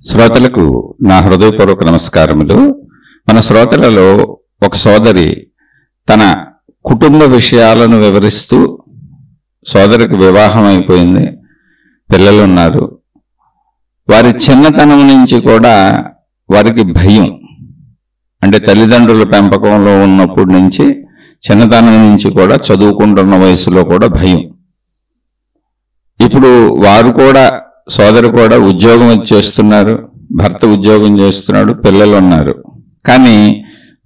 శ్రోతలకు నా హృదయపూర్వక నమస్కారములు. మన శ్రోతలలో ఒక సోదరి తన కుటుంబ విషయాలను వివరిస్తూ, సోదరికి వివాహం అయిపోయింది, పిల్లలు ఉన్నారు. వారి చిన్నతనం నుంచి కూడా వారికి భయం, అంటే తల్లిదండ్రుల పెంపకంలో ఉన్నప్పటి నుంచి చిన్నతనం నుంచి కూడా చదువుకుంటున్న వయసులో కూడా భయం. ఇప్పుడు వారు కూడా, సోదరు కూడా ఉద్యోగం చేస్తున్నారు, భర్త ఉద్యోగం చేస్తున్నాడు, పిల్లలు ఉన్నారు. కానీ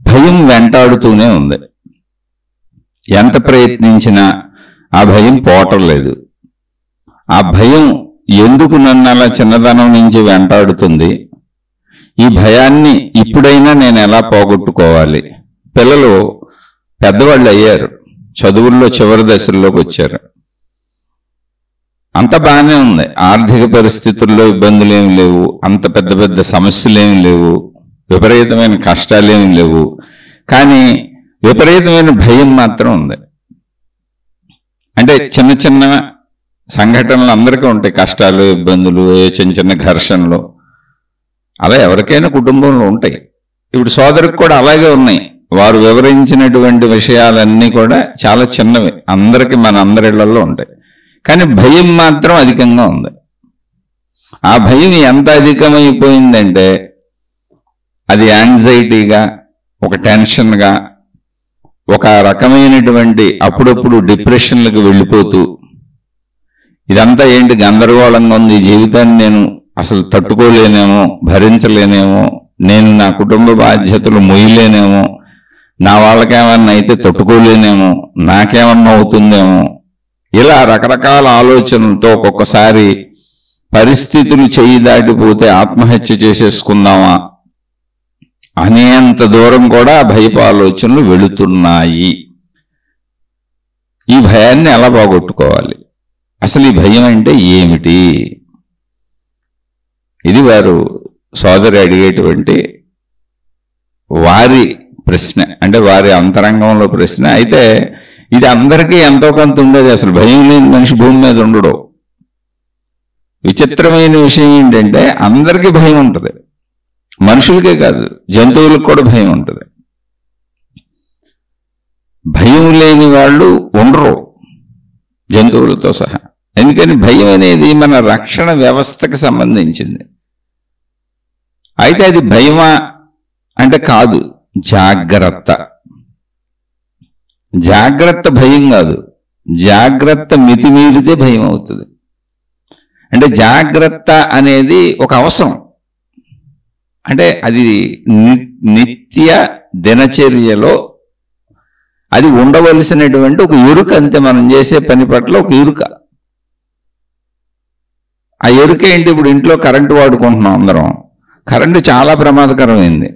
భయం వెంటాడుతూనే ఉంది. ఎంత ప్రయత్నించినా ఆ భయం పోవటం లేదు. ఆ భయం ఎందుకు నన్ను అలా చిన్నతనం నుంచి వెంటాడుతుంది? ఈ భయాన్ని ఇప్పుడైనా నేను ఎలా పోగొట్టుకోవాలి? పిల్లలు పెద్దవాళ్ళు అయ్యారు, చదువుల్లో చివరి దశల్లోకి వచ్చారు. అంత బాగానే ఉంది, ఆర్థిక పరిస్థితుల్లో ఇబ్బందులు ఏమి లేవు, అంత పెద్ద పెద్ద సమస్యలు ఏమి లేవు, విపరీతమైన కష్టాలేమి లేవు. కానీ విపరీతమైన భయం మాత్రం ఉంది. అంటే చిన్న చిన్న సంఘటనలు అందరికీ ఉంటాయి, కష్టాలు, ఇబ్బందులు, చిన్న చిన్న ఘర్షణలు, అలా ఎవరికైనా కుటుంబంలో ఉంటాయి. ఇప్పుడు సోదరికి కూడా అలాగే ఉన్నాయి. వారు వివరించినటువంటి విషయాలన్నీ కూడా చాలా చిన్నవి, అందరికీ మన అందరిళ్లలో ఉంటాయి. కానీ భయం మాత్రం అధికంగా ఉంది. ఆ భయం ఎంత అధికమైపోయిందంటే అది యాంగ్జైటీగా, ఒక టెన్షన్గా, ఒక రకమైనటువంటి అప్పుడప్పుడు డిప్రెషన్లకు వెళ్ళిపోతూ, ఇదంతా ఏంటి గందరగోళంగా ఉంది, ఈ జీవితాన్ని నేను అసలు తట్టుకోలేనేమో, భరించలేనేమో, నేను నా కుటుంబ బాధ్యతలు మొయ్యలేనేమో, నా వాళ్ళకేమన్నా అయితే తట్టుకోలేనేమో, నాకేమన్నా అవుతుందేమో, ఇలా రకరకాల ఆలోచనలతో ఒక్కొక్కసారి పరిస్థితులు చెయ్యి దాటిపోతే ఆత్మహత్య చేసేసుకుందామా అనేంత దూరం కూడా భయపు ఆలోచనలు వెళుతున్నాయి. ఈ భయాన్ని ఎలా పోగొట్టుకోవాలి? అసలు ఈ భయం అంటే ఏమిటి? ఇది వారు సోదరి అడిగేటువంటి వారి ప్రశ్న, అంటే వారి అంతరంగంలో ప్రశ్న. అయితే ఇది అందరికీ ఎంతో కొంత ఉండేది. అసలు భయం లేని మనిషి భూమి మీద ఉండడు. విచిత్రమైన విషయం ఏంటంటే అందరికీ భయం ఉంటుంది. మనుషులకే కాదు, జంతువులకు కూడా భయం ఉంటుంది. భయం లేని వాళ్ళు ఉండరు, జంతువులతో సహా. ఎందుకని భయం అనేది మన రక్షణ వ్యవస్థకు సంబంధించింది. అయితే అది భయమా అంటే కాదు, జాగ్రత్త. జాగ్రత్త భయం కాదు, జాగ్రత్త మితిమీరితే భయం అవుతుంది. అంటే జాగ్రత్త అనేది ఒక అవసరం, అంటే అది నిత్య దినచర్యలో అది ఉండవలసినటువంటి ఒక ఎరుక. అంతే, మనం చేసే పని పట్ల ఒక ఎరుక. ఆ ఎరుక ఏంటి? ఇప్పుడు ఇంట్లో కరెంటు వాడుకుంటున్నాం అందరం. కరెంటు చాలా ప్రమాదకరమైంది.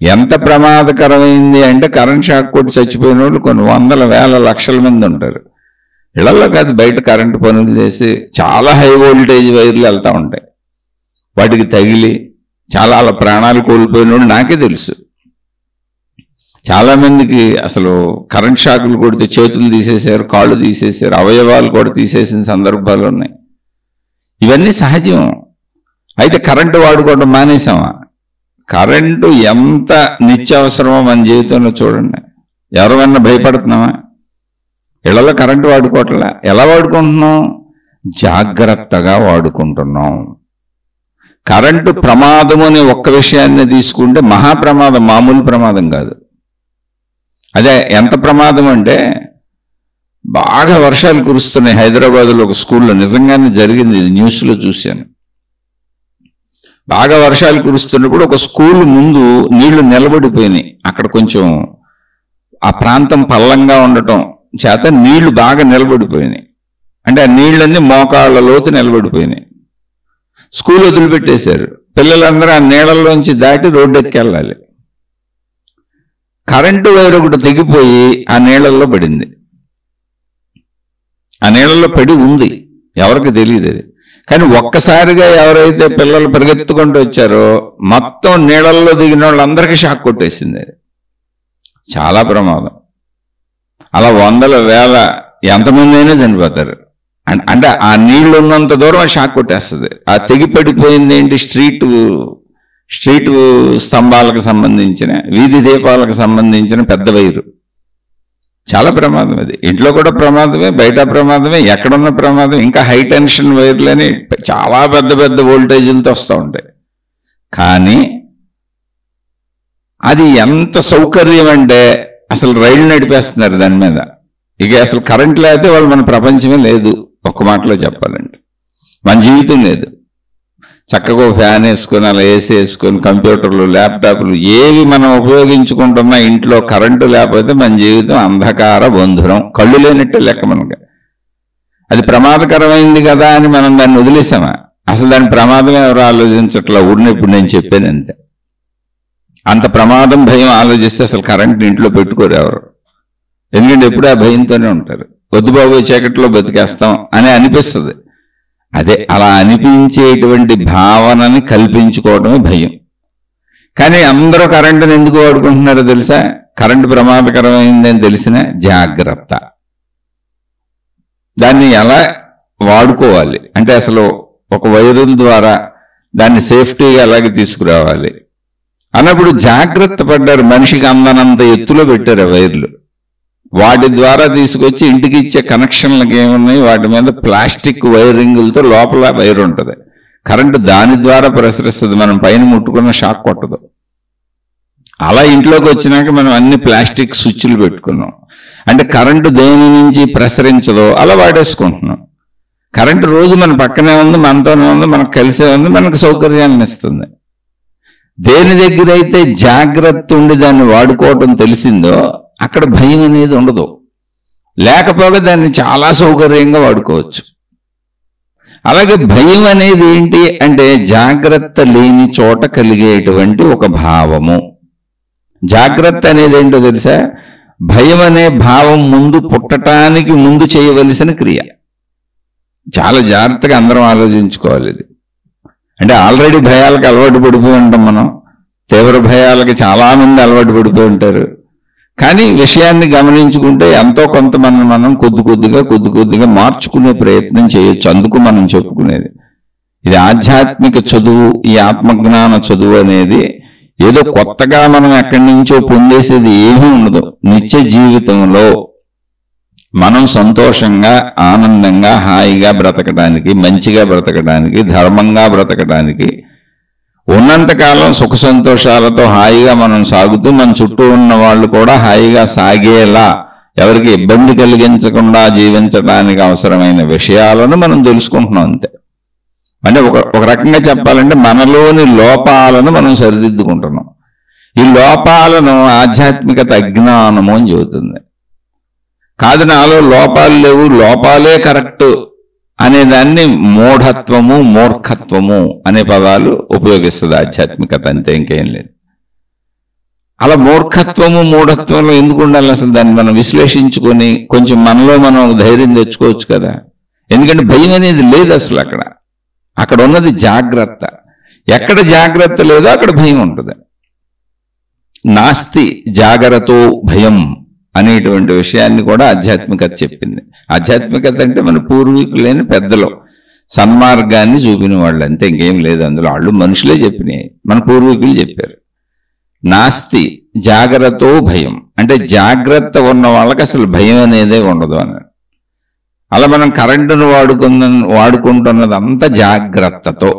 ఎంత ప్రమాదకరమైంది అంటే కరెంట్ షాక్ కొట్టి చచ్చిపోయిన వాళ్ళు కొన్ని వందల వేల లక్షల మంది ఉంటారు. ఇళ్లలో కాదు, బయట కరెంటు పనులు చేసి చాలా హై వోల్టేజ్ వైర్లు వెళ్తూ ఉంటాయి, వాటికి తగిలి చాలా అలా ప్రాణాలు కోల్పోయిన వాళ్ళు నాకే తెలుసు. చాలామందికి అసలు కరెంట్ షాకులు కొడితే చేతులు తీసేశారు, కాళ్ళు తీసేశారు, అవయవాలు కూడా తీసేసిన సందర్భాలు ఉన్నాయి. ఇవన్నీ సహజం. అయితే కరెంటు వాడుకోవడం మానేసామా? కరెంటు ఎంత నిత్యావసరమో మన జీవితంలో చూడండి. ఎవరైనా భయపడుతున్నామా? ఇళ్లలో కరెంటు వాడుకోవట్లా. ఎలా వాడుకుంటున్నాం? జాగ్రత్తగా వాడుకుంటున్నాం. కరెంటు ప్రమాదం అనే ఒక్క విషయాన్ని తీసుకుంటే మహాప్రమాదం, మామూలు ప్రమాదం కాదు. అదే ఎంత ప్రమాదం అంటే, బాగా వర్షాలు కురుస్తున్నాయి హైదరాబాద్లో ఒక స్కూల్లో, నిజంగానే జరిగింది, ఇది న్యూస్లో చూశాను. బాగా వర్షాలు కురుస్తున్నప్పుడు ఒక స్కూల్ ముందు నీళ్లు నిలబడిపోయినాయి. అక్కడ కొంచెం ఆ ప్రాంతం పల్లంగా ఉండటం చేత నీళ్లు బాగా నిలబడిపోయినాయి. అంటే ఆ నీళ్ళన్నీ మోకాళ్ళ లోతు నిలబడిపోయినాయి. స్కూల్ వదిలిపెట్టేశారు. పిల్లలందరూ ఆ నీళ్ళల్లోంచి దాటి రోడ్డు ఎక్కెళ్ళాలి. కరెంటు వైర్ ఒకటి తెగిపోయి ఆ నీళ్ళల్లో పడింది. ఆ నీళ్ళల్లో పడి ఉంది, ఎవరికి తెలియదు అది. కానీ ఒక్కసారిగా ఎవరైతే పిల్లలు పరిగెత్తుకుంటూ వచ్చారో మొత్తం నీళ్ళల్లో దిగిన వాళ్ళందరికీ షాక్ కొట్టేసింది. చాలా ప్రమాదం. అలా వందల వేల ఎంతమంది అయినా చనిపోతారు. అంటే ఆ నీళ్లు ఉన్నంత దూరం షాక్ కొట్టేస్తుంది. ఆ తెగి పడిపోయింది ఏంటి, స్ట్రీట్ స్తంభాలకు సంబంధించిన, వీధి దీపాలకు సంబంధించిన పెద్ద వైరు. చాలా ప్రమాదం అది. ఇంట్లో కూడా ప్రమాదమే, బయట ప్రమాదమే, ఎక్కడున్న ప్రమాదం. ఇంకా హై టెన్షన్ వైర్లని చాలా పెద్ద పెద్ద వోల్టేజీలతో వస్తూ ఉంటాయి. కానీ అది ఎంత సౌకర్యం అంటే అసలు రైలు నడిపేస్తున్నారు దాని మీద. ఇక అసలు కరెంట్ లేకపోతే వాళ్ళు మన ప్రపంచమే లేదు. ఒక్క మాటలో చెప్పాలంటే మన జీవితం లేదు. చక్కగా ఫ్యాన్ వేసుకొని అలా ఏసీ వేసుకొని కంప్యూటర్లు, ల్యాప్టాప్లు ఏవి మనం ఉపయోగించుకుంటున్నా ఇంట్లో కరెంటు లేకపోతే మన జీవితం అంధకార బంధురం, కళ్ళు లేనట్టే లెక్క మనకి. అది ప్రమాదకరమైంది కదా అని మనం దాన్ని వదిలేసామా? అసలు దాని ప్రమాదం ఎవరు ఆలోచించట్లా. ఊరినప్పుడు నేను చెప్పాను అంతే. అంత ప్రమాదం భయం ఆలోచిస్తే అసలు కరెంట్ ఇంట్లో పెట్టుకోరు ఎవరు. ఎందుకంటే ఎప్పుడు ఆ భయంతోనే ఉంటారు. వద్దు బాబు చీకట్లో బతికేస్తాం అని అనిపిస్తుంది. అదే అలా అనిపించేటువంటి భావనని కల్పించుకోవడమే భయం. కానీ అందరూ కరెంటుని ఎందుకు వాడుకుంటున్నారో తెలుసా? కరెంటు ప్రమాదకరమైందని తెలిసిన జాగ్రత్త. దాన్ని ఎలా వాడుకోవాలి అంటే అసలు ఒక వైరుల ద్వారా దాన్ని సేఫ్టీగా ఎలాగే తీసుకురావాలి అన్నప్పుడు జాగ్రత్త పడ్డారు. మనిషికి అందనంత ఎత్తులో పెట్టారు ఆ వైర్లు. వాటి ద్వారా తీసుకొచ్చి ఇంటికి ఇచ్చే కనెక్షన్లకు ఏమున్నాయి, వాటి మీద ప్లాస్టిక్ వైరింగులతో లోపల వైర్ ఉంటుంది. కరెంటు దాని ద్వారా ప్రసరిస్తుంది. మనం పైన ముట్టుకున్న షాక్ కొట్టదు. అలా ఇంట్లోకి వచ్చినాక మనం అన్ని ప్లాస్టిక్ స్విచ్లు పెట్టుకున్నాం. అంటే కరెంటు దేని నుంచి ప్రసరించదో అలా వాడేసుకుంటున్నాం. కరెంటు రోజు మన పక్కనే ఉంది, మనతోనే ఉంది, మనకు కలిసే ఉంది, మనకు సౌకర్యాలను ఇస్తుంది. దేని దగ్గర అయితే జాగ్రత్త ఉండి దాన్ని వాడుకోవటం తెలిసిందో అక్కడ భయం అనేది ఉండదు. లేకపోతే దాన్ని చాలా సౌకర్యంగా వాడుకోవచ్చు. అలాగే భయం అనేది ఏంటి అంటే జాగ్రత్త లేని చోట కలిగేటువంటి ఒక భావము. జాగ్రత్త అనేది ఏంటో తెలుసా? భయం అనే భావం ముందు పుట్టడానికి ముందు చేయవలసిన క్రియ. చాలా జాగ్రత్తగా అందరం ఆలోచించుకోవాలి ఇది. అంటే ఆల్రెడీ భయాలకు అలవాటు పడిపోయి ఉంటాం మనం. తీవ్ర భయాలకి చాలామంది అలవాటు పడిపోయి ఉంటారు. కానీ విషయాన్ని గమనించుకుంటే ఎంతో కొంత మనం కొద్ది కొద్దిగా మార్చుకునే ప్రయత్నం చేయొచ్చు. అందుకు మనం చెప్పుకునేది ఇది ఆధ్యాత్మిక చదువు. ఈ ఆత్మజ్ఞాన చదువు అనేది ఏదో కొత్తగా మనం ఎక్కడి నుంచో పొందేసేది ఏమీ ఉండదు. నిత్య జీవితంలో మనం సంతోషంగా, ఆనందంగా, హాయిగా బ్రతకడానికి, మంచిగా బ్రతకడానికి, ధర్మంగా బ్రతకడానికి, ఉన్నంతకాలం సుఖ సంతోషాలతో హాయిగా మనం సాగుతూ మన చుట్టూ ఉన్న వాళ్ళు కూడా హాయిగా సాగేలా, ఎవరికి ఇబ్బంది కలిగించకుండా జీవించడానికి అవసరమైన విషయాలను మనం తెలుసుకుంటున్నాం అంతే. అంటే ఒక రకంగా చెప్పాలంటే మనలోని లోపాలను మనం సరిదిద్దుకుంటున్నాం. ఈ లోపాలను ఆధ్యాత్మికత అజ్ఞానము అని చెబుతుంది. కాదు నాలో లోపాలు లేవు, లోపాలే కరెక్ట్ అనేదాన్ని మూఢత్వము, మూర్ఖత్వము అనే పదాలు ఉపయోగిస్తుంది ఆధ్యాత్మికత. అంతే, ఇంకేం లేదు. అలా మూర్ఖత్వము, మూఢత్వంలో ఎందుకు ఉండాలి? అసలు దాన్ని మనం విశ్లేషించుకొని కొంచెం మనలో మనం ధైర్యం తెచ్చుకోవచ్చు కదా. ఎందుకంటే భయం అనేది లేదు అసలు. అక్కడ ఉన్నది జాగ్రత్త. ఎక్కడ జాగ్రత్త లేదో అక్కడ భయం ఉంటుంది. నాస్తి జాగ్రత్తో భయం అనేటువంటి విషయాన్ని కూడా ఆధ్యాత్మికత చెప్పింది. ఆధ్యాత్మికత అంటే మన పూర్వీకులైన పెద్దలు సన్మార్గాన్ని చూపిన వాళ్ళు, అంతే, ఇంకేం లేదు అందులో. వాళ్ళు మనుషులే చెప్పినాయి, మన పూర్వీకులు చెప్పారు. నాస్తి జాగ్రత్తో భయం అంటే జాగ్రత్త ఉన్న వాళ్ళకి అసలు భయం అనేదే ఉండదు అని. అలా మనం కరెంటును వాడుకుంటున్నది అంతా జాగ్రత్తతో.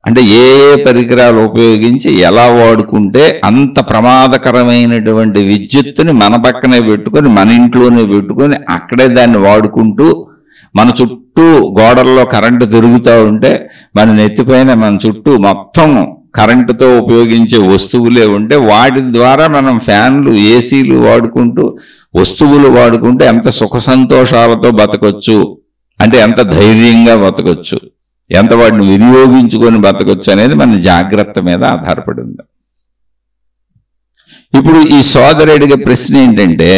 అంటే ఏ పరికరాలు ఉపయోగించి ఎలా వాడుకుంటే అంత ప్రమాదకరమైనటువంటి విద్యుత్తుని మన పక్కనే పెట్టుకొని, మన ఇంట్లోనే పెట్టుకొని, అక్కడే దాన్ని వాడుకుంటూ, మన చుట్టూ గోడల్లో కరెంటు తిరుగుతూ ఉంటే మన నెత్తిపైన మన చుట్టూ మొత్తం కరెంటుతో ఉపయోగించే వస్తువులే ఉంటే వాటి ద్వారా మనం ఫ్యాన్లు, ఏసీలు వాడుకుంటూ, వస్తువులు వాడుకుంటూ ఎంత సుఖ సంతోషాలతో బతకొచ్చు, అంటే ఎంత ధైర్యంగా బతకొచ్చు, ఎంత వాటిని వినియోగించుకొని బతకొచ్చు అనేది మన జాగ్రత్త మీద ఆధారపడి ఉంది. ఇప్పుడు ఈ సోదరి అడిగే ప్రశ్న ఏంటంటే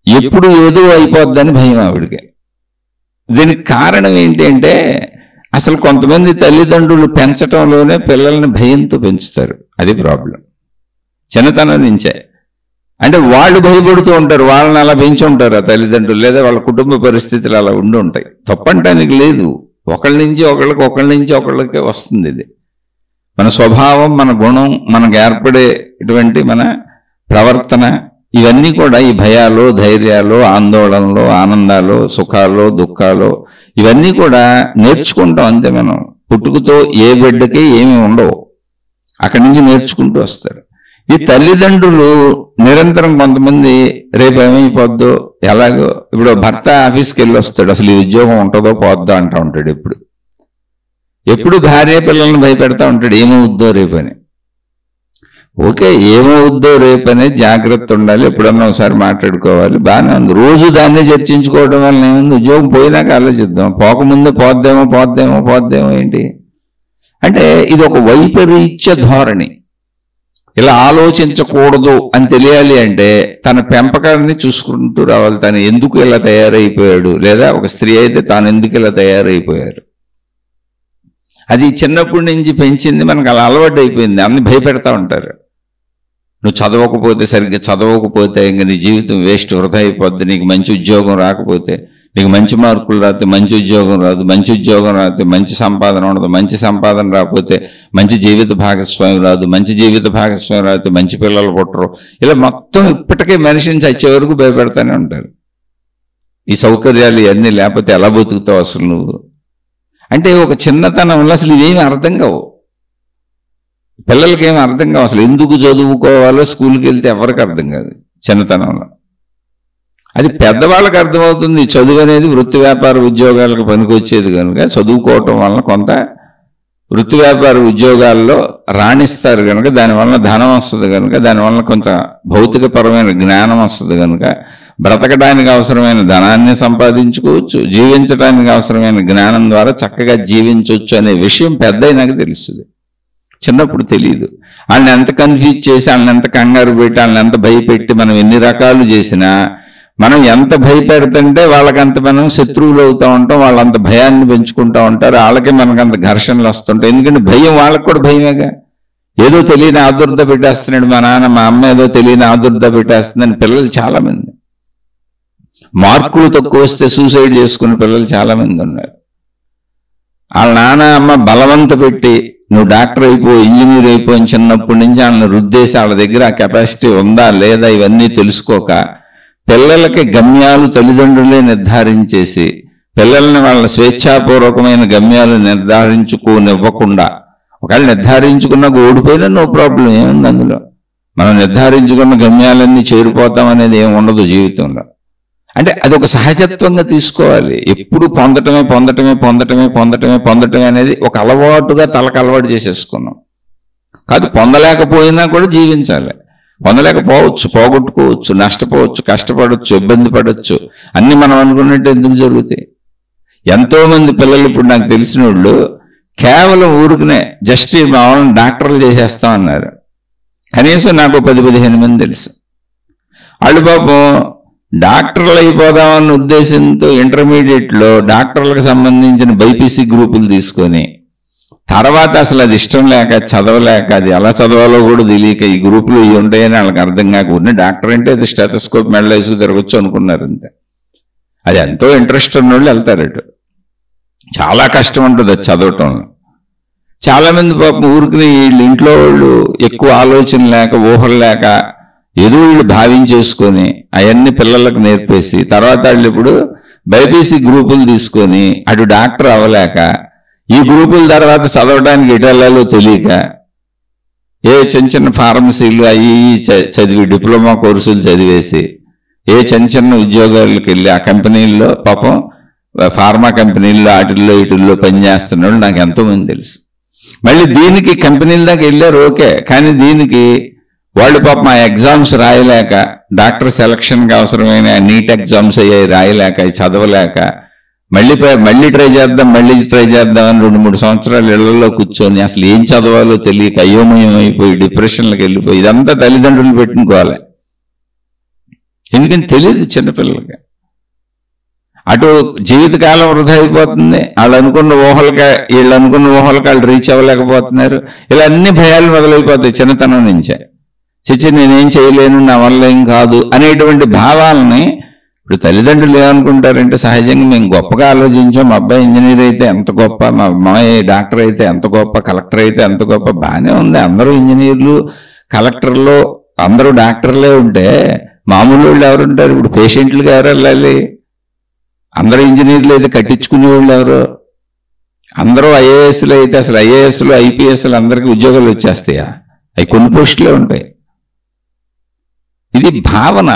ఎప్పుడు ఏదో అయిపోద్దని భయం ఆవిడికి. దీనికి కారణం ఏంటి అంటే అసలు కొంతమంది తల్లిదండ్రులు పెంచటంలోనే పిల్లల్ని భయంతో పెంచుతారు. అది ప్రాబ్లం. చిన్నతనం నుంచే అంటే వాళ్ళు భయపడుతూ ఉంటారు, వాళ్ళని అలా పెంచి ఉంటారు ఆ తల్లిదండ్రులు, లేదా వాళ్ళ కుటుంబ పరిస్థితులు అలా ఉండి ఉంటాయి. తప్పంటానికి లేదు, ఒకళ్ళ నుంచి ఒకళ్ళకి, ఒకళ్ళ నుంచి ఒకళ్ళకి వస్తుంది. ఇది మన స్వభావం, మన గుణం, మనకు ఏర్పడేటువంటి మన ప్రవర్తన, ఇవన్నీ కూడా ఈ భయాలు, ధైర్యాలు, ఆందోళనలు, ఆనందాలు, సుఖాలు, దుఃఖాలు, ఇవన్నీ కూడా నేర్చుకుంటాం అంతే. మనం పుట్టుకతో ఏ బిడ్డకి ఏమి ఉండవు, అక్కడి నుంచి నేర్చుకుంటూ వస్తారు. ఈ తల్లిదండ్రులు నిరంతరం కొంతమంది రేపు ఏమైపోద్దో ఎలాగో, ఇప్పుడు భర్త ఆఫీస్కి వెళ్ళి వస్తాడు, అసలు ఈ ఉద్యోగం ఉంటుందో పోద్దో అంటూ ఉంటాడు. ఎప్పుడు భార్య పిల్లల్ని భయపెడతా ఉంటాడు, ఏమవుద్దో రేపని. ఓకే, ఏమవుద్దో రేపనే జాగ్రత్త ఉండాలి, ఎప్పుడన్నా ఒకసారి మాట్లాడుకోవాలి, బాగానే ఉంది. రోజు దాన్ని చర్చించుకోవడం వల్ల ఏముంది, ఉద్యోగం పోయినాక ఆలోచిద్దాం, పోకముందు పోద్దేమో ఏంటి అంటే ఇది ఒక వైపరీత్య ధోరణి. ఇలా ఆలోచించకూడదు అని తెలియాలి అంటే తన పెంపకాన్ని చూసుకుంటూ రావాలి. తను ఎందుకు ఇలా తయారైపోయాడు, లేదా ఒక స్త్రీ అయితే తాను ఎందుకు ఇలా తయారైపోయారు, అది చిన్నప్పటి నుంచి పెంచింది మనకు అలా అలవాటు అయిపోయింది. అన్ని భయపెడతా ఉంటారు. నువ్వు చదవకపోతే, సరిగ్గా చదవకపోతే ఇంక నీ జీవితం వేస్ట్, వృధా అయిపోద్ది, నీకు మంచి ఉద్యోగం రాకపోతే, నీకు మంచి మార్కులు రాస్తే మంచి ఉద్యోగం రాదు, మంచి ఉద్యోగం రాస్తే మంచి సంపాదన ఉండదు, మంచి సంపాదన రాకపోతే మంచి జీవిత భాగస్వామి రాదు, మంచి జీవిత భాగస్వామి రాకపోతే మంచి పిల్లలు పుట్టరు. ఇలా మొత్తం ఇప్పటికే మనిషిని చచ్చే వరకు భయపెడతానే ఉంటారు. ఈ సౌకర్యాలు ఇవన్నీ లేకపోతే ఎలా బతుకుతావు అసలు నువ్వు అంటే ఒక చిన్నతనంలో అసలు ఇవేమి అర్థం కావు, పిల్లలకి ఏమి అర్థం కావు. అసలు ఎందుకు చదువుకోవాలో స్కూల్కి వెళ్తే ఎవరికి అర్థం కాదు చిన్నతనంలో. అది పెద్దవాళ్ళకి అర్థమవుతుంది. చదువు అనేది వృత్తి వ్యాపార ఉద్యోగాలకు పనికొచ్చేది కనుక చదువుకోవటం వలన కొంత వృత్తి వ్యాపార ఉద్యోగాల్లో రాణిస్తారు కనుక, దానివల్ల ధనం వస్తుంది కనుక, దానివల్ల కొంత భౌతికపరమైన జ్ఞానం వస్తుంది కనుక బ్రతకడానికి అవసరమైన ధనాన్ని సంపాదించుకోవచ్చు, జీవించడానికి అవసరమైన జ్ఞానం ద్వారా చక్కగా జీవించవచ్చు అనే విషయం పెద్దయినాక తెలుస్తుంది. చిన్నప్పుడు తెలియదు. వాళ్ళని ఎంత కన్ఫ్యూజ్ చేసి, వాళ్ళని ఎంత కంగారు పెట్టి, వాళ్ళని ఎంత భయపెట్టి మనం ఎన్ని రకాలు చేసినా, మనం ఎంత భయపెడుతుంటే వాళ్ళకంత మనం శత్రువులు అవుతూ ఉంటాం, వాళ్ళంత భయాన్ని పెంచుకుంటూ ఉంటారు, వాళ్ళకి మనకంత ఘర్షణలు వస్తుంటాయి. ఎందుకంటే భయం వాళ్ళకి కూడా భయమేగా. ఏదో తెలియని ఆదుర్ద పెట్టేస్తున్నాడు మా నాన్న, మా అమ్మ ఏదో తెలియని ఆదుర్ద పెట్టేస్తుందని పిల్లలు చాలామంది, మార్కులు తక్కువ వస్తే సూసైడ్ చేసుకునే పిల్లలు చాలామంది ఉన్నారు. వాళ్ళ నాన్న అమ్మ బలవంత పెట్టి నువ్వు డాక్టర్ అయిపో, ఇంజనీర్ అయిపో అని చిన్నప్పటి నుంచి వాళ్ళని రుద్దేసి వాళ్ళ దగ్గర ఆ కెపాసిటీ ఉందా లేదా ఇవన్నీ తెలుసుకోక పిల్లలకి గమ్యాలు తల్లిదండ్రులే నిర్ధారించేసి పిల్లల్ని వాళ్ళ స్వేచ్ఛాపూర్వకమైన గమ్యాలు నిర్ధారించుకోనివ్వకుండా, ఒకవేళ నిర్ధారించుకున్నాక ఓడిపోయినా నో ప్రాబ్లం, ఏముంది అందులో. మనం నిర్ధారించుకున్న గమ్యాలన్నీ చేరిపోతాం అనేది ఏమి ఉండదు జీవితంలో. అంటే అది ఒక సహజత్వంగా తీసుకోవాలి. ఎప్పుడు పొందటమే అనేది ఒక అలవాటుగా తలకు అలవాటు చేసేసుకున్నాం. కాదు, పొందలేకపోయినా కూడా జీవించాలి. పొందలేకపోవచ్చు, పోగొట్టుకోవచ్చు, నష్టపోవచ్చు, కష్టపడవచ్చు, ఇబ్బంది పడవచ్చు, అన్ని మనం అనుకున్నట్టు ఎందుకు జరుగుతాయి. ఎంతో మంది పిల్లలు ఇప్పుడు నాకు తెలిసిన వాళ్ళు కేవలం ఊరుకునే జస్ట్ మా వాళ్ళని డాక్టర్లు చేసేస్తామన్నారు. కనీసం నాకు 10-15 మంది తెలుసు. వాళ్ళు పాపం డాక్టర్లు అయిపోదామన్న ఉద్దేశంతో ఇంటర్మీడియట్లో డాక్టర్లకు సంబంధించిన బైపీసీ గ్రూపులు తీసుకొని, తర్వాత అసలు అది ఇష్టం లేక, చదవలేక, అది ఎలా చదవాలో కూడా తెలియక ఈ గ్రూపులు ఇవి ఉంటాయని వాళ్ళకి అర్థం కాకుండా డాక్టర్ అంటే అది స్టెథోస్కోప్ మెడలో వేసుకు తిరగచ్చు అనుకున్నారు అంతే. అది ఎంతో ఇంట్రెస్ట్ ఉన్న వాళ్ళు వెళ్తారు అటు. చాలా కష్టం ఉంటుంది అది చదవటంలో. చాలామంది పాపం ఊరికి వీళ్ళు ఇంట్లో వాళ్ళు ఎక్కువ ఆలోచన లేక, ఊహలు లేక ఏదో వీళ్ళు భావించేసుకొని అవన్నీ పిల్లలకు నేర్పేసి తర్వాత వాళ్ళు ఇప్పుడు బైపీసీ గ్రూపులు తీసుకొని అటు డాక్టర్ అవ్వలేక, ఈ గ్రూపుల తర్వాత చదవడానికి ఎటు వెళ్ళాలో తెలియక ఏ చిన్న ఫార్మసీలు అవి చదివి డిప్లొమా కోర్సులు చదివేసి ఏ చిన్న ఉద్యోగాలకు వెళ్ళి ఆ కంపెనీల్లో పాపం ఫార్మా కంపెనీల్లో వాటిల్లో ఇటుల్లో పనిచేస్తున్న వాళ్ళు నాకు ఎంతోమంది తెలుసు. మళ్ళీ దీనికి కంపెనీల దాకా వెళ్ళారు ఓకే, కానీ దీనికి వాళ్ళు పాపం ఆ ఎగ్జామ్స్ రాయలేక, డాక్టర్ సెలక్షన్కి అవసరమైన నీట్ ఎగ్జామ్స్ అయ్యాయి రాయలేక, చదవలేక మళ్ళీ ట్రై చేద్దాం అని 2-3 సంవత్సరాలు ఇళ్లలో కూర్చొని అసలు ఏం చదవాలో తెలియక అయోమయం అయిపోయి డిప్రెషన్లకు వెళ్ళిపోయి ఇదంతా తల్లిదండ్రులు పెట్టుకోవాలి. ఎందుకని తెలియదు చిన్నపిల్లలకి. అటు జీవితకాలం వృధా అయిపోతుంది, వీళ్ళు అనుకున్న ఊహలకి వాళ్ళు రీచ్ అవ్వలేకపోతున్నారు. ఇలా అన్ని భయాలు మొదలైపోతాయి చిన్నతనం నుంచే. చిచ్చి నేనేం చేయలేను, నా వల్ల ఏం కాదు అనేటువంటి భావాలని ఇప్పుడు తల్లిదండ్రులు ఏమనుకుంటారంటే, సహజంగా మేము గొప్పగా ఆలోచించాం, మా అబ్బాయి ఇంజనీర్ అయితే ఎంత గొప్ప, మా అమ్మాయి డాక్టర్ అయితే ఎంత గొప్ప, కలెక్టర్ అయితే ఎంత గొప్ప. బాగానే ఉంది, అందరూ ఇంజనీర్లు కలెక్టర్లు అందరూ డాక్టర్లే ఉంటే మామూలు వాళ్ళు ఎవరుంటారు? ఇప్పుడు పేషెంట్లుగా ఎవరు వెళ్ళాలి? అందరూ ఇంజనీర్లు అయితే కట్టించుకునే వాళ్ళు ఎవరు? అందరూ ఐఏఎస్లు అయితే అసలు ఐఏఎస్లు ఐపీఎస్లు అందరికీ ఉద్యోగాలు వచ్చేస్తాయా? అవి కొన్ని పోస్టులే ఉంటాయి. ఇది భావన.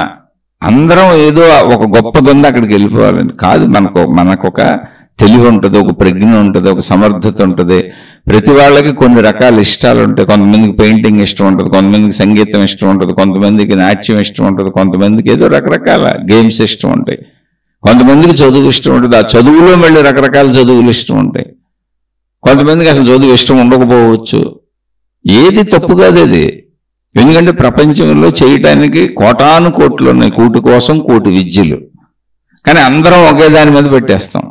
అందరం ఏదో ఒక గొప్పది ఉంది అక్కడికి వెళ్ళిపోవాలని కాదు. మనకొక తెలివి ఉంటుంది, ఒక ప్రజ్ఞ ఉంటుంది, ఒక సమర్థత ఉంటుంది. ప్రతి వాళ్ళకి కొన్ని రకాల ఇష్టాలు ఉంటాయి. కొంతమందికి పెయింటింగ్ ఇష్టం ఉంటుంది, కొంతమందికి సంగీతం ఇష్టం ఉంటుంది, కొంతమందికి నాట్యం ఇష్టం ఉంటుంది, కొంతమందికి ఏదో రకరకాల గేమ్స్ ఇష్టం ఉంటాయి, కొంతమందికి చదువు ఇష్టం ఉంటుంది. ఆ చదువులో మళ్ళీ రకరకాల చదువులు ఇష్టం ఉంటాయి. కొంతమందికి అసలు చదువు ఇష్టం ఉండకపోవచ్చు. ఏది తప్పు కాదు అది. ఎందుకంటే ప్రపంచంలో చేయటానికి కోటాను కోట్లు ఉన్నాయి, కూటి కోసం కోటి విద్యలు. కానీ అందరం ఒకే దాని మీద పెట్టేస్తాం.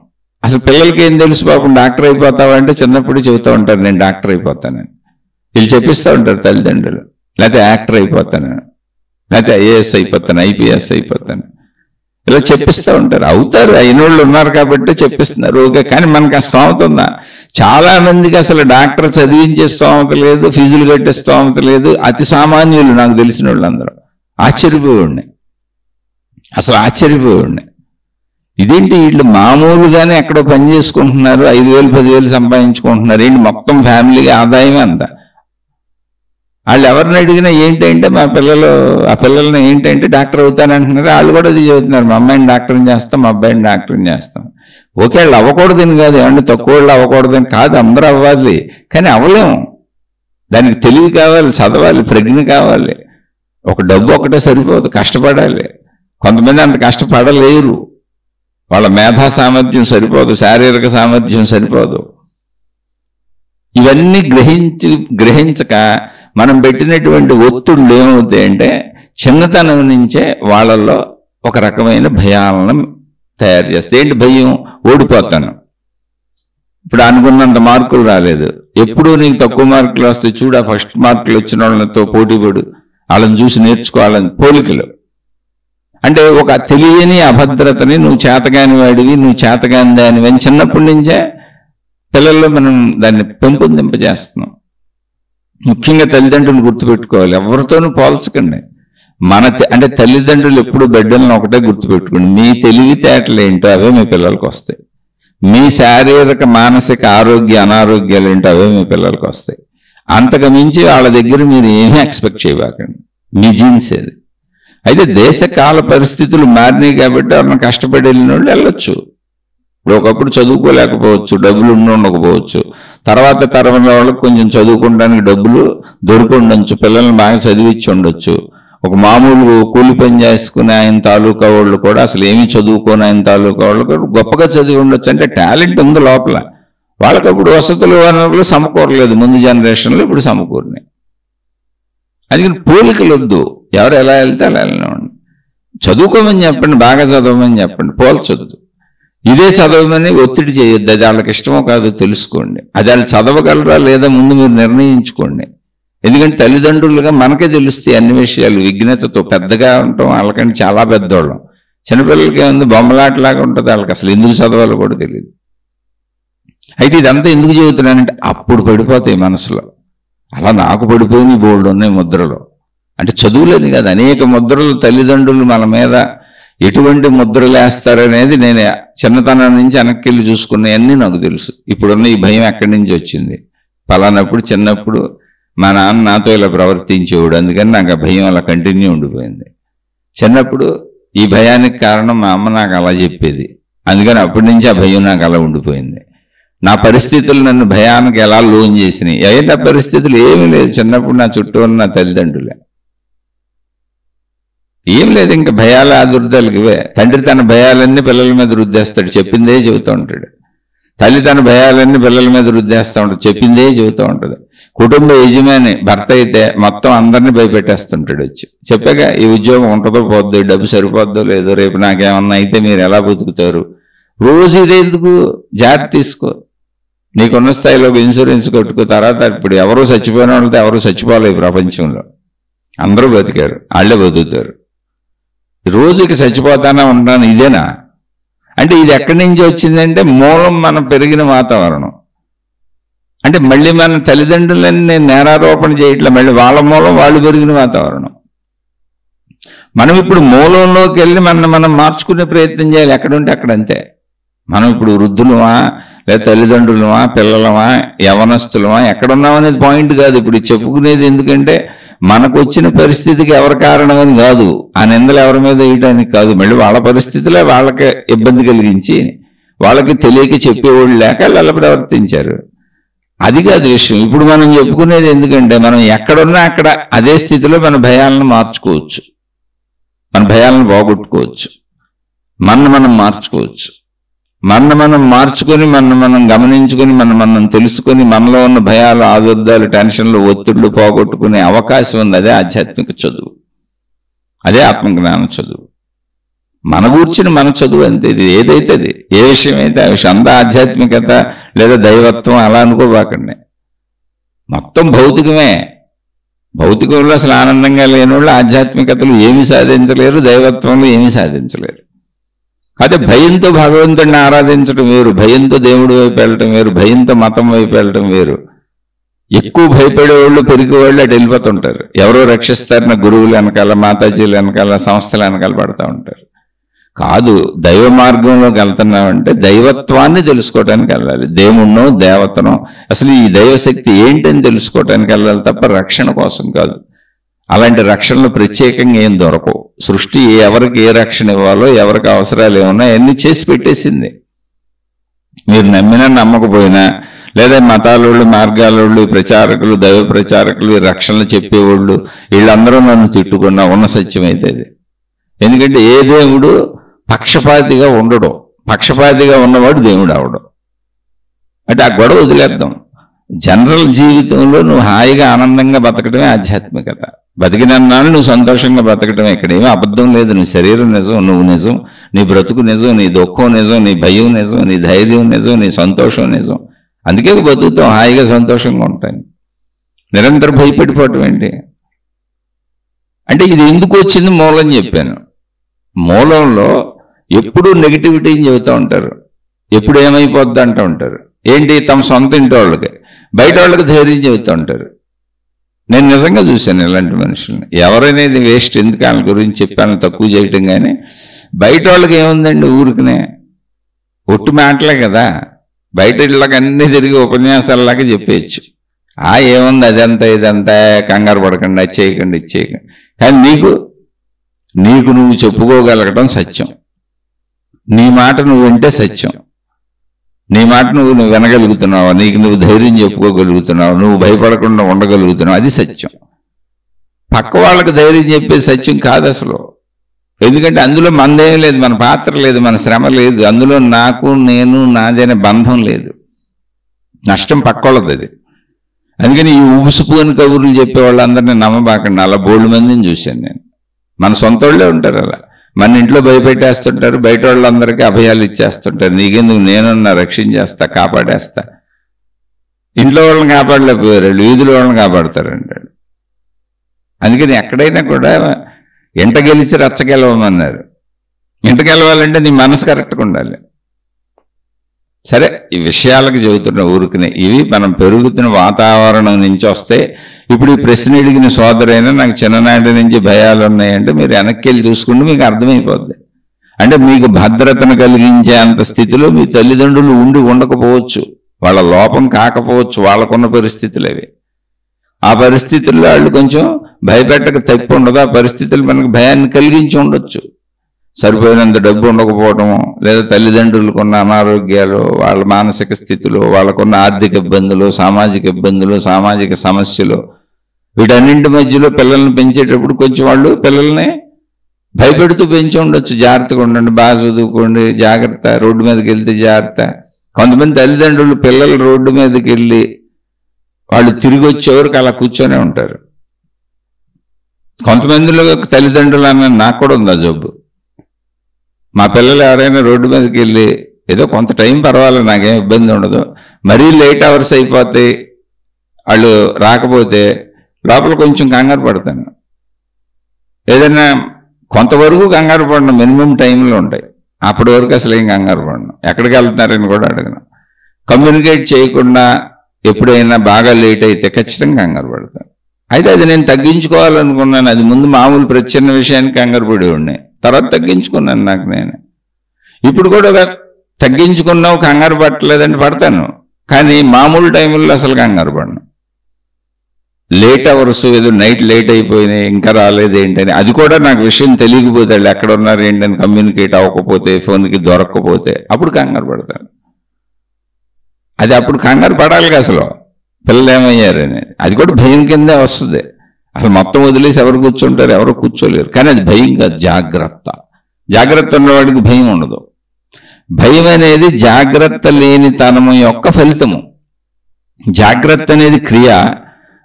అసలు పిల్లలకి ఏం తెలుసు పాపం? డాక్టర్ అయిపోతావా అంటే చిన్నప్పుడు చెబుతూ ఉంటారు నేను డాక్టర్ అయిపోతానని. వీళ్ళు చెప్పిస్తూ ఉంటారు తల్లిదండ్రులు. లేకపోతే యాక్టర్ అయిపోతాను, లేకపోతే ఐఏఎస్ అయిపోతాను, ఐపీఎస్ అయిపోతాను, ఇలా చెప్పిస్తూ ఉంటారు. అవుతారు, అయినోళ్ళు ఉన్నారు కాబట్టి చెప్పిస్తున్నారు, ఓకే. కానీ మనకు ఆ స్తోమత ఉందా? చాలా మందికి అసలు డాక్టర్ చదివించే స్తోమత లేదు, ఫీజులు కట్టే స్తోమత లేదు. అతి సామాన్యులు నాకు తెలిసిన వాళ్ళందరూ. ఆశ్చర్యపోయి అసలు ఆశ్చర్యపోయి ఇదేంటి వీళ్ళు మామూలుగానే ఎక్కడో పని చేసుకుంటున్నారు, 5,000 10,000 సంపాదించుకుంటున్నారు, ఏంటి మొత్తం ఫ్యామిలీకి ఆదాయమే అంత. వాళ్ళు ఎవరిని అడిగినా ఏంటంటే ఆ పిల్లల్ని ఏంటంటే డాక్టర్ అవుతానంటున్నారు. వాళ్ళు కూడా అది చెబుతున్నారు, మా అమ్మాయిని డాక్టర్ని చేస్తాం, మా అబ్బాయిని డాక్టర్ని చేస్తాం. ఓకే, వాళ్ళు అవ్వకూడదని కాదు, ఏమంటే తక్కువ వాళ్ళు అవ్వకూడదని కాదు, అందరూ అవ్వాలి. కానీ అవ్వలేము. దానికి తెలివి కావాలి, చదవాలి, ప్రజ్ఞ కావాలి. ఒక డబ్బు ఒకటే సరిపోదు, కష్టపడాలి. కొంతమంది అంత కష్టపడలేరు, వాళ్ళ మేధా సామర్థ్యం సరిపోదు, శారీరక సామర్థ్యం సరిపోదు. ఇవన్నీ గ్రహించక మనం పెట్టినటువంటి ఒత్తిళ్ళు ఏమవుతాయంటే చిన్నతనం నుంచే వాళ్ళల్లో ఒక రకమైన భయాలను తయారు చేస్తాయి. ఏంటి భయం? ఓడిపోతాను, ఇప్పుడు అనుకున్నంత మార్కులు రాలేదు, ఎప్పుడూ నీకు తక్కువ మార్కులు వస్తాయి, చూడ ఫస్ట్ మార్కులు వచ్చిన వాళ్ళతో పోటీపడు, వాళ్ళని చూసి నేర్చుకోవాలని పోలికలు. అంటే ఒక తెలియని అభద్రతని, నువ్వు చేతగాని వాడివి, నువ్వు చేతగాని దానివి అని చిన్నప్పటి నుంచే పిల్లల్లో మనం దాన్ని పెంపొందింపజేస్తున్నాం. ముఖ్యంగా తల్లిదండ్రులు గుర్తుపెట్టుకోవాలి, ఎవరితోనూ పోల్చకండి. అంటే తల్లిదండ్రులు ఎప్పుడు బిడ్డలను ఒకటే గుర్తుపెట్టుకోండి, మీ తెలివితేటలు ఏంటో అవే మీ పిల్లలకు వస్తాయి, మీ శారీరక మానసిక ఆరోగ్య అనారోగ్యాలు ఏంటో అవే మీ పిల్లలకు వస్తాయి. అంతకు మించి వాళ్ళ దగ్గర మీరు ఏమీ ఎక్స్పెక్ట్ చేయబాకండి, మీ జీన్స్ ఏది. అయితే దేశ కాల పరిస్థితులు మారినాయి కాబట్టి ఎవరైనా కష్టపడి వెళ్ళిన వాళ్ళు వెళ్ళొచ్చు. ఇప్పుడు ఒకప్పుడు చదువుకోలేకపోవచ్చు, డబ్బులు ఉండకపోవచ్చు, తర్వాత తరమైన వాళ్ళకి కొంచెం చదువుకోవడానికి డబ్బులు దొరుకుండొచ్చు, పిల్లల్ని బాగా చదివించి ఉండొచ్చు. ఒక మామూలు కూలి పని చేసుకునే ఆయన తాలూకా వాళ్ళు కూడా, అసలు ఏమీ చదువుకోని ఆయన తాలూకా వాళ్ళు కూడా గొప్పగా చదివి ఉండొచ్చు. అంటే టాలెంట్ ఉంది లోపల. వాళ్ళకి అప్పుడు వసతులు వనరులు సమకూరలేదు ముందు జనరేషన్లో, ఇప్పుడు సమకూరినాయి. అందుకని పోలికలు వద్దు, ఎవరు ఎలా వెళ్తే అలా వెళ్ళినామండి. చదువుకోమని చెప్పండి, బాగా చదవమని చెప్పండి, పోల్చొద్దు. ఇదే చదవమని ఒత్తిడి చేయొద్దు, అది వాళ్ళకి ఇష్టమో కాదో తెలుసుకోండి. అది వాళ్ళు చదవగలరా లేదా ముందు మీరు నిర్ణయించుకోండి. ఎందుకంటే తల్లిదండ్రులుగా మనకే తెలుస్తాయి అన్ని విషయాలు. విఘ్నతతో పెద్దగా ఉంటాం, వాళ్ళకంటే చాలా పెద్దవాళ్ళం. చిన్నపిల్లలకి ఏముంది, బొమ్మలాటలాగా ఉంటుంది, వాళ్ళకి అసలు ఎందుకు చదవాలో కూడా తెలియదు. అయితే ఇదంతా ఎందుకు చెబుతున్నానంటే అప్పుడు పడిపోతాయి మనసులో. అలా నాకు పడిపోయి బోల్డ్ ఉన్నాయి ముద్రలు. అంటే చదువులేని కాదు, అనేక ముద్రలు తల్లిదండ్రులు మన మీద ఎటువంటి ముద్రలు వేస్తారనేది నేను చిన్నతనం నుంచి వెనక్కి చూసుకున్నాయన్నీ నాకు తెలుసు. ఇప్పుడున్న ఈ భయం ఎక్కడి నుంచి వచ్చింది? పలానప్పుడు చిన్నప్పుడు మా నాన్న నాతో ఇలా ప్రవర్తించేవాడు, అందుకని నాకు ఆ భయం అలా కంటిన్యూ ఉండిపోయింది. చిన్నప్పుడు ఈ భయానికి కారణం మా అమ్మ నాకు అలా చెప్పేది, అందుకని అప్పటి నుంచి ఆ భయం నాకు అలా ఉండిపోయింది. నా పరిస్థితులు నన్ను భయానికి ఎలా లోన్ చేసినాయి? ఏంటి పరిస్థితులు? ఏమీ లేదు, చిన్నప్పుడు నా చుట్టూ ఉన్న నా తల్లిదండ్రులే. ఏం లేదు, ఇంకా భయాల ఆదుర్దాలకి ఇవే. తండ్రి తన భయాలన్నీ పిల్లల మీద రుద్దేస్తాడు, చెప్పిందే చెబుతూ ఉంటాడు. తల్లి తన భయాలన్నీ పిల్లల మీద రుద్దేస్తూ ఉంటుంది, చెప్పిందే చెబుతూ ఉంటుంది. కుటుంబ యజమాని భర్త అయితే మొత్తం అందరినీ భయపెట్టేస్తుంటాడు వచ్చి. చెప్పాక ఈ ఉద్యోగం ఉంటుందో పోద్దో, డబ్బు సరిపోద్దో లేదో, రేపు నాకేమన్నా అయితే మీరు ఎలా బతుకుతారు, రోజు ఇదే ఎందుకు, జాగ్రత్త తీసుకో, నీకున్న స్థాయిలో ఇన్సూరెన్స్ కట్టుకో. తర్వాత ఇప్పుడు ఎవరూ చచ్చిపోయిన వాళ్ళతో ఎవరూ చచ్చిపోలేదు ప్రపంచంలో. అందరూ బతికారు, వాళ్ళే బతుకుతారు. రోజుకి చచ్చిపోతానే ఉంటాను, ఇదేనా? అంటే ఇది ఎక్కడి నుంచి వచ్చిందంటే మూలం మనం పెరిగిన వాతావరణం. అంటే మళ్ళీ మన తల్లిదండ్రులని నేను నేరారోపణ చేయట్లే, మళ్ళీ వాళ్ళ మూలం వాళ్ళు పెరిగిన వాతావరణం. మనం ఇప్పుడు మూలంలోకి వెళ్ళి మనం మార్చుకునే ప్రయత్నం చేయాలి. ఎక్కడుంటే అక్కడంతే. మనం ఇప్పుడు వృద్ధులమా, లేదా తల్లిదండ్రులమా, పిల్లలమా, యవనస్తులమా, ఎక్కడున్నాం అనేది పాయింట్ కాదు ఇప్పుడు చెప్పుకునేది. ఎందుకంటే మనకు వచ్చిన పరిస్థితికి ఎవరి కారణమని కాదు, ఆ నిందలు ఎవరి మీద వేయడానికి కాదు. మళ్ళీ వాళ్ళ పరిస్థితులే వాళ్ళకి ఇబ్బంది కలిగించి వాళ్ళకి తెలియక చెప్పేవాళ్ళు లేక వాళ్ళు ప్రవర్తించారు. అది కాదు విషయం. ఇప్పుడు మనం చెప్పుకునేది ఎందుకంటే మనం ఎక్కడున్నా అక్కడ అదే స్థితిలో మన భయాలను మార్చుకోవచ్చు, మన భయాలను పోగొట్టుకోవచ్చు, మనం మార్చుకోవచ్చు. మనం మార్చుకొని మనం గమనించుకొని మనం తెలుసుకొని మనలో ఉన్న భయాలు, ఆదుర్దాలు, టెన్షన్లు, ఒత్తిళ్లు పోగొట్టుకునే అవకాశం ఉంది. అదే ఆధ్యాత్మిక చదువు, అదే ఆత్మజ్ఞాన చదువు. మన గూర్చిన మన చదువు అంతే. ఇది ఏదైతే అది, ఏ విషయం అయితే ఆ విషయం. అంతా ఆధ్యాత్మికత లేదా దైవత్వం అలా అనుకోబాకండి. మొత్తం భౌతికమే. భౌతికంలో అసలు ఆనందంగా లేని వాళ్ళు ఆధ్యాత్మికతలు ఏమీ సాధించలేరు, దైవత్వంలో ఏమీ సాధించలేరు. అదే భయంతో భగవంతుడిని ఆరాధించడం వేరు, భయంతో దేవుడి వైపు వెళ్ళటం వేరు, భయంతో మతం వైపు వెళ్ళటం వేరు. ఎక్కువ భయపడేవాళ్ళు పెరిగేవాళ్ళు అటు వెళ్ళిపోతుంటారు. ఎవరో రక్షిస్తారన్న గురువులు వెనకాల, మాతాజీలు వెనకాల, సంస్థల వెనకాల పడుతూ ఉంటారు. కాదు, దైవ మార్గంలోకి వెళ్తున్నామంటే దైవత్వాన్ని తెలుసుకోవడానికి వెళ్ళాలి. దేవుణ్ణో దేవతనో అసలు ఈ దైవశక్తి ఏంటని తెలుసుకోవడానికి వెళ్ళాలి తప్ప రక్షణ కోసం కాదు. అలాంటి రక్షణలు ప్రత్యేకంగా ఏం దొరకవు. సృష్టి ఎవరికి ఏ రక్షణ ఇవ్వాలో, ఎవరికి అవసరాలు ఏమన్నా అన్నీ చేసి పెట్టేసింది. మీరు నమ్మినా నమ్మకపోయినా, లేదా మతాలోళ్ళు, మార్గాలోళ్ళు, ప్రచారకులు, దైవ ప్రచారకులు, రక్షణలు చెప్పేవాళ్ళు వీళ్ళందరూ నన్ను తిట్టుకున్నా ఉన్న సత్యం అయితే అది. ఎందుకంటే ఏ దేవుడు పక్షపాతిగా ఉండడం, పక్షపాతిగా ఉన్నవాడు దేవుడు అవడం. అంటే ఆ గొడవ వదిలేద్దాం. జనరల్ జీవితంలో నువ్వు హాయిగా ఆనందంగా బతకడమే ఆధ్యాత్మికత. బతికినన్నాళ్ళు నువ్వు సంతోషంగా బతకడమే. ఇక్కడ ఏమీ అబద్ధం లేదు. నీ శరీరం నిజం, నువ్వు నిజం, నీ బ్రతుకు నిజం, నీ దుఃఖం నిజం, నీ భయం నిజం, నీ ధైర్యం నిజం, నీ సంతోషం నిజం. అందుకే బతుకుతాం, హాయిగా సంతోషంగా ఉంటాయి. నిరంతరం భయపడిపోవటం ఏంటి? అంటే ఇది ఎందుకు వచ్చింది మూలం చెప్పాను. మూలంలో ఎప్పుడు నెగిటివిటీని చెబుతూ ఉంటారు, ఎప్పుడు ఏమైపోద్ది అంటూ ఉంటారు. ఏంటి? తమ సొంత ఇంటి వాళ్ళకి, బయట వాళ్ళకి ధైర్యం చెబుతూ ఉంటారు. నేను నిజంగా చూశాను ఇలాంటి మనుషుల్ని. ఎవరైనా వేస్ట్, ఎందుకు వాళ్ళ గురించి చెప్పాను తక్కువ చేయటం. కానీ బయట వాళ్ళకి ఏముందండి, ఊరికనే ఒట్టు మాటలే కదా. బయట ఇళ్ళకి అన్నీ తిరిగి ఉపన్యాసాలలాగా చెప్పేయచ్చు. ఏముంది, అదంతా ఇదంతా, కంగారు పడకండి, అది చేయకండి, ఇది చేయకండి. కానీ నీకు నువ్వు చెప్పుకోగలగటం సత్యం. నీ మాట నువ్వు వింటే సత్యం. నీ మాట నువ్వు వినగలుగుతున్నావు, నీకు నువ్వు ధైర్యం చెప్పుకోగలుగుతున్నావు, నువ్వు భయపడకుండా ఉండగలుగుతున్నావు, అది సత్యం. పక్క వాళ్ళకి ధైర్యం చెప్పే సత్యం కాదు అసలు. ఎందుకంటే అందులో మనదేం లేదు, మన పాత్ర లేదు, మన శ్రమ లేదు, అందులో నాకు నేను నాదనే బంధం లేదు. నష్టం పక్కోళ్ళది అది. అందుకని ఈ ఊసుపోని కబుర్లు చెప్పే వాళ్ళందరినీ నమ్మబాకండి. అలా బోల్డ్ మందిని చూశాను నేను. మన సొంత వాళ్ళే ఉంటారు అలా. మన ఇంట్లో భయపెట్టేస్తుంటారు, బయట వాళ్ళందరికీ అభయాలు ఇచ్చేస్తుంటారు. నీకెందుకు, నేనున్నా, రక్షించేస్తా, కాపాడేస్తా. ఇంట్లో వాళ్ళని కాపాడలేకపోయారు, వీధుల వాళ్ళని కాపాడతారంటాడు. అందుకని ఎక్కడైనా కూడా ఎంట గెలిచి రచ్చ గెలవమన్నారు. ఎంట గెలవాలంటే నీ మనసు కరెక్ట్గా ఉండాలి. సరే, ఈ విషయాలకు చెబుతున్న ఊరుకునే ఇవి మనం పెరుగుతున్న వాతావరణం నుంచి వస్తే. ఇప్పుడు ఈ ప్రశ్న అడిగిన సోదరైనా నాకు చిన్ననాటి నుంచి భయాలు ఉన్నాయంటే మీరు వెనక్కి వెళ్ళి చూసుకుంటే మీకు అర్థమైపోద్ది. అంటే మీకు భద్రతను కలిగించే అంత స్థితిలో మీ తల్లిదండ్రులు ఉండకపోవచ్చు, వాళ్ళ లోపం కాకపోవచ్చు, వాళ్ళకున్న పరిస్థితులు అవి. ఆ పరిస్థితుల్లో వాళ్ళు కొంచెం భయపెట్టక తప్పి ఉండదు. ఆ పరిస్థితులు మనకు భయాన్ని కలిగించి ఉండొచ్చు. సరిపోయినంత డబ్బు ఉండకపోవటము, లేదా తల్లిదండ్రులకు ఉన్న అనారోగ్యాలు, వాళ్ళ మానసిక స్థితులు, వాళ్ళకున్న ఆర్థిక ఇబ్బందులు, సామాజిక ఇబ్బందులు, సామాజిక సమస్యలు, వీటన్నింటి మధ్యలో పిల్లల్ని పెంచేటప్పుడు కొంచెం వాళ్ళు పిల్లల్ని భయపెడుతూ పెంచి ఉండొచ్చు. జాగ్రత్తగా ఉండండి, బాగా చదువుకోండి, జాగ్రత్త, రోడ్డు మీదకి వెళ్తే జాగ్రత్త. కొంతమంది తల్లిదండ్రులు పిల్లలు రోడ్డు మీదకి వెళ్ళి వాళ్ళు తిరిగి వచ్చేవరకు అలా కూర్చొనే ఉంటారు. కొంతమందిలో తల్లిదండ్రులు అన్న నాకు కూడా ఉంది ఆ జబ్బు. మా పిల్లలు ఎవరైనా రోడ్డు మీదకి వెళ్ళి ఏదో కొంత టైం పర్వాలేదు, నాకేం ఇబ్బంది ఉండదు, మరీ లేట్ అవర్స్ అయిపోతాయి వాళ్ళు రాకపోతే లోపల కొంచెం కంగారు పడతాను. ఏదైనా కొంతవరకు కంగారు పడను, మినిమం టైంలో ఉంటాయి. అప్పటి వరకు అసలు ఏం కంగారు పడను. ఎక్కడికి వెళ్తున్నారని కూడా అడగను. కమ్యూనికేట్ చేయకుండా ఎప్పుడైనా బాగా లేట్ అయితే ఖచ్చితంగా కంగారు పడతాను. అయితే అది నేను తగ్గించుకోవాలనుకున్నాను. అది ముందు మామూలు ప్రచ్ఛన్న విషయానికి కంగారు పడేవాడిని, తర్వాత తగ్గించుకున్నాను నాకు నేను. ఇప్పుడు కూడా తగ్గించుకున్నావు, కంగారు పట్టలేదంటే పడతాను, కానీ మామూలు టైంలో అసలు కంగారు పడను. లేట్ అవర్స్, ఏదో నైట్ లేట్ అయిపోయినాయి ఇంకా రాలేదు ఏంటని, అది కూడా నాకు విషయం తెలియకపోతే, వాళ్ళు ఎక్కడ ఉన్నారు ఏంటని కమ్యూనికేట్ అవ్వకపోతే, ఫోన్కి దొరకకపోతే అప్పుడు కంగారు పడతాను. అది అప్పుడు కంగారు పడాలి అసలు పిల్లలు ఏమయ్యారు అనేది. అది కూడా భయం కిందే వస్తుంది. అసలు మొత్తం వదిలేసి ఎవరు కూర్చుంటారు, ఎవరు కూర్చోలేరు. కానీ అది భయం కాదు, జాగ్రత్త. జాగ్రత్త ఉన్నవాడికి భయం ఉండదు. భయం అనేది జాగ్రత్త లేని తనము యొక్క ఫలితము. జాగ్రత్త అనేది క్రియ,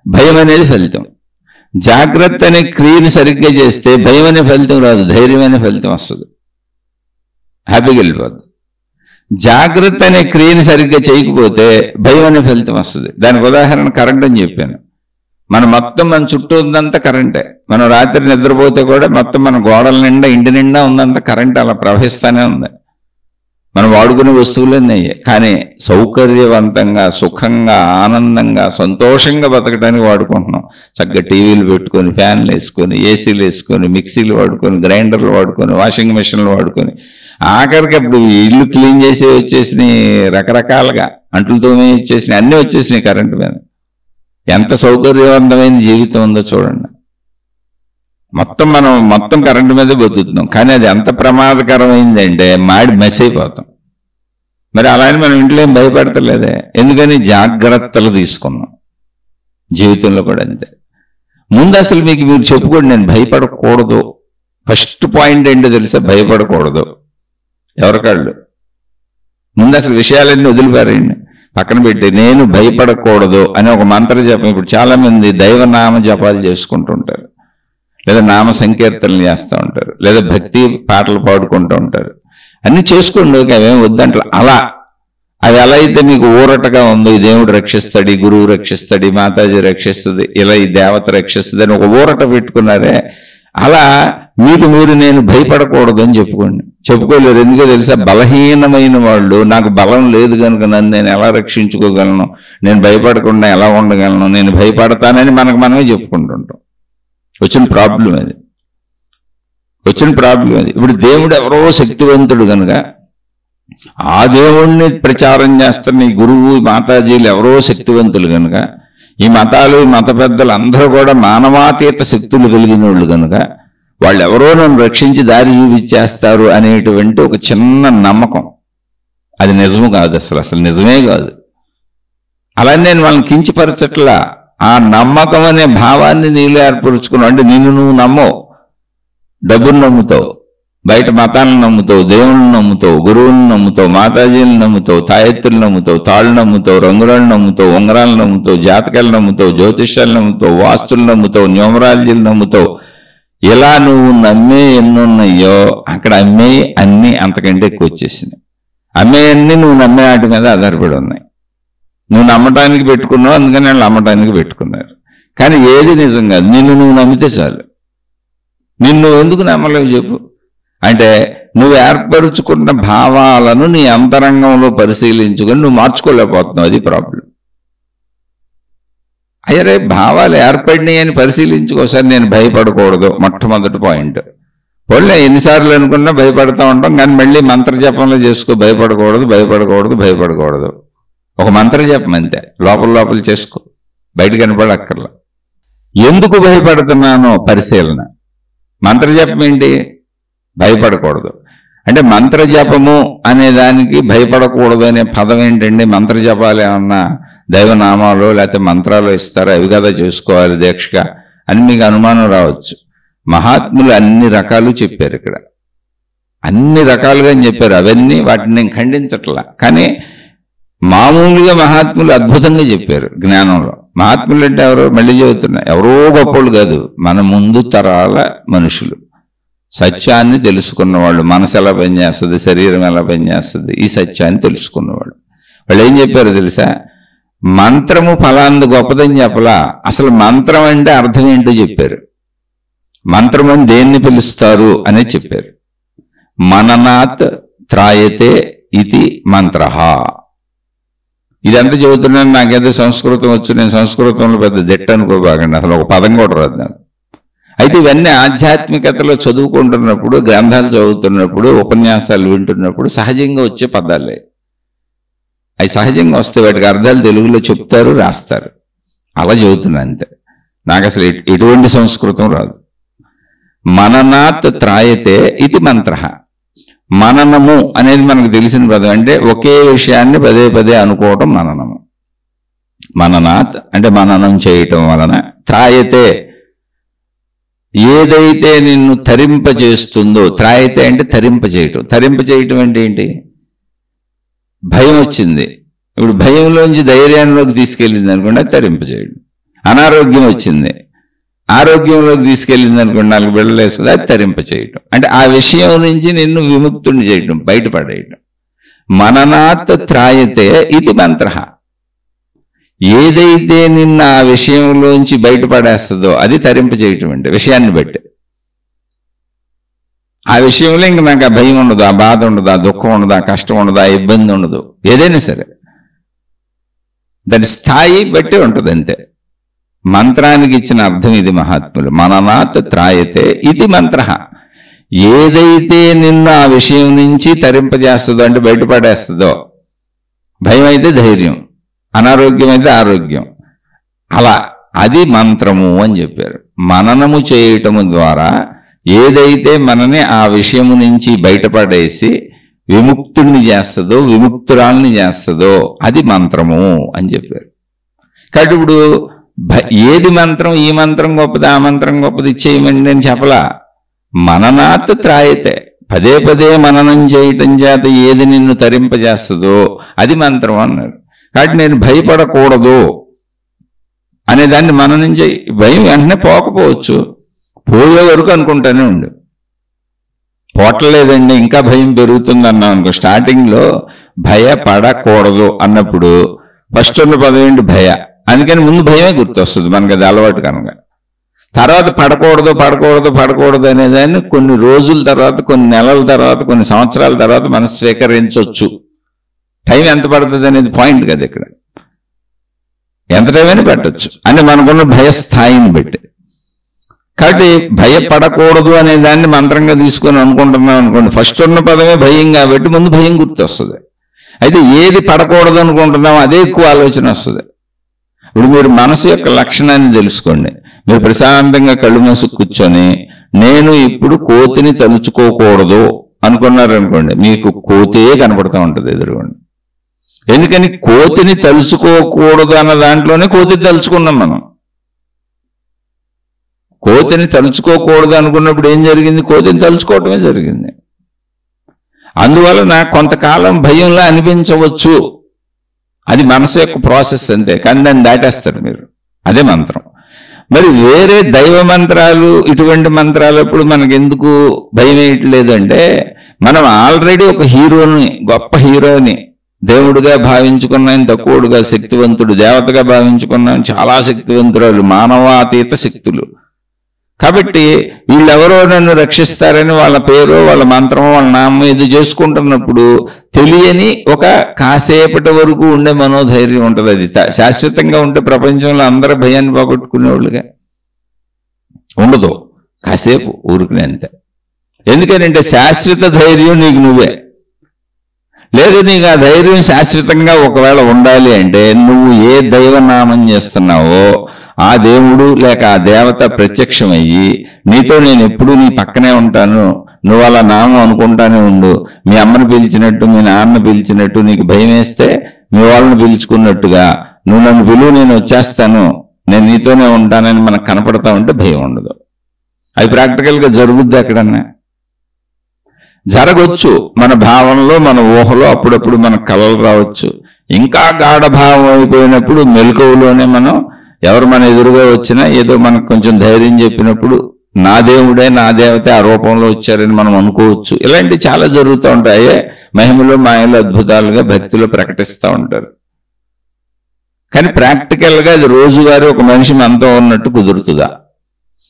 భయం అనేది ఫలితం. జాగ్రత్త అనే క్రియను సరిగ్గా చేస్తే భయం అనే ఫలితం రాదు, ధైర్యం అనే ఫలితం వస్తుంది, హ్యాపీగా వెళ్ళిపోద్ది. జాగ్రత్త అనే క్రియను సరిగ్గా చేయకపోతే భయం అనే ఫలితం వస్తుంది. దానికి ఉదాహరణ కరెంట్ అని చెప్పాను. మన చుట్టూ ఉందంతా కరెంటే. మనం రాత్రి నిద్రపోతే కూడా మొత్తం మన గోడల నిండా, ఇంటి నిండా ఉందంతా కరెంట్ అలా ప్రవహిస్తూనే ఉంది. మనం వాడుకునే వస్తువులన్నీ అయ్యాయి. కానీ సౌకర్యవంతంగా, సుఖంగా, ఆనందంగా, సంతోషంగా బతకడానికి వాడుకుంటున్నాం. చక్కగా టీవీలు పెట్టుకొని, ఫ్యాన్లు వేసుకొని, ఏసీలు వేసుకొని, మిక్సీలు వాడుకొని, గ్రైండర్లు వాడుకొని, వాషింగ్ మెషిన్లు వాడుకొని, ఆఖరికి అప్పుడు ఇల్లు క్లీన్ చేసి వచ్చేసినాయి, రకరకాలుగా అంట్లతోనే వచ్చేసినాయి, అన్నీ వచ్చేసినాయి కరెంటు మీద. ఎంత సౌకర్యవంతమైన జీవితం ఉందో చూడండి. మొత్తం కరెంటు మీదే బతుకుతున్నాం. కానీ అది ఎంత ప్రమాదకరమైందంటే మాడి మెస్ అయిపోతాం. మరి అలానే మనం ఇంట్లో ఏం భయపడతలేదే, ఎందుకని జాగ్రత్తలు తీసుకున్నాం. జీవితంలో కూడా అంతే. ముందు అసలు మీరు చెప్పుకోండి, నేను భయపడకూడదు. ఫస్ట్ పాయింట్ ఏంటో తెలుసా? భయపడకూడదు. ఎవరికాళ్ళు ముందు అసలు విషయాలన్నీ వదిలిపారండి, పక్కన పెట్టి నేను భయపడకూడదు అని ఒక మంత్ర జపం. ఇప్పుడు చాలా మంది దైవనామ జపాలు చేసుకుంటుంటారు, లేదా నామ సంకీర్తనలు చేస్తూ ఉంటారు, లేదా భక్తి పాటలు పాడుకుంటూ ఉంటారు. అన్ని చేసుకోండి, అవేం వద్దంట. అవి ఎలా అయితే మీకు ఊరటగా ఉందో, ఈ దేవుడు రక్షిస్తాడు, ఈ గురువు రక్షిస్తాడు, ఈ మాతాజీ రక్షిస్తుంది, ఇలా ఈ దేవత రక్షిస్తుంది అని ఒక ఊరట పెట్టుకున్నారే, అలా మీకు మీరు నేను భయపడకూడదు అని చెప్పుకోలేరు. ఎందుకో తెలుసా? బలహీనమైన వాళ్ళు, నాకు బలం లేదు కనుక నన్ను నేను ఎలా రక్షించుకోగలను, నేను భయపడకుండా ఎలా ఉండగలను, నేను భయపడతానని మనమే చెప్పుకుంటుంటాం. వచ్చిన ప్రాబ్లం అది. ఇప్పుడు దేవుడు ఎవరో శక్తివంతుడు కనుక ఆ దేవుణ్ణి ప్రచారం చేస్తున్న ఈ గురువు, మాతాజీలు ఎవరో శక్తివంతులు కనుక, ఈ మతాలు, మత పెద్దలు అందరూ కూడా మానవాతీత శక్తులు కలిగిన వాళ్ళు కనుక, వాళ్ళు ఎవరో నన్ను రక్షించి దారి చూపించేస్తారు అనేటువంటి ఒక చిన్న నమ్మకం. అది నిజము కాదు, అసలు నిజమే కాదు. అలానే నేను వాళ్ళని కించపరచట్లా. ఆ నమ్మకం అనే భావాన్ని నీళ్ళు ఏర్పరుచుకున్నావు అంటే నిన్ను నువ్వు నమ్మవు, డబ్బును నమ్ముతావు, బయట మతాలను నమ్ముతావు, దేవుళ్ళని నమ్ముతావు, గురువులను నమ్ముతావు, మాతాజీలను నమ్ముతావు, తాయెత్తులు నమ్ముతావు, తాళ్ళు నమ్ముతావు, రంగురాళ్ళు నమ్ముతావు, ఉంగరాలు నమ్ముతావు, జాతకాలు నమ్ముతావు, జ్యోతిష్యాలు నమ్ముతావు, వాస్తులు నమ్ముతావు, న్యూమరాలజీలు నమ్ముతావు. ఇలా నువ్వు నమ్మే ఎన్నున్నాయో అక్కడ అమ్మే అన్నీ అంతకంటే ఎక్కువ వచ్చేసినాయి. అమ్మే అన్నీ నువ్వు నమ్మే వాటి మీద ఆధారపడి ఉన్నాయి. నువ్వు నమ్మటానికి పెట్టుకున్నావు, అందుకని వాళ్ళు అమ్మటానికి పెట్టుకున్నారు. కానీ ఏది నిజం కాదు. నిన్ను నువ్వు నమ్మితే చాలు. నిన్ను ఎందుకు నమ్మలేవు చెప్పు? అంటే నువ్వు ఏర్పరుచుకున్న భావాలను నీ అంతరంగంలో పరిశీలించుకొని నువ్వు మార్చుకోలేకపోతున్నావు. అది ప్రాబ్లం. అయ్యరే, భావాలు ఏర్పడినాయి అని పరిశీలించుకోసారి. నేను భయపడకూడదు మొట్టమొదటి పాయింట్. పోలే ఎన్నిసార్లు అనుకున్నా భయపడతా ఉంటాం, కానీ మళ్ళీ మంత్రజపంలో చేసుకో. భయపడకూడదు ఒక మంత్రజపం అంతే, లోపల చేసుకో, బయట కనపడక్కర్లా. ఎందుకు భయపడుతున్నానో పరిశీలన. మంత్రజపం ఏంటి? భయపడకూడదు అంటే మంత్రజపము అనే దానికి భయపడకూడదు అనే పదం ఏంటండి? మంత్రజపాలు ఏమన్నా దైవనామాలు లేకపోతే మంత్రాలు ఇస్తారా? అవి కదా చేసుకోవాలి దీక్షగా అని మీకు అనుమానం రావచ్చు. మహాత్ములు అన్ని రకాలు చెప్పారు ఇక్కడ, అన్ని రకాలుగా అని చెప్పారు. అవన్నీ వాటిని నేను ఖండించట్లా, కానీ మామూలుగా మహాత్ములు అద్భుతంగా చెప్పారు జ్ఞానంలో. మహాత్ములు అంటే ఎవరో మళ్ళీ చెబుతున్నా, ఎవరో గొప్పలు కాదు, మన ముందు తరాల మనుషులు, సత్యాన్ని తెలుసుకున్నవాళ్ళు. మనసు ఎలా పనిచేస్తుంది, శరీరం ఎలా పనిచేస్తుంది, ఈ సత్యాన్ని తెలుసుకున్నవాళ్ళు. వాళ్ళు ఏం చెప్పారు తెలుసా? మంత్రము ఫలాంది గొప్పదని చెప్పలా, అసలు మంత్రం అంటే అర్థం ఏంటో చెప్పారు. మంత్రమని దేన్ని పిలుస్తారు అని చెప్పారు. మననాత్ త్రాయతే ఇది మంత్ర. ఇదంతా చదువుతున్నాను, నాకేదో సంస్కృతం వచ్చు, నేను సంస్కృతంలో పెద్ద దిట్ట అనుకోబాకండి, అసలు ఒక పదం కూడా రాదు నాకు. అయితే ఇవన్నీ ఆధ్యాత్మికతలో చదువుకుంటున్నప్పుడు, గ్రంథాలు చదువుతున్నప్పుడు, ఉపన్యాసాలు వింటున్నప్పుడు సహజంగా వచ్చే పదాలే. అవి సహజంగా వస్తే వాటికి అర్థాలు తెలుగులో చెప్తారు, రాస్తారు. అలా చదువుతున్నా అంతే. నాకు అసలు ఎటువంటి సంస్కృతం రాదు. మననాత్ త్రాయతే ఇది మంత్ర. మననము అనేది మనకు తెలిసిన పదం. అంటే ఒకే విషయాన్ని పదే పదే అనుకోవటం మననము. మననాత్ అంటే మననం చేయటం వలన, త్రాయతే ఏదైతే నిన్ను తరింపజేస్తుందో, త్రాయతే అంటే తరింపజేయటం. తరింపజేయటం అంటే ఏంటి? భయం వచ్చింది, ఇప్పుడు భయంలోంచి ధైర్యంలోకి తీసుకెళ్ళింది అనుకోండి, అది తరింపజేయడం. అనారోగ్యం వచ్చింది, ఆరోగ్యంలోకి తీసుకెళ్ళింది అనుకోండి, 4 బిళ్ళలు వేసుకుంది, అది తరింపచేయటం. అంటే ఆ విషయం నుంచి నిన్ను విముక్తుని చేయటం, బయటపడేయటం. మననాత్ త్రాయతే ఇది మంత్ర. ఏదైతే నిన్న ఆ విషయంలోంచి బయటపడేస్తుందో అది తరింపచేయటం. అంటే విషయాన్ని బట్టి ఆ విషయంలో ఇంక నాకు ఆ భయం ఉండదు, ఆ బాధ ఉండదు, ఆ దుఃఖం ఉండదు, ఆ కష్టం ఉండదు, ఆ ఇబ్బంది ఉండదు. ఏదైనా సరే దాని స్థాయి బట్టి ఉంటుంది అంతే. మంత్రానికి ఇచ్చిన అర్థం ఇది మహాత్ములు. మననాత్ త్రాయతే ఇది మంత్ర. ఏదైతే నిన్ను ఆ విషయం నుంచి తరింపజేస్తుందో, అంటే బయటపడేస్తుందో, భయం అయితే ధైర్యం, అనారోగ్యం అయితే ఆరోగ్యం, అలా అది మంత్రము అని చెప్పారు. మననము చేయటము ద్వారా ఏదైతే మనని ఆ విషయము నుంచి బయటపడేసి విముక్తుడిని చేస్తుందో, విముక్తురాల్ని చేస్తుందో అది మంత్రము అని చెప్పారు. కాబట్టి ఇప్పుడు ఏది మంత్రం, ఈ మంత్రం గొప్పది, ఆ మంత్రం గొప్పది, ఇచ్చేయమండి నేను చెప్పలా. మననాత్ త్రాయతే, పదే పదే మననం చేయటం చేత ఏది నిన్ను తరింపజేస్తుందో అది మంత్రం అన్నారు. కాబట్టి నేను భయపడకూడదు అనేదాన్ని మననం చేయి. భయం వెంటనే పోకపోవచ్చు, పోయే వరకు అనుకుంటానే ఉండు. పోవట్లేదండి ఇంకా భయం పెరుగుతుంది అన్నాం అనుకో, స్టార్టింగ్లో భయపడకూడదు అన్నప్పుడు ఫస్ట్ ఉన్న పదం ఏంటి? భయ. అందుకని ముందు భయమే గుర్తొస్తుంది మనకు, అది అలవాటు కనుక. తర్వాత పడకూడదు అనేదాన్ని కొన్ని రోజుల తర్వాత, కొన్ని నెలల తర్వాత, కొన్ని సంవత్సరాల తర్వాత మనం స్వీకరించవచ్చు. టైం ఎంత పడుతుంది అనేది పాయింట్ కదా ఇక్కడ. ఎంత టైం అయినా పెట్టచ్చు అంటే మనకున్న భయస్థాయిని బట్టి. కాబట్టి భయపడకూడదు అనే దాన్ని మంత్రంగా తీసుకొని అనుకుంటున్నాం అనుకోండి, ఫస్ట్ ఉన్న పదమే భయం కాబట్టి ముందు భయం గుర్తొస్తుంది. అయితే ఏది పడకూడదు అనుకుంటున్నామో అదే ఎక్కువ ఆలోచన వస్తుంది. ఇప్పుడు మీరు మనసు యొక్క లక్షణాన్ని తెలుసుకోండి. మీరు ప్రశాంతంగా కళ్ళు మూసుకు కూర్చొని నేను ఇప్పుడు కోతిని తలుచుకోకూడదు అనుకున్నారనుకోండి, మీకు కోతే కనపడుతూ ఉంటుంది ఎదురుకోండి. ఎందుకని? కోతిని తలుచుకోకూడదు అన్న దాంట్లోనే కోతిని తలుచుకున్నాం మనం. కోతిని తలుచుకోకూడదు అనుకున్నప్పుడు ఏం జరిగింది? కోతిని తలుచుకోవటమే జరిగింది. అందువలన కొంతకాలం భయంలా అనిపించవచ్చు, అది మనసు యొక్క ప్రాసెస్ అంతే. కానీ దాన్ని దాటేస్తారు మీరు, అదే మంత్రం. మరి వేరే దైవ మంత్రాలు, ఇటువంటి మంత్రాలు ఎప్పుడు మనకు ఎందుకు భయం వేయట్లేదంటే, మనం ఆల్రెడీ ఒక హీరోని, గొప్ప హీరోని దేవుడిగా భావించుకున్నాం, తక్కువడుగా శక్తివంతుడు, దేవతగా భావించుకున్నాం, చాలా శక్తివంతురాలు, మానవాతీత శక్తులు. కాబట్టి వీళ్ళెవరో నన్ను రక్షిస్తారని వాళ్ళ పేరు, వాళ్ళ మంత్రం, వాళ్ళ నామం ఇది చేసుకుంటున్నప్పుడు తెలియని ఒక కాసేపటి వరకు ఉండే మనోధైర్యం ఉంటుంది. అది శాశ్వతంగా ఉంటే ప్రపంచంలో అందరూ భయాన్ని పోగొట్టుకునేవాళ్ళుగా ఉండదు, కాసేపు ఊరుకునే అంతే. ఎందుకనంటే శాశ్వత ధైర్యం నీకు నువ్వే. లేదు, నీకు ఆ ధైర్యం శాశ్వతంగా ఒకవేళ ఉండాలి అంటే నువ్వు ఏ దైవనామం చేస్తున్నావో ఆ దేవుడు లేక ఆ దేవత ప్రత్యక్షమయ్యి నీతో నేను ఎప్పుడూ నీ పక్కనే ఉంటాను, నువ్వు అలా నామం అనుకుంటానే ఉండు. మీ అమ్మని పిలిచినట్టు, మీ నాన్న పిలిచినట్టు, నీకు భయం వేస్తే మీ వాళ్ళని పిలుచుకున్నట్టుగా నువ్వు నన్ను పిలువు, నేను వచ్చేస్తాను, నేను నీతోనే ఉంటానని మనకు కనపడతా ఉంటే భయం ఉండదు. అది ప్రాక్టికల్గా జరుగుద్ది ఎక్కడన్నా? జరగవచ్చు. మన భావనలో, మన ఊహలో అప్పుడప్పుడు మనకు కలలు రావచ్చు. ఇంకా గాఢభావం అయిపోయినప్పుడు మెలకువలోనే మనం ఎవరు మన ఎదురుగా వచ్చినా ఏదో మనకు కొంచెం ధైర్యం చెప్పినప్పుడు నా దేవుడే, నా దేవతే ఆ రూపంలో వచ్చారని మనం అనుకోవచ్చు. ఇలాంటివి చాలా జరుగుతూ ఉంటాయి. మహిమలో మాయలు అద్భుతాలుగా భక్తిలో ప్రకటిస్తూ ఉంటారు. కానీ ప్రాక్టికల్గా అది రోజువారీ ఒక మనిషి మనతో ఉన్నట్టు కుదురుతుందా?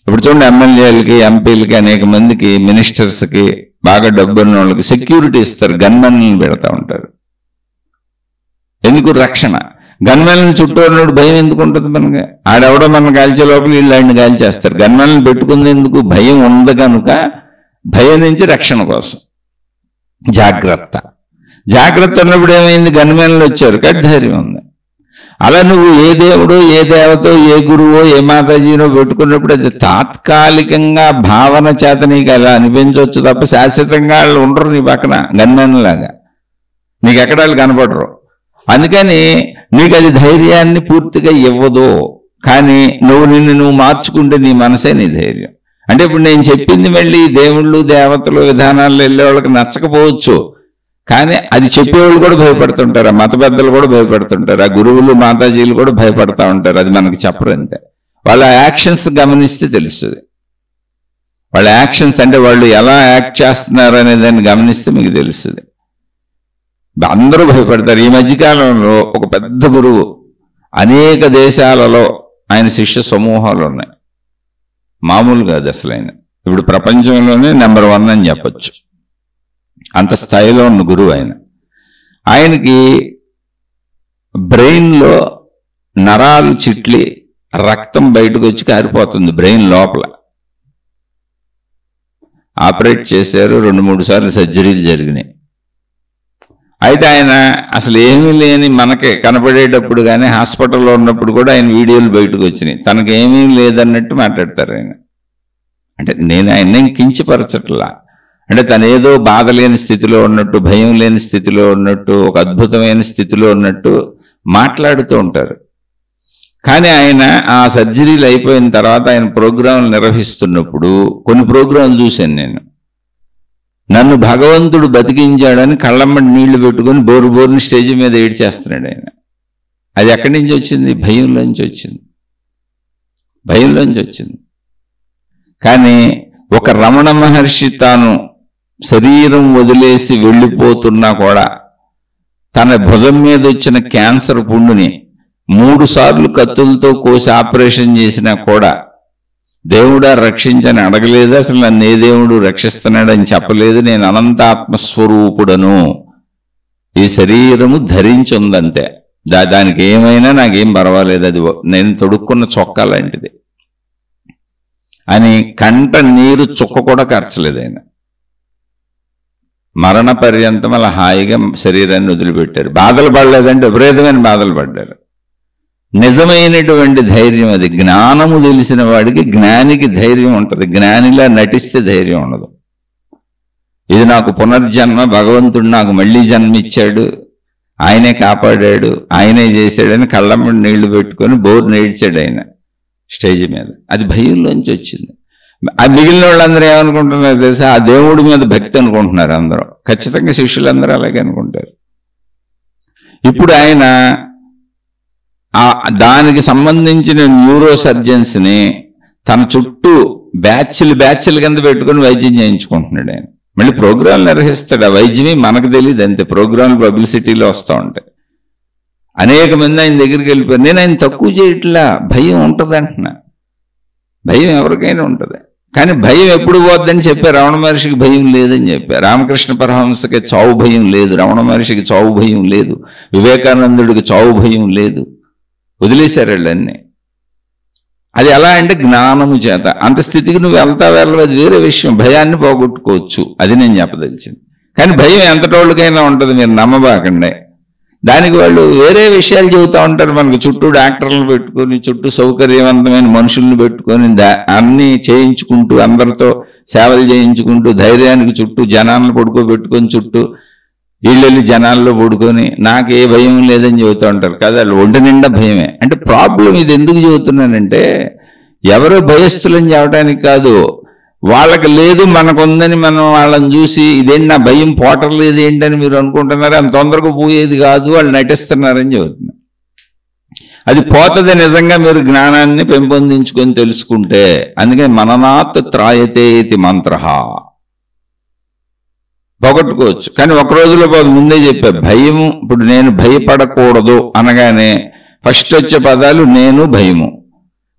ఇప్పుడు చూడండి, ఎమ్మెల్యేలకి, ఎంపీలకి, అనేక మందికి, మినిస్టర్స్కి, బాగా డబ్బున్న వాళ్ళకి సెక్యూరిటీ ఇస్తారు, గన్మెన్లను పెడతా ఉంటారు. ఎందుకు? రక్షణ. గన్మెన్లను చుట్టూ ఉన్నప్పుడు భయం ఎందుకు ఉంటుంది మనకి? ఆడెవడో మనం కాల్చే లోపల వీళ్ళు ఆయన్ని కాల్చేస్తారు. గన్మెన్లను పెట్టుకుంది ఎందుకు? భయం ఉంది కనుక, భయం నుంచి రక్షణ కోసం. జాగ్రత్త. జాగ్రత్త ఉన్నప్పుడు ఏమైంది? గన్మెన్లు వచ్చారు, కాబట్టి ధైర్యం ఉంది. అలా నువ్వు ఏ దేవుడో, ఏ దేవతో, ఏ గురువో, ఏ మాతాజీనో పెట్టుకున్నప్పుడు అది తాత్కాలికంగా భావన చేత నీకు అలా అనిపించవచ్చు తప్ప శాశ్వతంగా వాళ్ళు ఉండరు నీ పక్కన గన్మెన్ లాగా. నీకు ఎక్కడ వాళ్ళు కనపడరు. అందుకని నీకు అది ధైర్యాన్ని పూర్తిగా ఇవ్వదు. కానీ నువ్వు మార్చుకుంటే నీ మనసే నీ ధైర్యం. అంటే ఇప్పుడు నేను చెప్పింది మళ్ళీ దేవుళ్ళు, దేవతలు, విధానాల్లో వెళ్ళే వాళ్ళకి నచ్చకపోవచ్చు. కానీ అది చెప్పేవాళ్ళు కూడా భయపడుతుంటారు, ఆ మత పెద్దలు కూడా భయపడుతుంటారు, ఆ గురువులు, మాతాజీలు కూడా భయపడతా ఉంటారు. అది మనకి చెప్పరు అంతే. వాళ్ళ యాక్షన్స్ గమనిస్తే తెలుస్తుంది. వాళ్ళ యాక్షన్స్ అంటే వాళ్ళు ఎలా యాక్ట్ చేస్తున్నారు అనే దాన్ని గమనిస్తే మీకు తెలుస్తుంది. అందరూ భయపడతారు. ఈ మధ్యకాలంలో ఒక పెద్ద గురువు, అనేక దేశాలలో ఆయన శిష్య సమూహాలు ఉన్నాయి. మామూలు కాదు అసలు ఆయన. ఇప్పుడు ప్రపంచంలోనే నెంబర్ 1 అని చెప్పచ్చు. అంత స్థాయిలో ఉన్న గురువు ఆయన. ఆయనకి బ్రెయిన్లో నరాలు చిట్లి రక్తం బయటకు వచ్చి కారిపోతుంది బ్రెయిన్ లోపల. ఆపరేట్ చేశారు, 2-3 సార్లు సర్జరీలు జరిగినాయి. అయితే ఆయన అసలు ఏమీ లేని మనకే కనపడేటప్పుడు కానీ హాస్పిటల్లో ఉన్నప్పుడు కూడా ఆయన వీడియోలు బయటకు వచ్చినాయి. తనకేమీ లేదన్నట్టు మాట్లాడతారు ఆయన. అంటే నేను ఆయన కించపరచట్లా. అంటే తను ఏదో బాధ లేని స్థితిలో ఉన్నట్టు, భయం లేని స్థితిలో ఉన్నట్టు, ఒక అద్భుతమైన స్థితిలో ఉన్నట్టు మాట్లాడుతూ ఉంటారు. కానీ ఆయన ఆ సర్జరీలు అయిపోయిన తర్వాత ఆయన ప్రోగ్రాంలు నిర్వహిస్తున్నప్పుడు కొన్ని ప్రోగ్రాంలు చూశాను నేను. నన్ను భగవంతుడు బతికించాడని కళ్ళమ్మడి నీళ్లు పెట్టుకొని బోరుని స్టేజ్ మీద ఏడ్చేస్తున్నాడు ఆయన. అది ఎక్కడి నుంచి వచ్చింది? భయంలోంచి వచ్చింది. భయంలోంచి వచ్చింది. కానీ ఒక రమణ మహర్షి తాను శరీరం వదిలేసి వెళ్ళిపోతున్నా కూడా తన భుజం మీద వచ్చిన క్యాన్సర్ పుండుని 3 సార్లు కత్తులతో కోసి ఆపరేషన్ చేసినా కూడా దేవుడా రక్షించని అడగలేదు. అసలు నన్ను ఏ దేవుడు రక్షిస్తున్నాడని చెప్పలేదు. నేను అనంత ఆత్మస్వరూపుడను, ఈ శరీరము ధరించి ఉందంతే, దానికి ఏమైనా నాకేం పర్వాలేదు, అది నేను తొడుక్కున్న చొక్కా లాంటిది అని కంట నీరు చుక్క కూడా కార్చలేదు ఆయన. మరణ పర్యంతం అలా హాయిగా శరీరాన్ని వదిలిపెట్టారు. బాధలు పడలేదంటే విపరీతమైన బాధలు పడ్డారు. నిజమైనటువంటి ధైర్యం అది. జ్ఞానము తెలిసిన వాడికి, జ్ఞానికి ధైర్యం ఉంటుంది. జ్ఞానిలా నటిస్తే ధైర్యం ఉండదు. ఇది నాకు పునర్జన్మ, భగవంతుడు నాకు మళ్ళీ జన్మ ఇచ్చాడు, ఆయనే కాపాడాడు, ఆయనే చేశాడని కళ్ళమ్మడి నీళ్లు పెట్టుకొని బోరు నేడ్చాడు ఆయన స్టేజ్ మీద. అది భయంలోంచి వచ్చింది. ఆ మిగిలిన వాళ్ళందరూ ఏమనుకుంటున్నారు తెలుసా? ఆ దేవుడి మీద భక్తి అనుకుంటున్నారు అందరూ. ఖచ్చితంగా శిష్యులందరూ అలాగే అనుకుంటారు. ఇప్పుడు ఆయన దానికి సంబంధించిన న్యూరో సర్జన్స్ని తన చుట్టూ బ్యాచ్లు కింద పెట్టుకుని వైద్యం చేయించుకుంటున్నాడు ఆయన. మళ్ళీ ప్రోగ్రాంలు నిర్వహిస్తాడు. ఆ వైద్యమే మనకు తెలియదు అంతే. ప్రోగ్రాంలు పబ్లిసిటీలో వస్తూ ఉంటాయి. అనేక మంది ఆయన దగ్గరికి వెళ్ళిపోయారు. నేను ఆయన తక్కువ చేయట్లా. భయం ఉంటుంది అంటున్నా. భయం ఎవరికైనా ఉంటుంది. కానీ భయం ఎప్పుడు పోద్దని చెప్పారు. రమణ మహర్షికి భయం లేదని చెప్పారు. రామకృష్ణ పరమహంసకి చావు భయం లేదు, రమణ మహర్షికి చావు భయం లేదు, వివేకానందుడికి చావు భయం లేదు. వదిలేశారు వాళ్ళన్నీ. అది ఎలా అంటే జ్ఞానము చేత. అంత స్థితికి నువ్వు వెళ్ళవు, అది వేరే విషయం. భయాన్ని పోగొట్టుకోవచ్చు, అది నేను చెప్పదలిచింది. కానీ భయం ఎంతటోళ్ళకైనా ఉంటుంది, మీరు నమ్మబాకండి. దానికి వాళ్ళు వేరే విషయాలు చెబుతూ ఉంటారు. మనకు చుట్టూ డాక్టర్లను పెట్టుకొని, చుట్టూ సౌకర్యవంతమైన మనుషుల్ని పెట్టుకొని అన్నీ చేయించుకుంటూ, అందరితో సేవలు చేయించుకుంటూ, ధైర్యానికి చుట్టూ జనాలను పడుకోబెట్టుకొని, చుట్టూ వీళ్ళెళ్ళి జనాల్లో పడుకొని నాకు ఏ భయం లేదని చెబుతూ ఉంటారు కదా. వాళ్ళు ఒంటి నిండా భయమే. అంటే ప్రాబ్లం ఇది ఎందుకు చెబుతున్నానంటే, ఎవరో భయస్థులని చెప్పడానికి కాదు, వాళ్ళకి లేదు మనకుందని మనం వాళ్ళని చూసి ఇదేంటి నా భయం పోటర్లేదు ఏంటని మీరు అనుకుంటున్నారు. అంత తొందరగా పోయేది కాదు, వాళ్ళు నటిస్తున్నారని చెబుతున్నారు. అది పోతుంది నిజంగా మీరు జ్ఞానాన్ని పెంపొందించుకొని తెలుసుకుంటే. అందుకని మననాత్ త్రాయతే ఇది మంత్ర పోగొట్టుకోవచ్చు. కానీ ఒక రోజులో ముందే చెప్పా, భయము. ఇప్పుడు నేను భయపడకూడదు అనగానే ఫస్ట్ వచ్చే పదాలు నేను, భయము.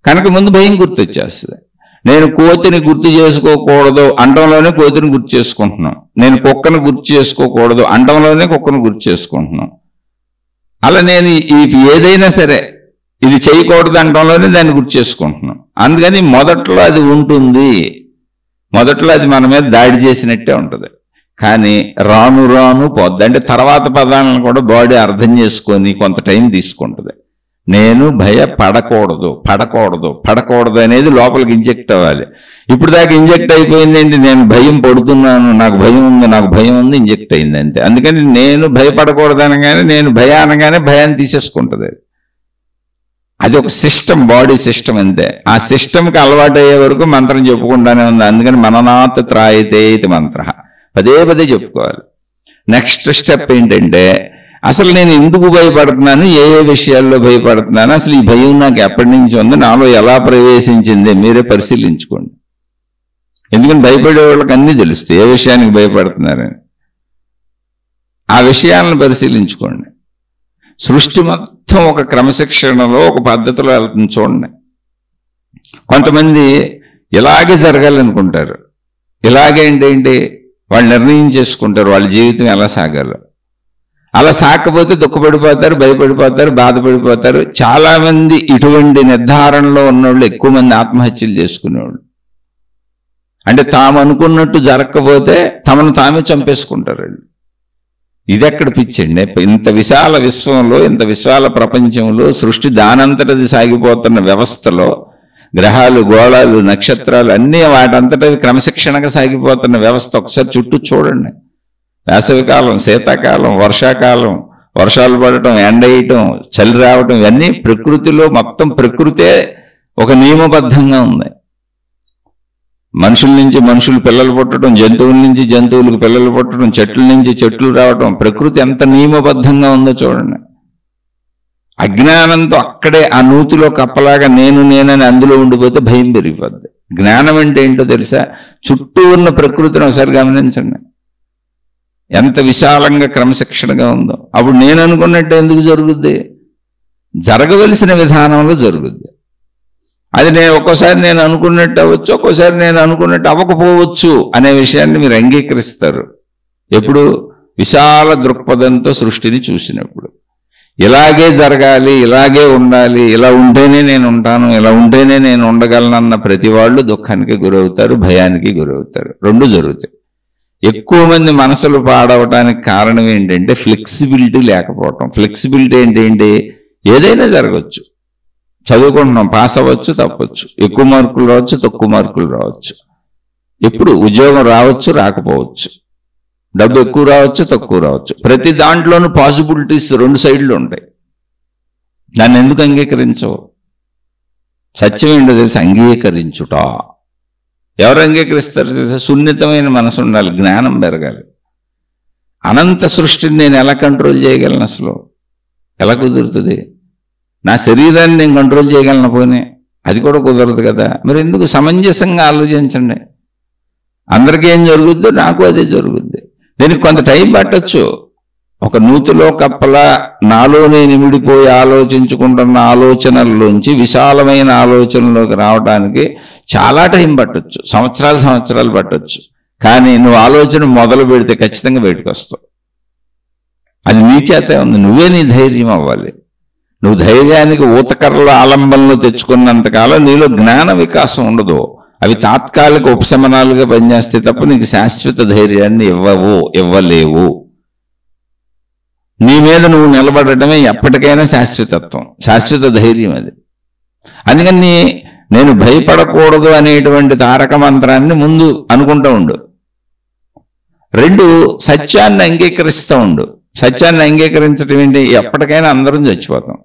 కనుక ముందు భయం గుర్తొచ్చేస్తుంది. నేను కోతిని గుర్తు చేసుకోకూడదు అంటంలోనే కోతిని గుర్తు చేసుకుంటున్నాం. నేను కుక్కను గుర్తు చేసుకోకూడదు అంటంలోనే కుక్కను గుర్తు చేసుకుంటున్నాం. అలా నేను ఏదైనా సరే ఇది చేయకూడదు అంటంలోనే దాన్ని గుర్తు చేసుకుంటున్నాం. అందుకని మొదట్లో అది ఉంటుంది, మొదట్లో అది మన మీద దాడి చేసినట్టే ఉంటుంది. కానీ రాను రాను పోద్ది. అంటే తర్వాత పదాలను కూడా బాడీ అర్థం చేసుకొని కొంత టైం తీసుకుంటుంది. నేను భయపడకూడదు, పడకూడదు అనేది లోపలికి ఇంజెక్ట్ అవ్వాలి. ఇప్పుడు దాకా ఇంజెక్ట్ అయిపోయిందండి, నేను భయం పడుతున్నాను, నాకు భయం ఉంది ఇంజెక్ట్ అయింది అంతే. అందుకని నేను భయపడకూడదు అనగానే, నేను అనగానే భయాన్ని తీసేసుకుంటుంది. అది ఒక సిస్టమ్, బాడీ సిస్టమ్ అంతే. ఆ సిస్టమ్కి అలవాటు అయ్యే వరకు మంత్రం చెప్పుకుంటానే ఉంది. అందుకని మననాత్ త్రాయితే ఇది మంత్ర పదే పదే చెప్పుకోవాలి. నెక్స్ట్ స్టెప్ ఏంటంటే, అసలు నేను ఎందుకు భయపడుతున్నాను, ఏ విషయాల్లో భయపడుతున్నాను, అసలు ఈ భయం నాకు ఎప్పటి నుంచి ఉంది, నాలో ఎలా ప్రవేశించింది మీరే పరిశీలించుకోండి. ఎందుకంటే భయపడే వాళ్ళకి అన్నీ తెలుస్తాయి ఏ విషయానికి భయపడుతున్నారని. ఆ విషయాలను పరిశీలించుకోండి. సృష్టి మొత్తం ఒక క్రమశిక్షణలో ఒక పద్ధతిలో వెళ్తుంది చూడండి. కొంతమంది ఇలాగే జరగాలనుకుంటారు. ఇలాగేంటేంటి వాళ్ళు నిర్ణయం చేసుకుంటారు వాళ్ళ జీవితం ఎలా సాగాలో. అలా సాకపోతే దుఃఖపడిపోతారు, భయపడిపోతారు, బాధపడిపోతారు. చాలామంది ఇటువంటి నిర్ధారణలో ఉన్నవాళ్ళు ఎక్కువ మంది ఆత్మహత్యలు చేసుకునేవాళ్ళు. అంటే తాము అనుకున్నట్టు జరగకపోతే తమను తామే చంపేసుకుంటారు వాళ్ళు. ఇది ఎక్కడ పిచ్చండి? ఇంత విశాల విశ్వంలో, ఇంత విశాల ప్రపంచంలో, సృష్టి దానంతటది సాగిపోతున్న వ్యవస్థలో గ్రహాలు, గోళాలు, నక్షత్రాలు అన్నీ వాటంతటా క్రమశిక్షణగా సాగిపోతున్న వ్యవస్థ ఒకసారి చుట్టూ చూడండి. వేసవికాలం, శీతాకాలం, వర్షాకాలం, వర్షాలు పడటం, ఎండేయటం, చలి రావటం, ఇవన్నీ ప్రకృతిలో మొత్తం ప్రకృతే ఒక నియమబద్ధంగా ఉంది. మనుషుల నుంచి మనుషులు పిల్లలు పుట్టడం, జంతువుల నుంచి జంతువులకు పిల్లలు పుట్టడం, చెట్ల నుంచి చెట్లు రావటం, ప్రకృతి ఎంత నియమబద్ధంగా ఉందో చూడండి. అజ్ఞానంతో అక్కడే ఆ నూతిలో కప్పలాగా నేనని అందులో ఉండిపోతే భయం పెరిగిపోద్ది. జ్ఞానం అంటే ఏంటో తెలుసా? చుట్టూ ఉన్న ప్రకృతిని ఒకసారి గమనించండి, ఎంత విశాలంగా క్రమశిక్షణగా ఉందో. అప్పుడు నేను అనుకున్నట్టు ఎందుకు జరుగుద్ది? జరగవలసిన విధానంలో జరుగుద్ది. అది ఒక్కోసారి నేను అనుకున్నట్టు అవ్వచ్చు, ఒక్కోసారి నేను అనుకున్నట్టు అవ్వకపోవచ్చు అనే విషయాన్ని మీరు అంగీకరిస్తారు. ఎప్పుడు? విశాల దృక్పథంతో సృష్టిని చూసినప్పుడు. ఇలాగే జరగాలి, ఇలాగే ఉండాలి, ఇలా ఉంటేనే నేను ఉంటాను, ఇలా ఉంటేనే నేను ఉండగలనన్న ప్రతి వాళ్ళు దుఃఖానికి గురవుతారు, భయానికి గురవుతారు. రెండు జరుగుతాయి. ఎక్కువ మంది మనసులు పాడవటానికి కారణం ఏంటంటే ఫ్లెక్సిబిలిటీ లేకపోవటం. ఫ్లెక్సిబిలిటీ ఏంటి? ఏదైనా జరగవచ్చు. చదువుకుంటున్నాం, పాస్ అవ్వచ్చు, తప్పవచ్చు, ఎక్కువ మార్కులు రావచ్చు, తక్కువ మార్కులు రావచ్చు. ఎప్పుడు ఉద్యోగం రావచ్చు, రాకపోవచ్చు, డబ్బు ఎక్కువ రావచ్చు, తక్కువ రావచ్చు. ప్రతి దాంట్లోనూ పాసిబిలిటీస్ రెండు సైడ్లు ఉంటాయి. దాన్ని ఎందుకు అంగీకరించవు? సత్యం ఏంటో తెలిసి అంగీకరించుట. ఎవరు అంగీకరిస్తారు తెలుసా? సున్నితమైన మనసు ఉండాలి, జ్ఞానం పెరగాలి. అనంత సృష్టిని నేను ఎలా కంట్రోల్ చేయగలను? అసలు ఎలా కుదురుతుంది? నా శరీరాన్ని నేను కంట్రోల్ చేయగలను, పోనీ అది కూడా కుదరదు కదా. మరి ఎందుకు? సమంజసంగా ఆలోచించండి. అందరికీ ఏం జరుగుద్దో నాకు అదే జరుగుద్ది. దీనికి కొంత టైం పట్టచ్చు. ఒక నూతిలో కప్పలా నాలో నేను ఇమిడిపోయి ఆలోచించుకుంటున్న ఆలోచనల్లోంచి విశాలమైన ఆలోచనలోకి రావడానికి చాలా టైం పట్టచ్చు, సంవత్సరాలు పట్టచ్చు. కానీ నువ్వు ఆలోచన మొదలు పెడితే ఖచ్చితంగా బయటకు వస్తావు. అది నీ చేతే ఉంది. నువ్వే నీ ధైర్యం అవ్వాలి. నువ్వు ధైర్యానికి ఊతకర్రలో ఆలంబనలో తెచ్చుకున్నంతకాలం నీలో జ్ఞాన వికాసం ఉండదు. అవి తాత్కాలిక ఉపశమనాలుగా పనిచేస్తే తప్ప నీకు శాశ్వత ధైర్యాన్ని ఇవ్వలేవు. నీ మీద నువ్వు నిలబడటమే ఎప్పటికైనా శాశ్వతత్వం, శాశ్వత ధైర్యం అది. అందుకని నేను భయపడకూడదు అనేటువంటి తారక మంత్రాన్ని ముందు అనుకుంటూ ఉండు. రెండు, సత్యాన్ని అంగీకరిస్తూ ఉండు. సత్యాన్ని అంగీకరించడం ఏంటి? ఎప్పటికైనా అందరం చచ్చిపోతాం.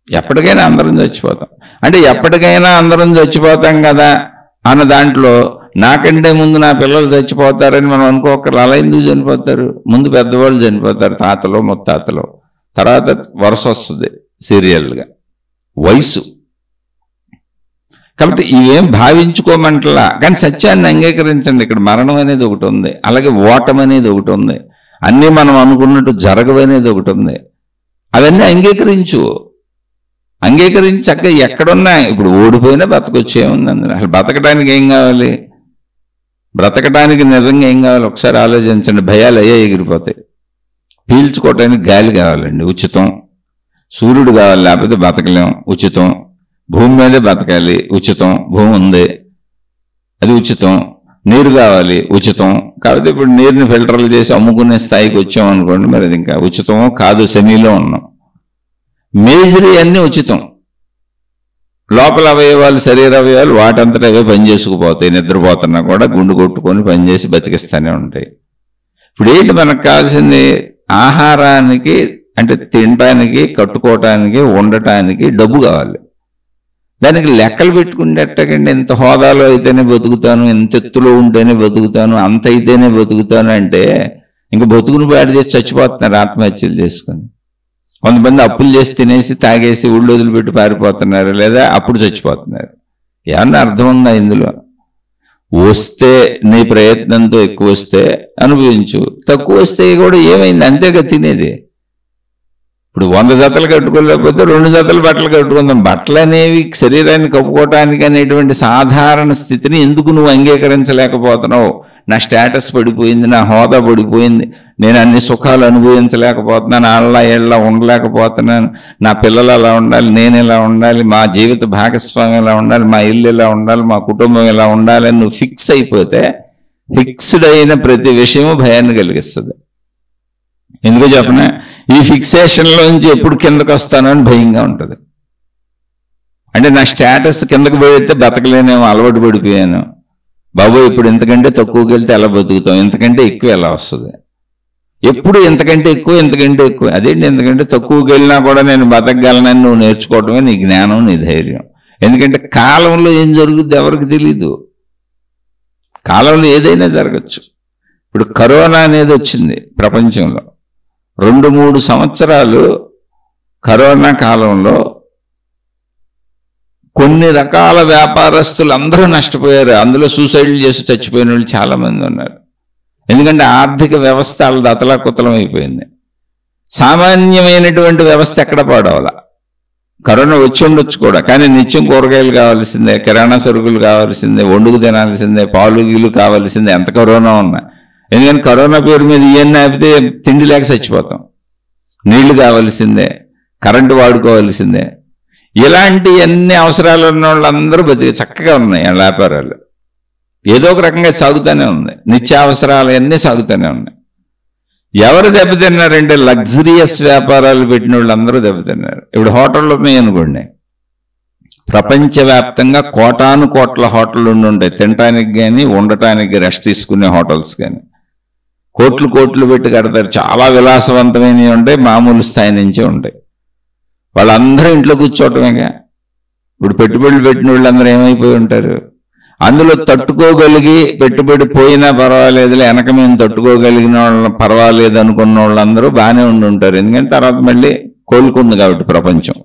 ఎప్పటికైనా అందరం చచ్చిపోతాం. అంటే ఎప్పటికైనా అందరం చచ్చిపోతాం కదా అన్న దాంట్లో నాకంటే ముందు నా పిల్లలు చచ్చిపోతారని మనం అనుకోకరు. అలా ఎందుకు చనిపోతారు? ముందు పెద్దవాళ్ళు చనిపోతారు, తాతలో ముత్తాతలో. తర్వాత వరుస వస్తుంది సీరియల్గా, వయసు. కాబట్టి ఇవేం భావించుకోమంటలా, కానీ సత్యాన్ని అంగీకరించండి. ఇక్కడ మరణం అనేది ఒకటి ఉంది, అలాగే ఓటం అనేది ఒకటి ఉంది, అన్నీ మనం అనుకున్నట్టు జరగవనేది ఒకటి ఉంది. అవన్నీ అంగీకరించు. అంగీకరించి చక్కగా ఎక్కడున్నా ఇప్పుడు ఓడిపోయినా బతకొచ్చేముంది అందులో. అసలు బతకడానికి ఏం కావాలి? బ్రతకడానికి నిజంగా ఏం కావాలి ఒకసారి ఆలోచించండి. భయాలు అయ్యే ఎగిరిపోతాయి. పీల్చుకోవటానికి గాలి కావాలండి, ఉచితం. సూర్యుడు కావాలి, లేకపోతే బతకలేం, ఉచితం. భూమి మీదే బతకాలి, ఉచితం. భూమి ఉంది, అది ఉచితం. నీరు కావాలి, ఉచితం. కాబట్టి ఇప్పుడు నీరుని ఫిల్టర్లు చేసి అమ్ముకునే స్థాయికి వచ్చామనుకోండి, మరి అది ఇంకా ఉచితమో కాదు, సెమీలో ఉన్నాం. మేజరీ అన్నీ ఉచితం. లోపల అవయవాలు, శరీర అవయవాలు వాటంతటా అవే పనిచేసుకుపోతాయి. నిద్రపోతున్నా కూడా గుండు కొట్టుకొని పనిచేసి బతికిస్తూనే ఉంటాయి. ఇప్పుడు ఏంటి మనకు కావాల్సింది? ఆహారానికి, అంటే తినటానికి, కట్టుకోవటానికి, ఉండటానికి డబ్బు కావాలి. దానికి లెక్కలు పెట్టుకుంటే ఎట్టకండి? ఎంత హోదాలో అయితేనే బతుకుతాను, ఎంత ఎత్తులో ఉంటేనే బతుకుతాను, అంత అయితేనే బతుకుతాను అంటే ఇంకా బతుకుని పాడు చేసి చచ్చిపోతున్నారు ఆత్మహత్యలు చేసుకొని. కొంతమంది అప్పులు చేసి తినేసి తాగేసి ఊళ్ళు వదిలిపెట్టి పారిపోతున్నారు, లేదా అప్పుడు చచ్చిపోతున్నారు. ఏమన్నా అర్థం ఉందా ఇందులో? వస్తే నీ ప్రయత్నంతో ఎక్కువ వస్తే అనుభవించు, తక్కువ వస్తే కూడా ఏమైంది? అంతేగా తినేది. ఇప్పుడు 100 జతలు కట్టుకోలేకపోతే 2 జతలు బట్టలు కట్టుకుందాం. బట్టలు అనేవి శరీరాన్ని కప్పుకోవటానికి అనేటువంటి సాధారణ స్థితిని ఎందుకు నువ్వు అంగీకరించలేకపోతున్నావు? నా స్టేటస్ పడిపోయింది, నా హోదా పడిపోయింది, నేను అన్ని సుఖాలు అనుభవించలేకపోతున్నాను, ఆళ్ళ ఏళ్ళ ఉండలేకపోతున్నాను, నా పిల్లలు ఎలా ఉండాలి, నేను ఎలా ఉండాలి, మా జీవిత భాగస్వామి ఎలా ఉండాలి, మా ఇల్లు ఎలా ఉండాలి, మా కుటుంబం ఎలా ఉండాలి అని నువ్వు ఫిక్స్ అయిపోతే ఫిక్స్డ్ అయిన ప్రతి విషయము భయాన్ని కలిగిస్తుంది. ఎందుకో చెప్పనా? ఈ ఫిక్సేషన్లోంచి ఎప్పుడు కిందకు వస్తానని భయంగా ఉంటుంది. అంటే నా స్టేటస్ కిందకు పడితే బతకలేనేమో, అలవాటు పడిపోయాను బాబు, ఇప్పుడు ఇంతకంటే తక్కువకి వెళ్తే ఎలా బతుకుతాం, ఇంతకంటే ఎక్కువ ఎలా వస్తుంది? ఎప్పుడు ఇంతకంటే ఎక్కువ, ఇంతకంటే ఎక్కువ. అదేంటి ఇంతకంటే తక్కువకి వెళ్ళినా కూడా నేను బతకగలనని నువ్వు నేర్చుకోవటమే నీ జ్ఞానం, నీ ధైర్యం. ఎందుకంటే కాలంలో ఏం జరుగుద్ది ఎవరికి తెలీదు. కాలంలో ఏదైనా జరగచ్చు. ఇప్పుడు కరోనా అనేది వచ్చింది ప్రపంచంలో. 2-3 సంవత్సరాలు కరోనా కాలంలో కొన్ని రకాల వ్యాపారస్తులు అందరూ నష్టపోయారు. అందులో సూసైడ్లు చేసి చచ్చిపోయిన వాళ్ళు చాలామంది ఉన్నారు. ఎందుకంటే ఆర్థిక వ్యవస్థ వాళ్ళది అతలాకుతలం అయిపోయింది. సామాన్యమైనటువంటి వ్యవస్థ ఎక్కడ పాడవాలా? కరోనా వచ్చి ఉండొచ్చు కూడా, కానీ నిత్యం కూరగాయలు కావాల్సిందే, కిరాణా సరుకులు కావాల్సిందే, వండుకు తినాల్సిందే, పాలు గీలు కావాల్సిందే, ఎంత కరోనా ఉన్నా. ఎందుకంటే కరోనా పేరు మీద ఇవన్నీ ఆపితే తిండి లేక చచ్చిపోతాం. నీళ్లు కావాల్సిందే, కరెంటు వాడుకోవాల్సిందే. ఇలాంటి అన్ని అవసరాలు ఉన్న వాళ్ళందరూ చక్కగా ఉన్నాయి వాళ్ళ వ్యాపారాలు. ఏదో ఒక రకంగా సాగుతూనే ఉంది. నిత్యావసరాలు అన్నీ సాగుతూనే ఉన్నాయి. ఎవరు దెబ్బతిన్నారంటే లగ్జరియస్ వ్యాపారాలు పెట్టిన వాళ్ళందరూ దెబ్బతిన్నారు. ఇప్పుడు హోటళ్ళు ఉన్నాయి అనుకోండి, ప్రపంచవ్యాప్తంగా కోటాను కోట్ల హోటళ్ళు ఉంటాయి. తినటానికి కానీ, ఉండటానికి, రెస్ట్ తీసుకునే హోటల్స్ కానీ కోట్లు కోట్లు పెట్టి కడతారు. చాలా విలాసవంతమైనవి ఉంటాయి, మామూలు స్థాయి నుంచే ఉంటాయి. వాళ్ళందరూ ఇంట్లో కూర్చోవటమేగా. ఇప్పుడు పెట్టుబడులు పెట్టిన వాళ్ళందరూ ఏమైపోయి ఉంటారు? అందులో తట్టుకోగలిగి పెట్టుబడి పోయినా పర్వాలేదులే, వెనక మేము తట్టుకోగలిగిన వాళ్ళ పర్వాలేదు అనుకున్న వాళ్ళందరూ బాగానే ఉండి ఉంటారు. ఎందుకంటే తర్వాత మళ్ళీ కోలుకుంది కాబట్టి ప్రపంచం.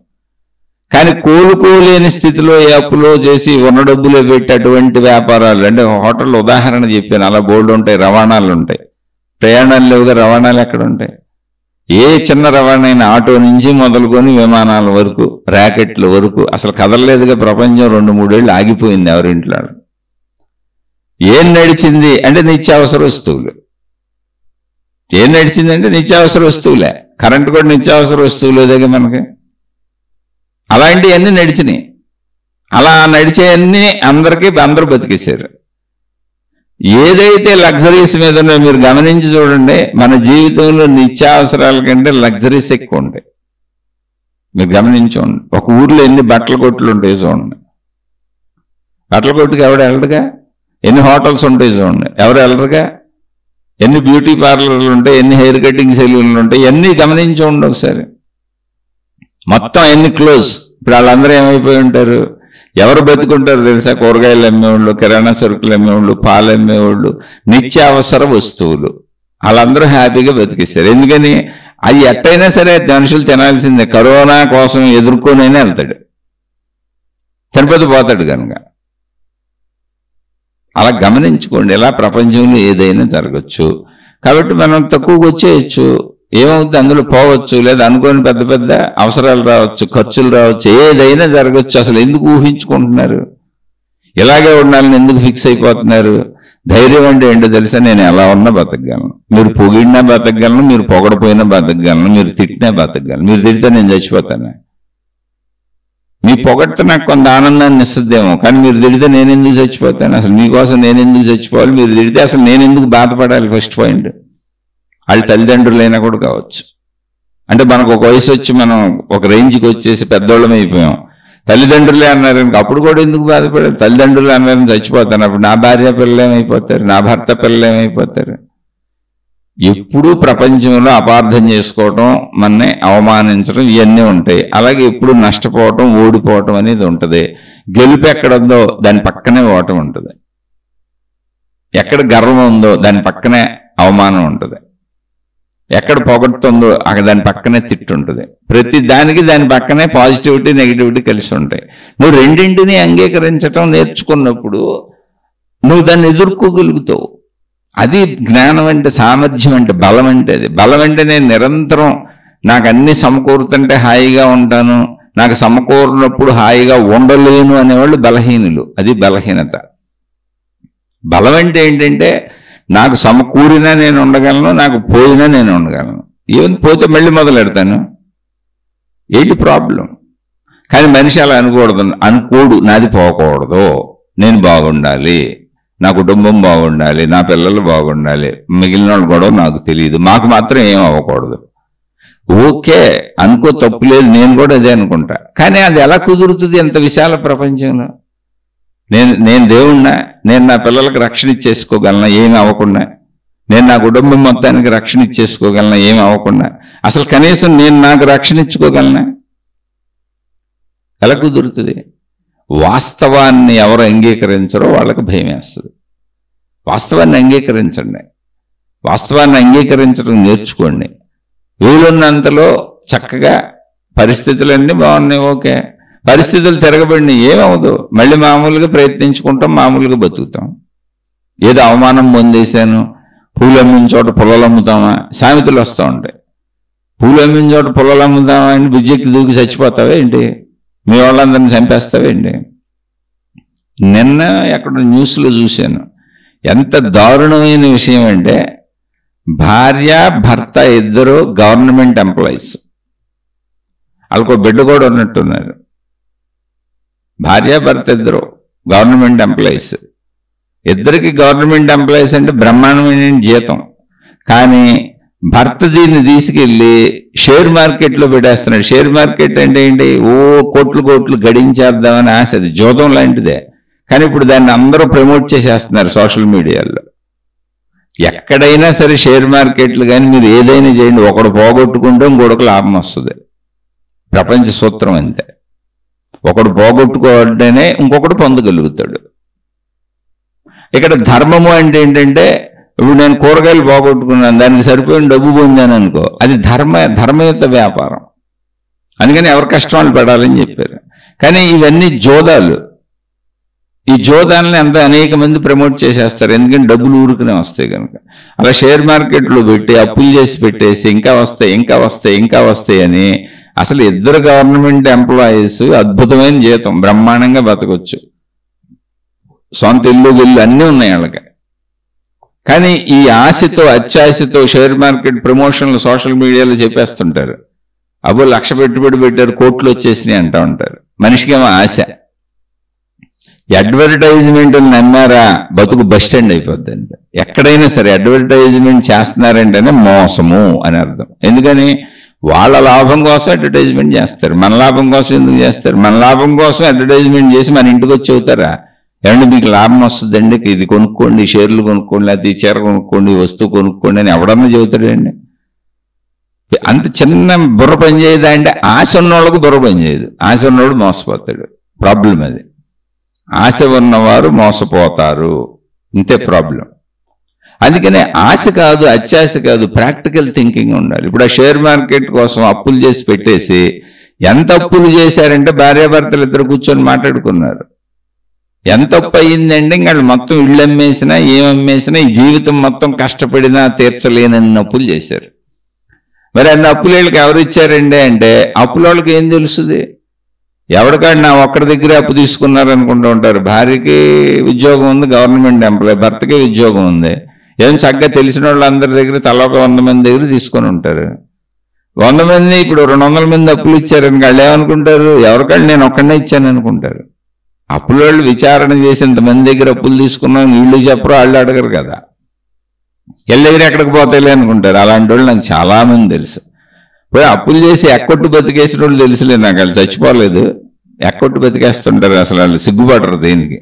కానీ కోలుకోలేని స్థితిలో ఏ అప్పులో చేసి ఉన్న డబ్బులో పెట్టి అటువంటి వ్యాపారాలు, అంటే హోటల్ ఉదాహరణ చెప్పాను, అలా బోర్డు ఉంటాయి, రవాణాలు ఉంటాయి. ప్రయాణాలు లేవుగా, రవాణాలు ఎక్కడ ఉంటాయి? ఏ చిన్న రవాణా అయినా ఆటో నుంచి మొదలుకొని విమానాల వరకు, ర్యాకెట్ల వరకు అసలు కదలలేదుగా ప్రపంచం. 2-3 ఏళ్ళు ఆగిపోయింది ఎవరింట్లో. ఏం నడిచింది అంటే నిత్యావసర వస్తువులు. ఏం నడిచిందంటే నిత్యావసర వస్తువులే. కరెంటు కూడా నిత్యావసర వస్తువులేదేగా మనకి. అలాంటివన్నీ నడిచినాయి. అలా నడిచేవన్నీ అందరూ బతికేశారు. ఏదైతే లగ్జరీస్ మీద ఉన్నాయో మీరు గమనించి చూడండి, మన జీవితంలో నిత్యావసరాల కంటే లగ్జరీస్ ఎక్కువ ఉంటాయి. మీరు గమనించండి. ఒక ఊర్లో ఎన్ని బట్టల కొట్లు ఉంటాయి చూడండి. బట్టల కొట్టుకి ఎవడు వెళ్ళరుగా. ఎన్ని హోటల్స్ ఉంటాయి చూడండి, ఎవరు వెళ్ళరుగా. ఎన్ని బ్యూటీ పార్లర్లు ఉంటాయి, ఎన్ని హెయిర్ కటింగ్ సెలూన్లు ఉంటాయి, ఎన్ని గమనించండి ఒకసారి. మొత్తం ఎన్ని క్లోజ్. ఇప్పుడు వాళ్ళందరూ ఏమైపోయి ఉంటారు? ఎవరు బతుకుంటారు తెలుసా? కూరగాయలు అమ్మేవాళ్ళు, కిరాణా సరుకులు అమ్మేవాళ్ళు, పాలు అమ్మేవాళ్ళు, నిత్యావసర వస్తువులు, వాళ్ళందరూ హ్యాపీగా బతికిస్తారు. ఎందుకని? అవి ఎట్టయినా సరే మనుషులు తినాల్సిందే. కరోనా కోసం ఎదుర్కొనైనా వెళ్తాడు, తిరుపతి పోతాడు కనుక. అలా గమనించుకోండి. ఇలా ప్రపంచంలో ఏదైనా జరగచ్చు. కాబట్టి మనం తక్కువగా వచ్చేయచ్చు, ఏమవుతుంది, అందులో పోవచ్చు, లేదా అనుకోని పెద్ద పెద్ద అవసరాలు రావచ్చు, ఖర్చులు రావచ్చు, ఏదైనా జరగచ్చు. అసలు ఎందుకు ఊహించుకుంటున్నారు? ఇలాగే ఉండాలని ఎందుకు ఫిక్స్ అయిపోతున్నారు? ధైర్యం అంటే ఏంటో తెలుసా? నేను ఎలా ఉన్నా బతకగలను. మీరు పొగిడినా బతకగలను, మీరు పొగడపోయినా బతకగలను, మీరు తిట్టినా బతకగలను. మీరు తిడితే నేను చచ్చిపోతాను. మీ పొగడితే నాకు కొంత ఆనందాన్ని ఇస్తుందేమో, కానీ మీరు తిడితే నేను ఎందుకు చచ్చిపోతాను? అసలు మీకోసం నేను ఎందుకు చచ్చిపోవాలి? మీరు తిడితే అసలు నేను ఎందుకు బాధపడాలి? First point. వాళ్ళ తల్లిదండ్రులైనా కూడా కావచ్చు. అంటే మనకు ఒక వయసు వచ్చి మనం ఒక రేంజ్కి వచ్చేసి పెద్దోళ్ళం అయిపోయాం. తల్లిదండ్రులే అన్నారు కనుక అప్పుడు కూడా ఎందుకు బాధపడారు? తల్లిదండ్రులు అన్నారని చచ్చిపోతాను. అప్పుడు నా భార్య పిల్లలు ఏమైపోతారు? నా భర్త పిల్లలు ఏమైపోతారు? ఎప్పుడూ ప్రపంచంలో అపార్థం చేసుకోవటం, మనని అవమానించడం, ఇవన్నీ ఉంటాయి. అలాగే ఎప్పుడు నష్టపోవటం, ఓడిపోవటం అనేది ఉంటుంది. గెలుపు ఎక్కడుందో దాని పక్కనే ఓటం ఉంటుంది. ఎక్కడ గర్వం ఉందో దాని పక్కనే అవమానం ఉంటుంది. ఎక్కడ పొగడుతుందో అక్కడ దాని పక్కనే తిట్టు ఉంటుంది. ప్రతి దానికి దాని పక్కనే పాజిటివిటీ, నెగిటివిటీ కలిసి ఉంటాయి. నువ్వు రెండింటినీ అంగీకరించటం నేర్చుకున్నప్పుడు నువ్వు దాన్ని ఎదుర్కోగలుగుతావు. అది జ్ఞానం అంటే, సామర్థ్యం అంటే, బలం అంటే. అది బలం అంటే నేను నిరంతరం నాకు అన్ని సమకూరుతుంటే హాయిగా ఉంటాను, నాకు సమకూరినప్పుడు హాయిగా ఉండలేను అనేవాళ్ళు బలహీనులు. అది బలహీనత. బలం అంటే ఏంటంటే నాకు సమకూరినా నేను ఉండగలను, నాకు పోయినా నేను ఉండగలను. ఏం పోతే మళ్ళీ మొదలెడతాను. ఏంటి ప్రాబ్లం? కానీ మనిషి అలా అనుకోడు. నాది పోకూడదు, నేను బాగుండాలి, నా కుటుంబం బాగుండాలి, నా పిల్లలు బాగుండాలి, మిగిలిన వాళ్ళు గొడవ నాకు తెలియదు, మాకు మాత్రం ఏం అవ్వకూడదు. ఓకే అనుకో, తప్పు లేదు, నేను కూడా అదే అనుకుంటా. కానీ అది ఎలా కుదురుతుంది ఎంత విశాల ప్రపంచంలో? నేను దేవుణ్ణా? నేను నా పిల్లలకు రక్షణ ఇచ్చేసుకోగలనా ఏమి అవ్వకుండా? నేను నా కుటుంబం మొత్తానికి రక్షణ ఇచ్చేసుకోగలనా ఏమి అవ్వకుండా? అసలు కనీసం నేను నాకు రక్షణ ఇచ్చుకోగలనా? ఎలా కుదురుతుంది? వాస్తవాన్ని ఎవరు అంగీకరించరో వాళ్ళకి భయం వేస్తుంది. వాస్తవాన్ని అంగీకరించండి. వాస్తవాన్ని అంగీకరించడం నేర్చుకోండి. వీలున్నంతలో చక్కగా పరిస్థితులన్నీ బాగున్నాయి, ఓకే, పరిస్థితులు తిరగబడినాయి, ఏమవుదు, మళ్ళీ మామూలుగా ప్రయత్నించుకుంటాం, మామూలుగా బతుకుతాం. ఏదో అవమానం పొందేశాను, పూలు అమ్మిన చోట పొలాలు అమ్ముతామా, సామెతలు వస్తూ ఉంటాయి. పూలు అమ్మిన చోట పొలాలు అమ్ముతామా అని బుజ్జెక్కి దూకి చచ్చిపోతావా ఏంటి? మీ వాళ్ళందరినీ చంపేస్తావేంటి? నిన్న ఎక్కడ న్యూస్లో చూశాను, ఎంత దారుణమైన విషయం అంటే భార్య భర్త ఇద్దరు గవర్నమెంట్ ఎంప్లాయీస్, వాళ్ళకు బిడ్డ కూడా ఉన్నట్టున్నారు. భార్య భర్త ఇద్దరు గవర్నమెంట్ ఎంప్లాయీస్. ఇద్దరికి గవర్నమెంట్ ఎంప్లాయీస్ అంటే బ్రహ్మాండమైన జీతం. కానీ భర్త దీన్ని తీసుకెళ్ళి షేర్ మార్కెట్లో పెట్టేస్తున్నాడు. షేర్ మార్కెట్ అంటే ఏంటి? ఓ కోట్లు కోట్లు గడించేద్దామని ఆశ. అది జోదం లాంటిదే. కానీ ఇప్పుడు దాన్ని అందరూ ప్రమోట్ చేసేస్తున్నారు సోషల్ మీడియాలో. ఎక్కడైనా సరే షేర్ మార్కెట్లు కానీ మీరు ఏదైనా చేయండి, ఒకడు పోగొట్టుకుంటే ఇంకొకటి లాభం వస్తుంది. ప్రపంచ సూత్రం అంతే. ఒకడు పోగొట్టుకుంటేనే ఇంకొకటి పొందగలుగుతాడు. ఇక్కడ ధర్మము అంటే ఏంటంటే, ఇప్పుడు నేను కూరగాయలు పోగొట్టుకున్నాను, దానికి సరిపోయిన డబ్బు పొందాను అనుకో, అది ధర్మయుత వ్యాపారం. అందుకని ఎవరి కష్టం వాళ్ళు పడాలని చెప్పారు. కానీ ఇవన్నీ జోదాలు. ఈ జోదాలని అంతా అనేక మంది ప్రమోట్ చేసేస్తారు, ఎందుకంటే డబ్బులు ఊరుకునే వస్తాయి కనుక. అలా షేర్ మార్కెట్లో పెట్టి అప్పులు చేసి పెట్టేసి ఇంకా వస్తాయి ఇంకా వస్తాయి ఇంకా వస్తాయి అని. అసలు ఇద్దరు గవర్నమెంట్ ఎంప్లాయీస్ అద్భుతమైన జీతం, బ్రహ్మాండంగా బతకొచ్చు, సొంత ఇల్లు గిల్లు అన్నీ ఉన్నాయి వాళ్ళకి. కానీ ఈ ఆశతో అత్యాశతో షేర్ మార్కెట్ ప్రమోషన్లు సోషల్ మీడియాలో చెప్పేస్తుంటారు. అబ్బో 1,00,000 పెట్టుబడి పెట్టారు, కోట్లు వచ్చేసినాయి అంటూ ఉంటారు. మనిషికేమో ఆశ. అడ్వర్టైజ్మెంట్లు నమ్మారా బతుకు బస్ స్టాండ్ అయిపోద్ది. అంతే. ఎక్కడైనా సరే అడ్వర్టైజ్మెంట్ చేస్తున్నారంటేనే మోసము అని అర్థం. ఎందుకని? వాళ్ళ లాభం కోసం అడ్వర్టైజ్మెంట్ చేస్తారు, మన లాభం కోసం ఎందుకు చేస్తారు? మన లాభం కోసం అడ్వర్టైజ్మెంట్ చేసి మన ఇంటికి వచ్చి చెబుతారా, ఏమంటే మీకు లాభం వస్తుందండి, ఇది కొనుక్కోండి, షేర్లు కొనుక్కోండి, లేకపోతే ఈ చీర కొనుక్కోండి, వస్తువు కొనుక్కోండి అని ఎవడన్నా చెబుతాడండి? అంత చిన్న బుర్ర పని చేయదా అంటే? ఆశ ఉన్నోళ్ళకు బుర్ర పని చేయదు, ఆశ ఉన్నోడు మోసపోతాడు. ప్రాబ్లం అది. ఆశ ఉన్నవారు మోసపోతారు, ఇంతే ప్రాబ్లం. అందుకనే ఆశ కాదు, అత్యాశ కాదు, ప్రాక్టికల్ థింకింగ్ ఉండాలి. ఇప్పుడు ఆ షేర్ మార్కెట్ కోసం అప్పులు చేసి పెట్టేసి ఎంత అప్పులు చేశారంటే భార్యాభర్తలు ఇద్దరు కూర్చొని మాట్లాడుకున్నారు. ఎంత అప్పు అయ్యిందండి? ఇంకా మొత్తం ఇళ్ళు అమ్మేసినా ఏమమ్మేసినా ఈ జీవితం మొత్తం కష్టపడినా తీర్చలేనన్ని అప్పులు చేశారు. మరి అన్ని అప్పులేళ్ళకి ఎవరు ఇచ్చారండి అంటే అప్పులోళ్ళకి ఏం తెలుస్తుంది? ఎవరికాడు నా ఒక్కడి దగ్గరే అప్పు తీసుకున్నారనుకుంటూ ఉంటారు. భార్యకి ఉద్యోగం ఉంది, గవర్నమెంట్ ఎంప్లాయ్, భర్తకి ఉద్యోగం ఉంది. ఏం చక్కగా తెలిసిన వాళ్ళందరి దగ్గర తల ఒక 100 మంది దగ్గర తీసుకొని ఉంటారు. 100 మంది ఇప్పుడు 200 మంది అప్పులు ఇచ్చారని వాళ్ళు ఏమనుకుంటారు? ఎవరికాళ్ళు నేను ఒక్కడనే ఇచ్చాను అనుకుంటారు. అప్పులోళ్ళు విచారణ చేసి ఇంతమంది దగ్గర అప్పులు తీసుకున్నాం వీళ్ళు చెప్పరు, వాళ్ళు అడగరు కదా. వీళ్ళ దగ్గర ఎక్కడికి పోతాయిలే అనుకుంటారు. అలాంటి వాళ్ళు నాకు చాలా మంది తెలుసు. పోయి అప్పులు చేసి ఎక్కొట్టు బతికేసిన వాళ్ళు తెలుసులే నాకు, వాళ్ళు చచ్చిపోలేదు, ఎక్కొట్టు బతికేస్తుంటారు. అసలు వాళ్ళు సిగ్గుపడరు దేనికి.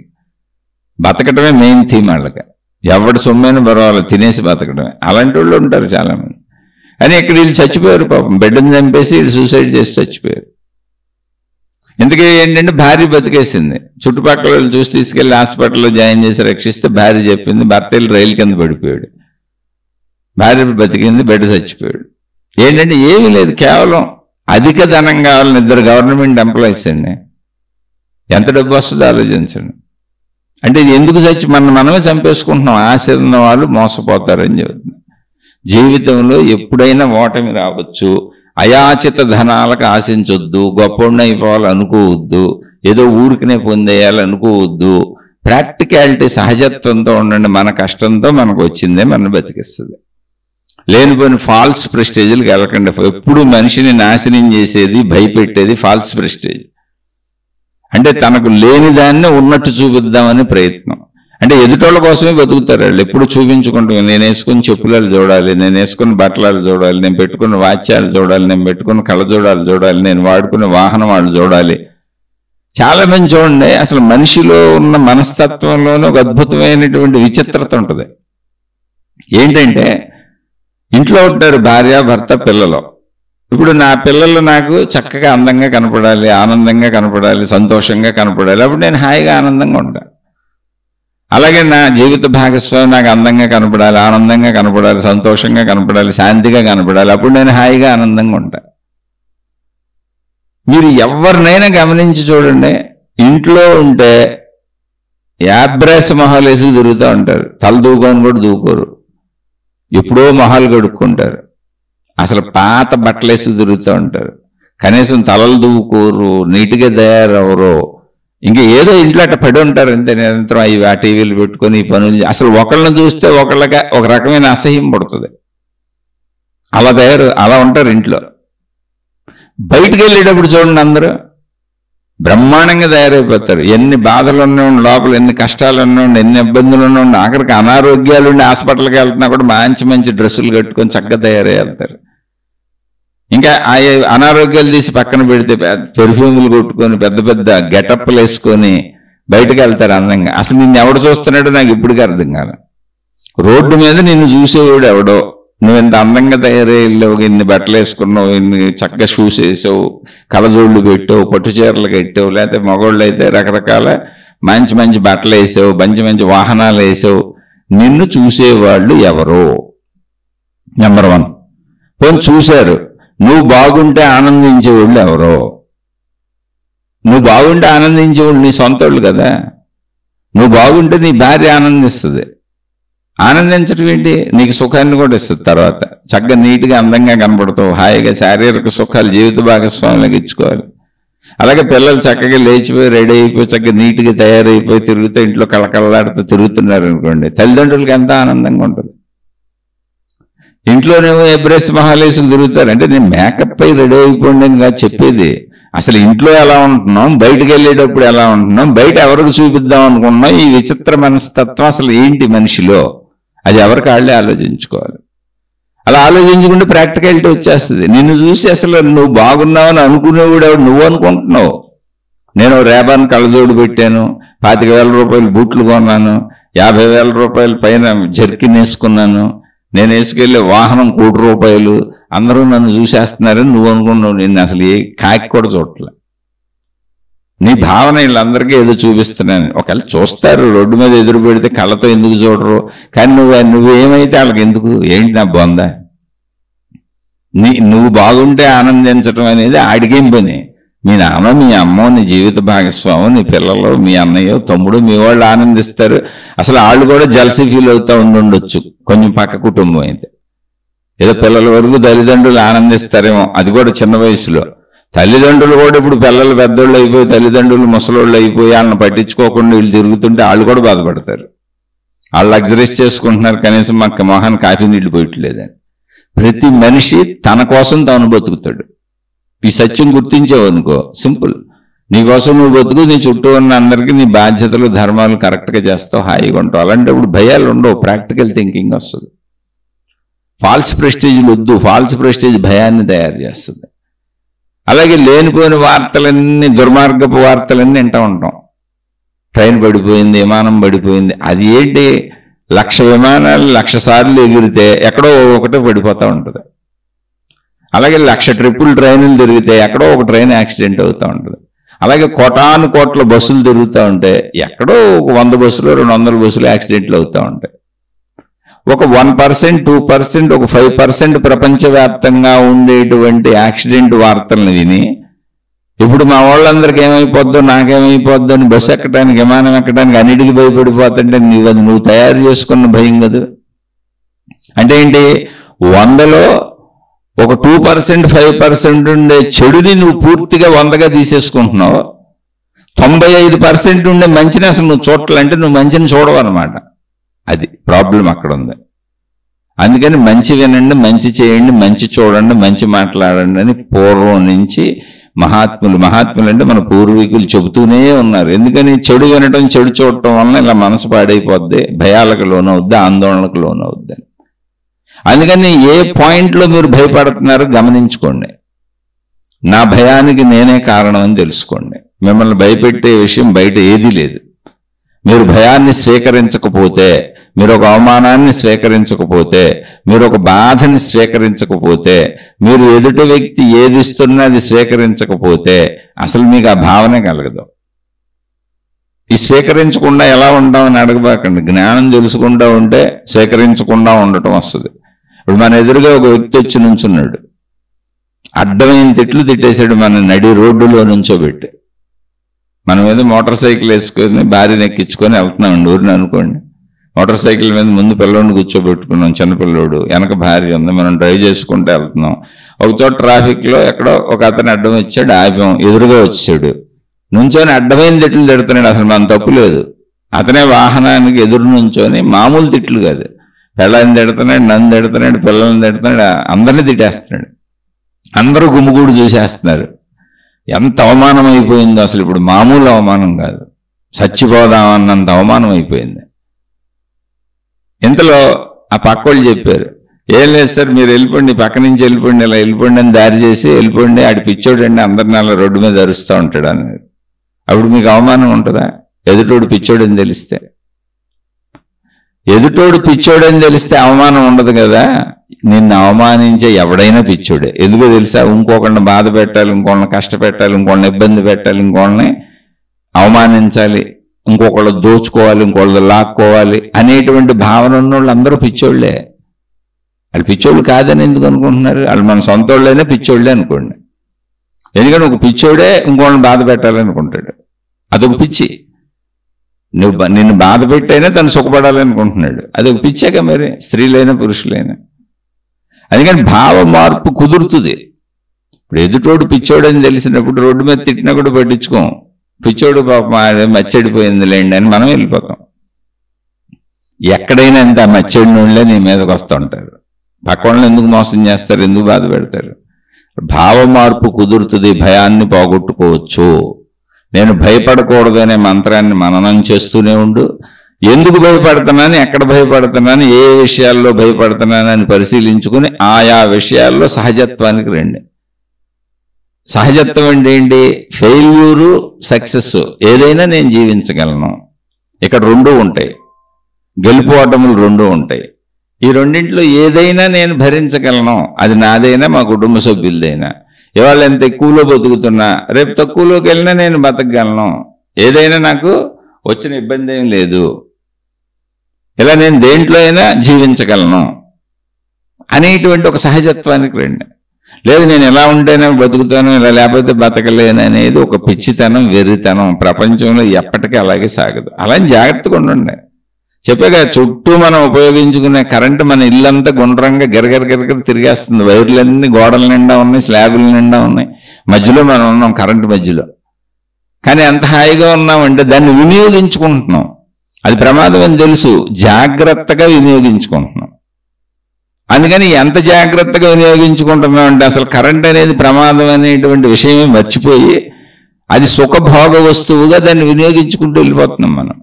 బతకటమే మెయిన్ థీమ్ వాళ్ళకి. ఎవడి సొమ్మైనా పర్వాలేదు, తినేసి బతకడమే. అలాంటి వాళ్ళు ఉంటారు చాలామంది. అని ఇక్కడ వీళ్ళు చచ్చిపోయారు పాపం, బిడ్డను చంపేసి వీళ్ళు సూసైడ్ చేసి చచ్చిపోయారు. ఇందుకే ఏంటంటే భార్య బతికేసింది. చుట్టుపక్కల వాళ్ళు చూసి తీసుకెళ్లి హాస్పిటల్లో జాయిన్ చేసి రక్షిస్తే భార్య చెప్పింది, భర్త వెళ్ళి రైలు కింద పడిపోయాడు. భార్య బతికింది, బిడ్డ చచ్చిపోయాడు. ఏంటంటే ఏమీ లేదు, కేవలం అధిక ధనం కావాలని 2 గవర్నమెంట్ ఎంప్లాయీస్ అండి. ఎంత డబ్బు వస్తుందో ఆలోచించండి. అంటే ఎందుకు మనమే చంపేసుకుంటున్నాం. ఆశ ఉన్న వాళ్ళు మోసపోతారని చెబుతున్నారు. జీవితంలో ఎప్పుడైనా ఓటమి రావచ్చు. అయాచిత ధనాలకు ఆశించొద్దు, గొప్ప అయిపోవాలి అనుకోవద్దు, ఏదో ఊరికినే పొందేయాలి అనుకోవద్దు. ప్రాక్టికాలిటీ సహజత్వంతో ఉండండి. మన కష్టంతో మనకు వచ్చిందే మన బతికిస్తుంది. లేనిపోయిన ఫాల్స్ ప్రెస్టేజ్లకు వెళ్ళకండి. ఎప్పుడు మనిషిని నాశనం చేసేది, భయపెట్టేది ఫాల్స్ ప్రెస్టేజ్. అంటే తనకు లేని దాన్ని ఉన్నట్టు చూపిద్దామని ప్రయత్నం. అంటే ఎదుటోళ్ళ కోసమే బతుకుతారు వాళ్ళు. ఎప్పుడు చూపించుకుంటూ నేను వేసుకుని చెప్పులాలు చూడాలి, నేను వేసుకుని బట్టలాలు చూడాలి, నేను పెట్టుకున్న వాచ్యాలు చూడాలి, నేను పెట్టుకున్న కళ్ళజోడాలు చూడాలి, నేను వాడుకునే వాహనం వాళ్ళు చూడాలి. చాలా మంది చూడండి, అసలు మనిషిలో ఉన్న మనస్తత్వంలోనే ఒక అద్భుతమైనటువంటి విచిత్రత ఉంటుంది. ఏంటంటే ఇంట్లో ఉంటారు భార్య, భర్త, పిల్లలు. ఇప్పుడు నా పిల్లలు నాకు చక్కగా అందంగా కనపడాలి, ఆనందంగా కనపడాలి, సంతోషంగా కనపడాలి. అప్పుడు నేను హాయిగా ఆనందంగా ఉంటాను. అలాగే నా జీవిత భాగస్వామి నాకు అందంగా కనపడాలి, ఆనందంగా కనపడాలి, సంతోషంగా కనపడాలి, శాంతిగా కనపడాలి. అప్పుడు నేను హాయిగా ఆనందంగా ఉంటాను. మీరు ఎవరినైనా గమనించి చూడండి, ఇంట్లో ఉంటే యాబ్రాస్ మొహాలు వేసి తిరుగుతూ ఉంటారు. తల దూకొని కూడా దూకోరు, ఎప్పుడో మొహాలు కడుక్కుంటారు. అసలు పాత బట్టలేసి తిరుగుతూ ఉంటారు. కనీసం తలలు దూకోరు, నీట్గా తయారవరు. ఇంకా ఏదో ఇంట్లో అట్ట పడి ఉంటారు అంతే. నిరంతరం ఆ టీవీలు పెట్టుకొని ఈ పనులు. అసలు ఒకళ్ళని చూస్తే ఒకళ్ళకి ఒక రకమైన అసహ్యం పడుతుంది. అలా ఉంటారు ఇంట్లో. బయటికి వెళ్ళేటప్పుడు చూడండి, అందరూ బ్రహ్మాండంగా తయారైపోతారు. ఎన్ని బాధలు ఉన్నాయండి లోపల, ఎన్ని కష్టాలు ఉన్నాయండి, ఎన్ని ఇబ్బందులు ఉన్నాయండి, ఆఖరికి అనారోగ్యాలు ఉండి హాస్పిటల్కి వెళ్తున్నా కూడా మంచి డ్రెస్సులు కట్టుకొని చక్కగా తయారై వెళ్తారు. ఇంకా ఆ అనారోగ్యాలు తీసి పక్కన పెడితే పెర్ఫ్యూములు కొట్టుకొని పెద్ద గెటప్లు వేసుకొని బయటకు వెళ్తారు అందంగా. అసలు నిన్ను ఎవడు చూస్తున్నాడో నాకు ఇప్పటికీ అర్థం కాదు. రోడ్డు మీద నిన్ను చూసేవాడు ఎవడో, నువ్వు ఇంత అందంగా తయారయ్యావు, ఇన్ని బట్టలు వేసుకున్నావు, ఇన్ని చక్కగా షూస్ వేసావు, కళ్ళజోళ్ళు పెట్టావు, పట్టు చీరలు కట్టావు, లేకపోతే మగవాళ్ళు అయితే రకరకాల మంచి బట్టలు వేసావు, మంచి వాహనాలు వేసావు. నిన్ను చూసేవాళ్ళు ఎవరో నెంబర్ 1. పోనీ చూశారు, నువ్వు బాగుంటే ఆనందించేవాళ్ళు ఎవరో. నువ్వు బాగుంటే ఆనందించేవాళ్ళు నీ సొంతోళ్ళు కదా. నువ్వు బాగుంటే నీ భార్య ఆనందిస్తుంది. ఆనందించడం ఏంటి, నీకు సుఖాన్ని కూడా ఇస్తుంది. తర్వాత చక్కగా నీట్గా అందంగా కనపడతావు, హాయిగా శారీరక సుఖాలు జీవిత భాగస్వాములకు ఇచ్చుకోవాలి. అలాగే పిల్లలు చక్కగా లేచిపోయి రెడీ అయిపోయి చక్కగా నీట్గా తయారైపోయి తిరుగుతూ ఇంట్లో కళకళలాడుతూ తిరుగుతున్నారు అనుకోండి, తల్లిదండ్రులకి ఎంత ఆనందంగా ఉంటుంది. ఇంట్లోనేమో ఎబ్రెస్ మహాలేసులు తిరుగుతారు. అంటే నేను మేకప్ అయి రెడీ అయిపోండి అని కాదు చెప్పేది. అసలు ఇంట్లో ఎలా ఉంటున్నాం, బయటకు వెళ్ళేటప్పుడు ఎలా ఉంటున్నాం, బయట ఎవరికి చూపిద్దాం అనుకున్నాం, ఈ విచిత్ర మనస్తత్వం అసలు ఏంటి మనిషిలో, అది ఎవరికి వాళ్ళే ఆలోచించుకోవాలి. అలా ఆలోచించుకుంటే ప్రాక్టికాలిటీ వచ్చేస్తుంది. నిన్ను చూసి అసలు నువ్వు బాగున్నావని అనుకునేవాడు ఎవడు, నువ్వు అనుకుంటున్నావు. నేను రేబాన్ కళ్ళజోడు పెట్టాను, 25,000 రూపాయలు బూట్లు కొన్నాను, 50,000 రూపాయల పైన జర్కిన్ వేసుకున్నాను, నేను వేసుకెళ్ళే వాహనం 1 కోటి రూపాయలు, అందరూ నన్ను చూసేస్తున్నారని నువ్వు అనుకున్నావు. నిన్ను అసలు ఏ కాకి కూడా చూడట్లే. నీ భావన వీళ్ళందరికీ ఏదో చూపిస్తున్నాను. ఒకవేళ చూస్తారు, రోడ్డు మీద ఎదురు పెడితే కళ్ళతో ఎందుకు చూడరు, కానీ నువ్వేమైతే వాళ్ళకి ఎందుకు, ఏంటి నా బొంద. నువ్వు బాగుంటే ఆనందించడం అనేది ఆడికేం పని. మీ నాన్న, మీ అమ్మ, నీ జీవిత భాగస్వామి, నీ పిల్లలు, మీ అన్నయ్య, తమ్ముడు, మీ వాళ్ళు ఆనందిస్తారు. అసలు వాళ్ళు కూడా జలసీ ఫీల్ అవుతూ ఉండొచ్చు కొంచెం పక్క కుటుంబం అయితే. ఏదో పిల్లల వరకు తల్లిదండ్రులు ఆనందిస్తారేమో, అది కూడా చిన్న వయసులో. తల్లిదండ్రులు కూడా ఇప్పుడు పిల్లలు పెద్దోళ్ళు అయిపోయి తల్లిదండ్రులు ముసలోళ్ళు అయిపోయి వాళ్ళని పట్టించుకోకుండా వీళ్ళు తిరుగుతుంటే వాళ్ళు కూడా బాధపడతారు. వాళ్ళు లగ్జరీస్ చేసుకుంటున్నారు, కనీసం మాకు మొహాన్ని కాఫీ నీళ్లు పోయట్లేదని. ప్రతి మనిషి తన కోసం తాను బతుకుతాడు. ఈ సత్యం గుర్తించావనుకో, సింపుల్. నీకోసం నువ్వు బతుకు, నీ చుట్టూ ఉన్న అందరికీ నీ బాధ్యతలు ధర్మాలు కరెక్ట్గా చేస్తావు, హాయిగా ఉంటావు. అలాంటప్పుడు భయాలు ఉండవు, ప్రాక్టికల్ థింకింగ్ వస్తుంది. ఫాల్స్ ప్రెస్టీజ్లు వద్దు, ఫాల్స్ ప్రెస్టీజ్ భయాన్ని తయారు చేస్తుంది. అలాగే లేనిపోయిన వార్తలన్నీ, దుర్మార్గపు వార్తలన్నీ వింటూ ఉంటాం. ట్రైన్ పడిపోయింది, విమానం పడిపోయింది. అది ఏంటి, 1,00,000 విమానాలు 1,00,000 సార్లు ఎగిరితే ఎక్కడో ఒకటే పడిపోతూ ఉంటుంది. అలాగే 1,00,000 ట్రిప్పులు ట్రైన్లు తిరిగితే ఎక్కడో ఒక ట్రైన్ యాక్సిడెంట్ అవుతూ ఉంటుంది. అలాగే కోటాను కోట్ల బస్సులు తిరుగుతూ ఉంటే ఎక్కడో ఒక 100 బస్సులు 200 బస్సులు యాక్సిడెంట్లు అవుతూ ఉంటాయి. ఒక 1%, 2%, ఒక 5% ప్రపంచవ్యాప్తంగా ఉండేటువంటి యాక్సిడెంట్ వార్తలను విని ఇప్పుడు మా వాళ్ళందరికీ ఏమైపోద్దో నాకేమైపోద్దో అని బస్సు ఎక్కడానికి విమానం ఎక్కడానికి అన్నిటికీ భయపడిపోతుంటే నువ్వు తయారు చేసుకున్న భయం కదా. అంటే ఏంటి, 100లో ఒక 2%, 5% ఉండే చెడుని నువ్వు పూర్తిగా 100గా తీసేసుకుంటున్నావు. 95% ఉండే మంచిని అసలు నువ్వు చూడాలంటే నువ్వు మంచిని చూడవు అనమాట. అది ప్రాబ్లం అక్కడ ఉంది. అందుకని మంచి వినండి, మంచి చేయండి, మంచి చూడండి, మంచి మాట్లాడండి అని పూర్వం నుంచి మహాత్ములు అంటే మన పూర్వీకులు చెబుతూనే ఉన్నారు. ఎందుకని, చెడు వినటం చెడు చూడటం వలన ఇలా మనసు పాడైపోద్ది, భయాలకు లోనవుద్ది, ఆందోళనకు లోనవుద్ది. అందుకని ఏ పాయింట్లో మీరు భయపడుతున్నారో గమనించుకోండి. నా భయానికి నేనే కారణం అని తెలుసుకోండి. మిమ్మల్ని భయపెట్టే విషయం బయట ఏదీ లేదు. మీరు భయాన్ని స్వీకరించకపోతే, మీరు ఒక అవమానాన్ని స్వీకరించకపోతే, మీరు ఒక బాధని స్వీకరించకపోతే, మీరు ఎదుటి వ్యక్తి ఏది ఇస్తున్నా అది స్వీకరించకపోతే అసలు మీకు ఆ భావనే కలగదు. ఈ స్వీకరించకుండా ఎలా ఉంటామని అడగబాకండి. జ్ఞానం తెలుసుకుంటూ ఉంటే స్వీకరించకుండా ఉండటం వస్తుంది. ఇప్పుడు మన ఎదురుగా ఒక వ్యక్తి వచ్చి నుంచున్నాడు, అడ్డమైన తిట్లు తిట్టేశాడు, మన నడి రోడ్డులో నుంచోబెట్టి. మనం ఏదో మోటార్ సైకిల్ వేసుకొని భార్యను ఎక్కించుకొని వెళ్తున్నామండి ఊరిని అనుకోండి. మోటార్ సైకిల్ మీద ముందు పిల్లోడిని కూర్చోబెట్టుకున్నాం, చిన్నపిల్లోడు, వెనక భార్య ఉంది, మనం డ్రైవ్ చేసుకుంటూ వెళ్తున్నాం. ఒకచోట ట్రాఫిక్లో ఎక్కడో ఒక అతను అడ్డం వచ్చాడు, ఆపాం. ఎదురుగా వచ్చాడు, నుంచొని అడ్డమైన తిట్లు తిడుతున్నాడు. అసలు మన తప్పు లేదు, అతనే వాహనానికి ఎదురు నుంచొని మామూలు తిట్లు కాదు, పిల్లల్ని తిడుతున్నాడు, నన్ను తిడుతున్నాడు, పిల్లల్ని తిడుతున్నాడు, అందరినీ తిట్టేస్తున్నాడు. అందరూ గుమ్ముగూడు చూసేస్తున్నారు. ఎంత అవమానం అయిపోయిందో అసలు. ఇప్పుడు మామూలు అవమానం కాదు, చచ్చిపోదామన్నంత అవమానం అయిపోయింది. ఇంతలో ఆ పక్కోళ్ళు చెప్పారు, ఏం లేదు సార్, మీరు వెళ్ళిపోండి, పక్క నుంచి వెళ్ళిపోండి, ఇలా వెళ్ళిపోండి అని దారి చేసి వెళ్ళిపోండి, ఆడి పిచ్చోడండి, అందరిని అలా రోడ్డు మీద అరుస్తూ ఉంటాడు అన్నారు. అప్పుడు మీకు అవమానం ఉంటుందా? ఎదుటోడు పిచ్చోడని తెలిస్తే, ఎదుటోడు పిచ్చోడని తెలిస్తే అవమానం ఉండదు కదా. నిన్ను అవమానించే ఎవడైనా పిచ్చోడే. ఎందుకో తెలుసా, ఇంకొకళ్ళని బాధ పెట్టాలి, ఇంకొకళ్ళని కష్టపెట్టాలి, ఇంకొకళ్ళని ఇబ్బంది పెట్టాలి, ఇంకొకళ్ళని అవమానించాలి, ఇంకొకళ్ళు దోచుకోవాలి, ఇంకొకళ్ళు లాక్కోవాలి అనేటువంటి భావన ఉన్న వాళ్ళు అందరూ పిచ్చోళ్లే. వాళ్ళు పిచ్చోళ్ళు కాదని ఎందుకు అనుకుంటున్నారు? వాళ్ళు మన సొంత వాళ్ళైనా పిచ్చోళ్లే అనుకోండి. ఎందుకంటే ఒక పిచ్చోడే ఇంకొకళ్ళని బాధ పెట్టాలనుకుంటాడు, అదొక పిచ్చి. నిన్ను బాధ పెట్టైనా తను సుఖపడాలనుకుంటున్నాడు, అదొక పిచ్చాక మరి, స్త్రీలైనా పురుషులైనా. అందుకని భావ మార్పు కుదురుతుంది. ఇప్పుడు ఎదుటోడు పిచ్చోడని తెలిసినప్పుడు రోడ్డు మీద తిట్టినా కూడా పట్టించుకోం. పిచ్చోడు పాపం మచ్చడిపోయింది లేండి అని మనం వెళ్ళిపోతాం. ఎక్కడైనా అంత మచ్చడి నూనెలే నీ మీదకి వస్తూ ఉంటారు. పక్క వాళ్ళని ఎందుకు మోసం చేస్తారు, ఎందుకు బాధ పెడతారు? భావ మార్పు కుదురుతుంది, భయాన్ని పోగొట్టుకోవచ్చు. నేను భయపడకూడదు అనే మంత్రాన్ని మననం చేస్తూనే ఉండు. ఎందుకు భయపడుతున్నాను, ఎక్కడ భయపడుతున్నాను, ఏ విషయాల్లో భయపడుతున్నాను అని పరిశీలించుకుని ఆయా విషయాల్లో సహజత్వానికి రండి. సహజత్వం అంటే ఏంటి? ఫెయిల్యూరు, సక్సెస్ ఏదైనా నేను జీవించగలను. ఇక్కడ రెండూ ఉంటాయి, గెలుపు ఓటములు రెండూ ఉంటాయి. ఈ రెండింటిలో ఏదైనా నేను భరించగలను, అది నాదైనా మా కుటుంబ సభ్యులదైనా. ఇవాళ ఎంత ఎక్కువలో బతుకుతున్నా రేపు తక్కువలోకి వెళ్ళినా నేను బతకగలను, ఏదైనా నాకు వచ్చిన ఇబ్బంది ఏం లేదు, ఇలా నేను దేంట్లో అయినా జీవించగలను అనేటువంటి ఒక సహజత్వానికి రండి. లేదు నేను ఎలా ఉంటేనే బతుకుతాను, ఇలా లేకపోతే బతకలేను అనేది ఒక పిచ్చితనం, వెర్రితనం. ప్రపంచంలో ఎప్పటికీ అలాగే సాగదు. అలా జాగ్రత్తగా ఉండండి. చెప్పాక చుట్టూ మనం ఉపయోగించుకునే కరెంటు మన ఇల్లంతా గుండ్రంగా గిరగిర తిరిగేస్తుంది. వైర్లన్నీ గోడల నిండా ఉన్నాయి, స్లాబుల నిండా ఉన్నాయి, మధ్యలో మనం ఉన్నాం కరెంటు మధ్యలో. కానీ ఎంత హాయిగా ఉన్నామంటే దాన్ని వినియోగించుకుంటున్నాం. అది ప్రమాదం అని తెలుసు, జాగ్రత్తగా వినియోగించుకుంటున్నాం. అందుకని ఎంత జాగ్రత్తగా వినియోగించుకుంటున్నాం అంటే అసలు కరెంట్ అనేది ప్రమాదం అనేటువంటి విషయమే మర్చిపోయి అది సుఖభోగ వస్తువుగా దాన్ని వినియోగించుకుంటూ వెళ్ళిపోతున్నాం మనం.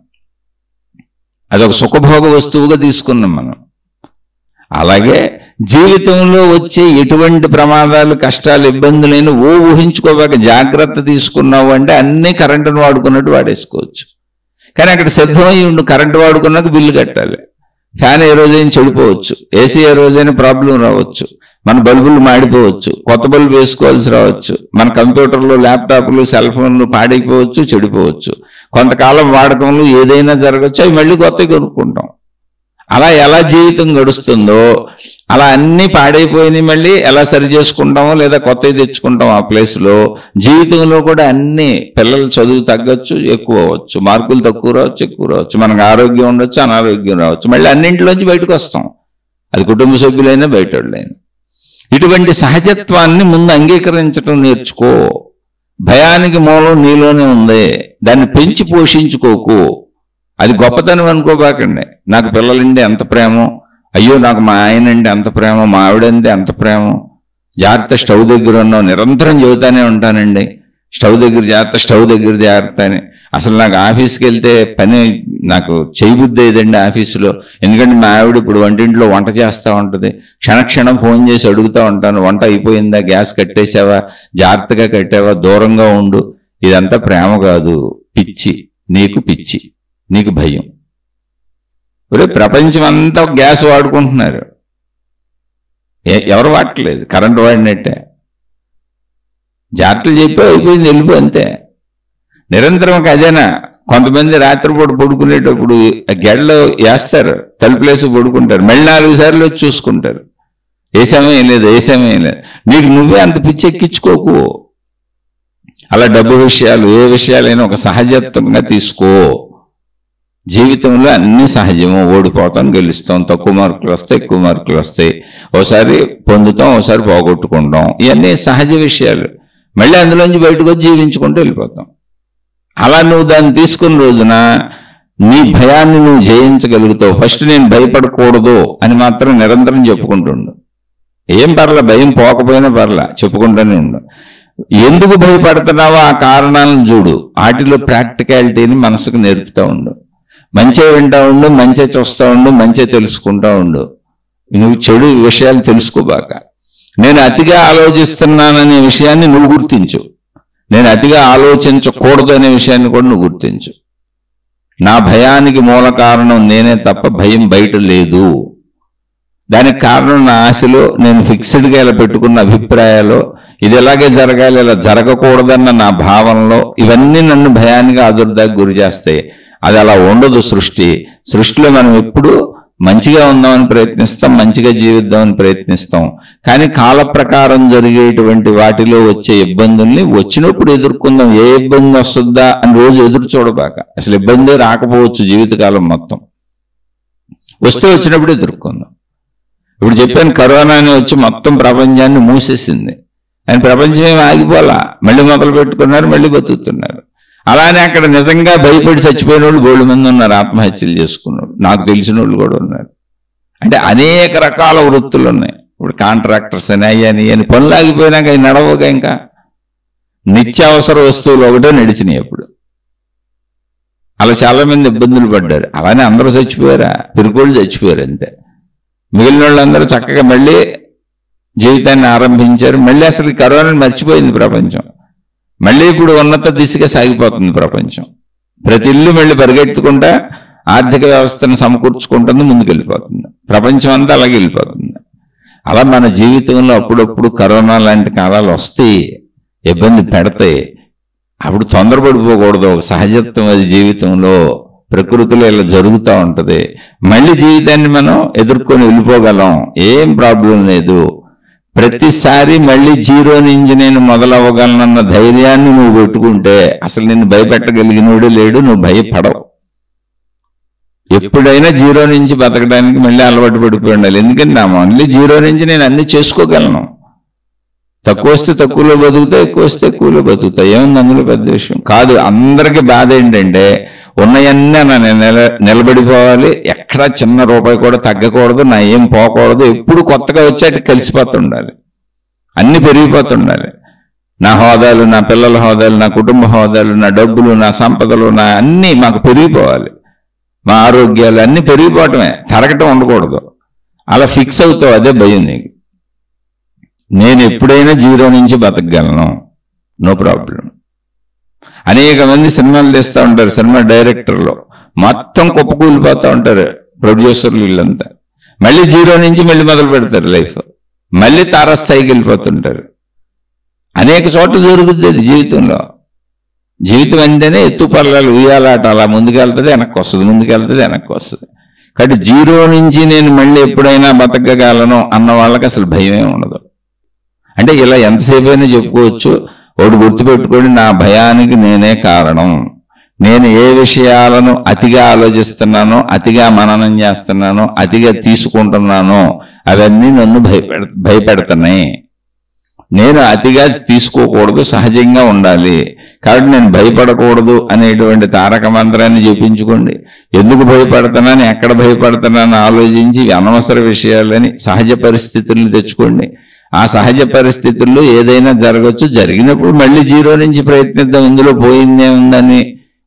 అదొక సుఖభోగ వస్తువుగా తీసుకున్నాం మనం. అలాగే జీవితంలో వచ్చే ఎటువంటి ప్రమాదాలు, కష్టాలు, ఇబ్బందులైనా ఊహించుకోలేక జాగ్రత్త తీసుకున్నావు అంటే అన్నీ కరెంటును వాడుకున్నట్టు వాడేసుకోవచ్చు. కానీ అక్కడ సిద్ధమై ఉండు కరెంటు వాడుకున్నాక బిల్లు కట్టాలి. ఫ్యాన్ ఏ రోజైనా చెడిపోవచ్చు, ఏసీ ఏ రోజైనా ప్రాబ్లం రావచ్చు, మన బల్బులు మాడిపోవచ్చు, కొత్త బల్బు వేసుకోవాల్సి రావచ్చు, మన కంప్యూటర్లు, ల్యాప్టాప్లు, సెల్ ఫోన్లు పాడైపోవచ్చు, చెడిపోవచ్చు, కొంతకాలం వాడకంలో ఏదైనా జరగచ్చు, అవి మళ్ళీ కొత్తవి కొనుక్కుంటాం. అలా ఎలా జీవితం గడుస్తుందో అలా అన్నీ పాడైపోయినాయి మళ్ళీ ఎలా సరి చేసుకుంటామో లేదా కొత్తవి తెచ్చుకుంటాం ఆ ప్లేస్లో. జీవితంలో కూడా అన్ని పిల్లలు చదువు తగ్గచ్చు, ఎక్కువ అవ్వచ్చు, మార్కులు తక్కువ రావచ్చు, ఎక్కువ రావచ్చు, మనకు ఆరోగ్యం ఉండొచ్చు, అనారోగ్యం రావచ్చు, మళ్ళీ అన్నింటిలోంచి బయటకు వస్తాం, అది కుటుంబ సభ్యులైనా బయట వాళ్ళైనా. ఇటువంటి సహజత్వాన్ని ముందు అంగీకరించడం నేర్చుకో. భయానికి మూలం నీలోనే ఉంది, దాన్ని పెంచి పోషించుకోకు. అది గొప్పతనం అనుకోబాకండి. నాకు పిల్లలంటే ఎంత ప్రేమో, అయ్యో నాకు మా ఆయన అంటే అంత ప్రేమ, మా ఆవిడంటే అంత ప్రేమ, జాగ్రత్త స్టవ్ దగ్గర ఉన్నావు నిరంతరం చెబుతానే ఉంటానండి, స్టవ్ దగ్గర జాగ్రత్త, స్టవ్ దగ్గర జాగ్రత్త అని. అసలు నాకు ఆఫీస్కి వెళ్తే పని నాకు చేయబుద్ధి అయ్యేదండి ఆఫీసులో. ఎందుకంటే మా ఆవిడ ఇప్పుడు వంటింట్లో వంట చేస్తూ ఉంటుంది, క్షణక్షణం ఫోన్ చేసి అడుగుతూ ఉంటాను, వంట అయిపోయిందా, గ్యాస్ కట్టేసావా, జాగ్రత్తగా కట్టావా, దూరంగా ఉండు. ఇదంతా ప్రేమ కాదు, పిచ్చి, నీకు పిచ్చి, నీకు భయం. ప్రపంచం అంతా గ్యాస్ వాడుకుంటున్నారు, ఎవరు వాడట్లేదు, కరెంటు వాడినట్టే. జాగ్రత్తలు చెప్పి అయిపోయింది, వెళ్ళిపో అంతే. నిరంతరం అదేనా. కొంతమంది రాత్రిపూట పడుకునేటప్పుడు గెడలో వేస్తారు, తలుపులేసి పడుకుంటారు, మళ్ళీ 4 సార్లు వచ్చి చూసుకుంటారు, ఏ సమయం లేదు, ఏ సమయం లేదు. నీకు నువ్వే అంత పిచ్చి ఎక్కించుకోకు. అలా డబ్బు విషయాలు, ఏ విషయాలైనా ఒక సహజత్వంగా తీసుకో. జీవితంలో అన్ని సహజము, ఓడిపోతాం, గెలుస్తాం, తక్కువ మార్కులు వస్తాయి, ఎక్కువ మార్కులు వస్తాయి, ఓసారి పొందుతాం, ఓసారి పోగొట్టుకుంటాం, ఇవన్నీ సహజ విషయాలు. మళ్ళీ అందులోంచి బయటకు వచ్చి జీవించుకుంటూ వెళ్ళిపోతాం. అలా నువ్వు దాన్ని తీసుకున్న రోజున నీ భయాన్ని నువ్వు జయించగలుగుతావు. ఫస్ట్ నేను భయపడకూడదు అని మాత్రం నిరంతరం చెప్పుకుంటుండు. ఏం పర్లా, భయం పోకపోయినా పర్లా, చెప్పుకుంటూనే ఉండు. ఎందుకు భయపడుతున్నావో ఆ కారణాలను చూడు, వాటిలో ప్రాక్టికాలిటీని మనసుకు నేర్పుతూ ఉండు. మంచిగా వింటూ ఉండు, మంచిగా చూస్తూ ఉండు, మంచిగా తెలుసుకుంటూ ఉండు. నువ్వు చెడు విషయాలు తెలుసుకోబాక. నేను అతిగా ఆలోచిస్తున్నాననే విషయాన్ని నువ్వు గుర్తించు, నేను అతిగా ఆలోచించకూడదు అనే విషయాన్ని కూడా నువ్వు గుర్తించు. నా భయానికి మూల కారణం నేనే తప్ప భయం బయట లేదు. దానికి కారణం నా ఆశలో, నేను ఫిక్స్డ్గా ఇలా పెట్టుకున్న అభిప్రాయాలు, ఇది ఎలాగే జరగాలి, ఇలా జరగకూడదన్న నా భావనలో, ఇవన్నీ నన్ను భయానికి ఆదుర్దాకి గురి చేస్తాయి. అది అలా ఉండదు సృష్టిలో మనం ఎప్పుడు మంచిగా ఉందామని ప్రయత్నిస్తాం, మంచిగా జీవిద్దామని ప్రయత్నిస్తాం. కానీ కాల ప్రకారం జరిగేటువంటి వాటిలో వచ్చే ఇబ్బందుల్ని వచ్చినప్పుడు ఎదుర్కొందాం. ఏ ఇబ్బంది వస్తుందా అని రోజు ఎదురు చూడబాక. అసలు ఇబ్బందే రాకపోవచ్చు జీవితకాలం మొత్తం, వస్తే వచ్చినప్పుడు ఎదుర్కొందాం. ఇప్పుడు చెప్పాను, కరోనా అని వచ్చి మొత్తం ప్రపంచాన్ని మూసేసింది. ఆయన ప్రపంచం ఏమి ఆగిపోలా, మళ్ళీ మొదలు పెట్టుకున్నారు, మళ్ళీ బతుకుతున్నారు. అలానే అక్కడ నిజంగా భయపడి చచ్చిపోయిన వాళ్ళు బోళ్ళు మంది ఉన్నారు, ఆత్మహత్యలు చేసుకున్నారు, నాకు తెలిసిన వాళ్ళు కూడా ఉన్నారు. అంటే అనేక రకాల వృత్తులు ఉన్నాయి. ఇప్పుడు కాంట్రాక్టర్స్ అని, అయ్యని అని పనులు ఆగిపోయినాక అవి నడవగా ఇంకా నిత్యావసర వస్తువులు ఒకటే నడిచినాయి అప్పుడు. అలా చాలా మంది ఇబ్బందులు పడ్డారు. అలానే అందరూ చచ్చిపోయారా, పిరుకోళ్ళు చచ్చిపోయారు అంతే. మిగిలిన వాళ్ళందరూ చక్కగా మళ్ళీ జీవితాన్ని ఆరంభించారు. మళ్ళీ అసలు కరోనాని మర్చిపోయింది ప్రపంచం. మళ్ళీ ఇప్పుడు ఉన్నత దిశగా సాగిపోతుంది ప్రపంచం. ప్రతి ఇల్లు మళ్ళీ పరిగెత్తుకుంటా ఆర్థిక వ్యవస్థను సమకూర్చుకుంటుంది, ముందుకెళ్ళిపోతుంది. ప్రపంచం అంతా అలాగే వెళ్ళిపోతుంది. అలా మన జీవితంలో అప్పుడప్పుడు కరోనా లాంటి కాలాలు వస్తాయి, ఇబ్బంది పెడతాయి. అప్పుడు తొందరపడిపోకూడదు. ఒక సహజత్వం అది జీవితంలో, ప్రకృతిలో ఇలా జరుగుతూ ఉంటుంది. మళ్ళీ జీవితాన్ని మనం ఎదుర్కొని వెళ్ళిపోగలం, ఏం ప్రాబ్లం లేదు. ప్రతిసారి మళ్ళీ జీరో నుంచి నేను మొదలవ్వగలనన్న ధైర్యాన్ని నువ్వు పెట్టుకుంటే అసలు నిన్ను భయపెట్టగలిగినోడు లేడు, నువ్వు భయపడవు. ఎప్పుడైనా జీరో నుంచి బతకడానికి మళ్ళీ అలవాటు పడిపోయి ఉండాలి. ఎందుకంటే నా మళ్ళీ జీరో నుంచి నేను అన్ని చేసుకోగలను. తక్కువ వస్తే తక్కువలో బతుకుతా, ఎక్కువ వస్తే ఎక్కువలో బతుకుతా. ఏముంది అందులో పెద్ద విషయం కాదు. అందరికీ బాధ ఏంటంటే ఉన్నాయన్నీ నిలబడిపోవాలి, ఎక్కడా చిన్న రూపాయి కూడా తగ్గకూడదు, నా ఏం పోకూడదు, ఎప్పుడు కొత్తగా వచ్చాక కలిసిపోతుండాలి, అన్ని పెరిగిపోతుండాలి. నా హోదాలు, నా పిల్లల హోదాలు, నా కుటుంబ హోదాలు, నా డబ్బులు, నా సంపదలు, నా అన్నీ మాకు పెరిగిపోవాలి. మా ఆరోగ్యాలు అన్నీ పెరిగిపోవటమే, తరగటం ఉండకూడదు. అలా ఫిక్స్ అవుతావు, అదే భయం నీకు. నేను ఎప్పుడైనా జీరో నుంచి బతకగలను, నో ప్రాబ్లం. అనేక మంది సినిమాలు తీస్తూ ఉంటారు, సినిమా డైరెక్టర్లు మొత్తం కుప్పకూలిపోతూ ఉంటారు, ప్రొడ్యూసర్లు వీళ్ళంతా. మళ్ళీ జీరో నుంచి మళ్ళీ మొదలు పెడతారు లైఫ్, మళ్ళీ తారాస్థాయికి వెళ్ళిపోతుంటారు. అనేక చోట్ల జరుగుతుంది అది జీవితంలో. జీవితం అంటేనే ఎత్తుపల్లాలు, ఉయ్యాలాట, అలా ముందుకెళ్తుంది, వెనక్కి వస్తుంది, ముందుకెళ్తుంది, వెనక్కి వస్తుంది. కాబట్టి జీరో నుంచి నేను మళ్ళీ ఎప్పుడైనా బతకగలను అన్న వాళ్ళకి అసలు భయమే ఉండదు. అంటే ఇలా ఎంతసేపు అయినా చెప్పుకోవచ్చు. ఒకటి గుర్తుపెట్టుకోండి, నా భయానికి నేనే కారణం. నేను ఏ విషయాలను అతిగా ఆలోచిస్తున్నానో, అతిగా మననం చేస్తున్నానో, అతిగా తీసుకుంటున్నానో అవన్నీ నన్ను భయపెడుతున్నాయి. నేను అతిగా తీసుకోకూడదు, సహజంగా ఉండాలి. కాబట్టి నేను భయపడకూడదు అనేటువంటి తారక మంత్రాన్ని జపించుకోండి. ఎందుకు భయపడుతున్నాను, ఎక్కడ భయపడుతున్నాను ఆలోచించి అనవసర విషయాలని సహజ పరిస్థితులను తెచ్చుకోండి. ఆ సహజ పరిస్థితుల్లో ఏదైనా జరగచ్చు, జరిగినప్పుడు మళ్ళీ జీరో నుంచి ప్రయత్నిద్దాం, ఇందులో పోయిందే ఉందని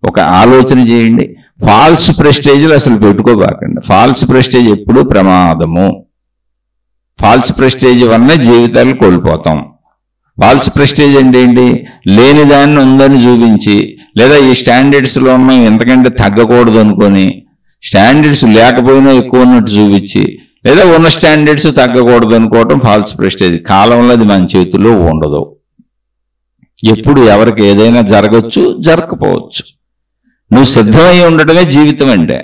ఒక ఆలోచన చేయండి. ఫాల్స్ ప్రెస్టేజ్లు అసలు పెట్టుకోబాకండి. ఫాల్స్ ప్రెస్టేజ్ ఎప్పుడూ ప్రమాదము. ఫాల్స్ ప్రెస్టేజ్ వల్లనే జీవితాలు కోల్పోతాం. ఫాల్స్ ప్రెస్టేజ్ అంటే ఏంటి? లేని దాన్ని ఉందని చూపించి, లేదా ఈ స్టాండర్డ్స్లో ఉన్న ఎంతకంటే తగ్గకూడదు అనుకొని, స్టాండర్డ్స్ లేకపోయినా ఎక్కువ ఉన్నట్టు చూపించి, లేదా ఉన్న స్టాండర్డ్స్ తగ్గకూడదు అనుకోవటం ఫాల్స్ ప్రెస్టేజ్. కాలంలో అది మన చేతిలో ఉండదు. ఎప్పుడు ఎవరికి ఏదైనా జరగచ్చు, జరగకపోవచ్చు. నువ్వు సిద్ధమై ఉండటమే జీవితం అంటే.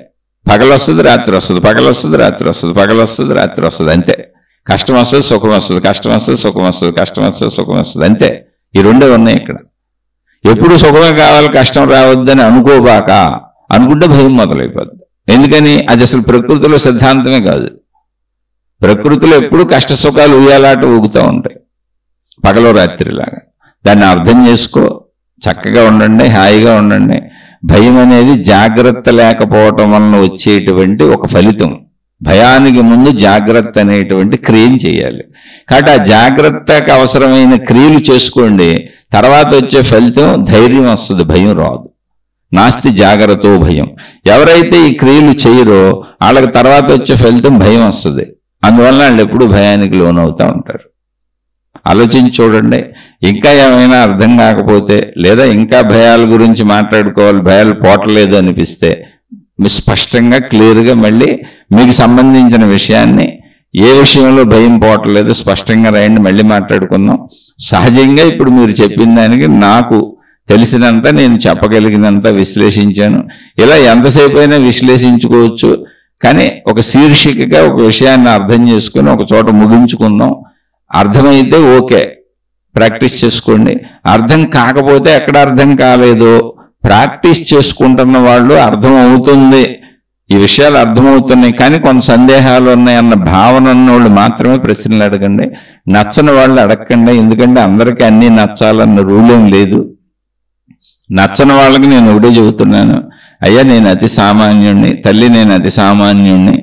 పగలొస్తుంది, రాత్రి వస్తుంది, పగలొస్తుంది, రాత్రి వస్తుంది, పగలొస్తుంది, రాత్రి వస్తుంది, అంతే. కష్టం వస్తుంది, సుఖం వస్తుంది, కష్టం వస్తుంది, సుఖం వస్తుంది, కష్టం వస్తుంది, సుఖం వస్తుంది, అంతే. ఈ రెండే ఉన్నాయి ఇక్కడ. ఎప్పుడు సుఖమే కావాలి, కష్టం రావద్దని అనుకోబాక. అనుకుంటే భయం మొదలైపోద్ది. ఎందుకని? అది అసలు ప్రకృతిలో సిద్ధాంతమే కాదు. ప్రకృతిలో ఎప్పుడు కష్ట సుఖాలు ఉయ్యాలాట ఊగుతూ ఉంటాయి, పగలో రాత్రిలాగా. దాన్ని అర్థం చేసుకో, చక్కగా ఉండండి, హాయిగా ఉండండి. భయం అనేది జాగ్రత్త లేకపోవటం వలన వచ్చేటువంటి ఒక ఫలితం. భయానికి ముందు జాగ్రత్త అనేటువంటి క్రియను చేయాలి. కాబట్టి ఆ జాగ్రత్తకు అవసరమైన క్రియలు చేసుకోండి. తర్వాత వచ్చే ఫలితం ధైర్యం వస్తుంది, భయం రాదు. నాస్తి జాగ్రత్తో భయం. ఎవరైతే ఈ క్రియలు చేయరో వాళ్ళకి తర్వాత వచ్చే ఫలితం భయం వస్తుంది. అందువల్ల వాళ్ళు ఎప్పుడు భయానికి లోనవుతూ ఉంటారు. ఆలోచించి చూడండి. ఇంకా ఏమైనా అర్థం కాకపోతే, లేదా ఇంకా భయాల గురించి మాట్లాడుకోవాలి, భయాలు పోవట్లేదు అనిపిస్తే మీరు స్పష్టంగా క్లియర్గా మళ్ళీ మీకు సంబంధించిన విషయాన్ని, ఏ విషయంలో భయం పోవట్లేదు స్పష్టంగా రాయండి, మళ్ళీ మాట్లాడుకుందాం. సహజంగా ఇప్పుడు మీరు చెప్పిన దానికి నాకు తెలిసినంత, నేను చెప్పగలిగినంత విశ్లేషించాను. ఇలా ఎంతసేపు అయినా విశ్లేషించుకోవచ్చు. కానీ ఒక శీర్షికగా ఒక విషయాన్ని అర్థం చేసుకుని ఒక చోట ముగించుకుందాం. అర్థమైతే ఓకే, ప్రాక్టీస్ చేసుకోండి. అర్థం కాకపోతే ఎక్కడ అర్థం కాలేదో ప్రాక్టీస్ చేసుకుంటున్న వాళ్ళు అర్థం అవుతుంది, ఈ విషయాలు అర్థమవుతున్నాయి, కానీ కొంత సందేహాలు ఉన్నాయన్న భావన ఉన్న వాళ్ళు మాత్రమే ప్రశ్నలు అడగండి. నచ్చని వాళ్ళు అడగండి. ఎందుకంటే అందరికీ అన్నీ నచ్చాలన్న రూల్ ఏం లేదు. నచ్చని వాళ్ళకి నేను ఒకటే చెబుతున్నాను, అయ్యా నేను అతి సామాన్యుణ్ణి, తల్లి నేను అతి సామాన్యుణ్ణి,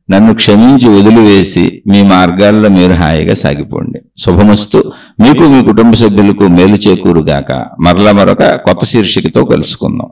నన్ను క్షమించి వదిలివేసి మీ మార్గాల్లో మీరు హాయిగా సాగిపోండి. శుభమస్తు. మీకు, మీ కుటుంబ సభ్యులకు మేలు చేకూరుగాక. మరలా మరొక కొత్త శీర్షికతో కలుసుకుందాం.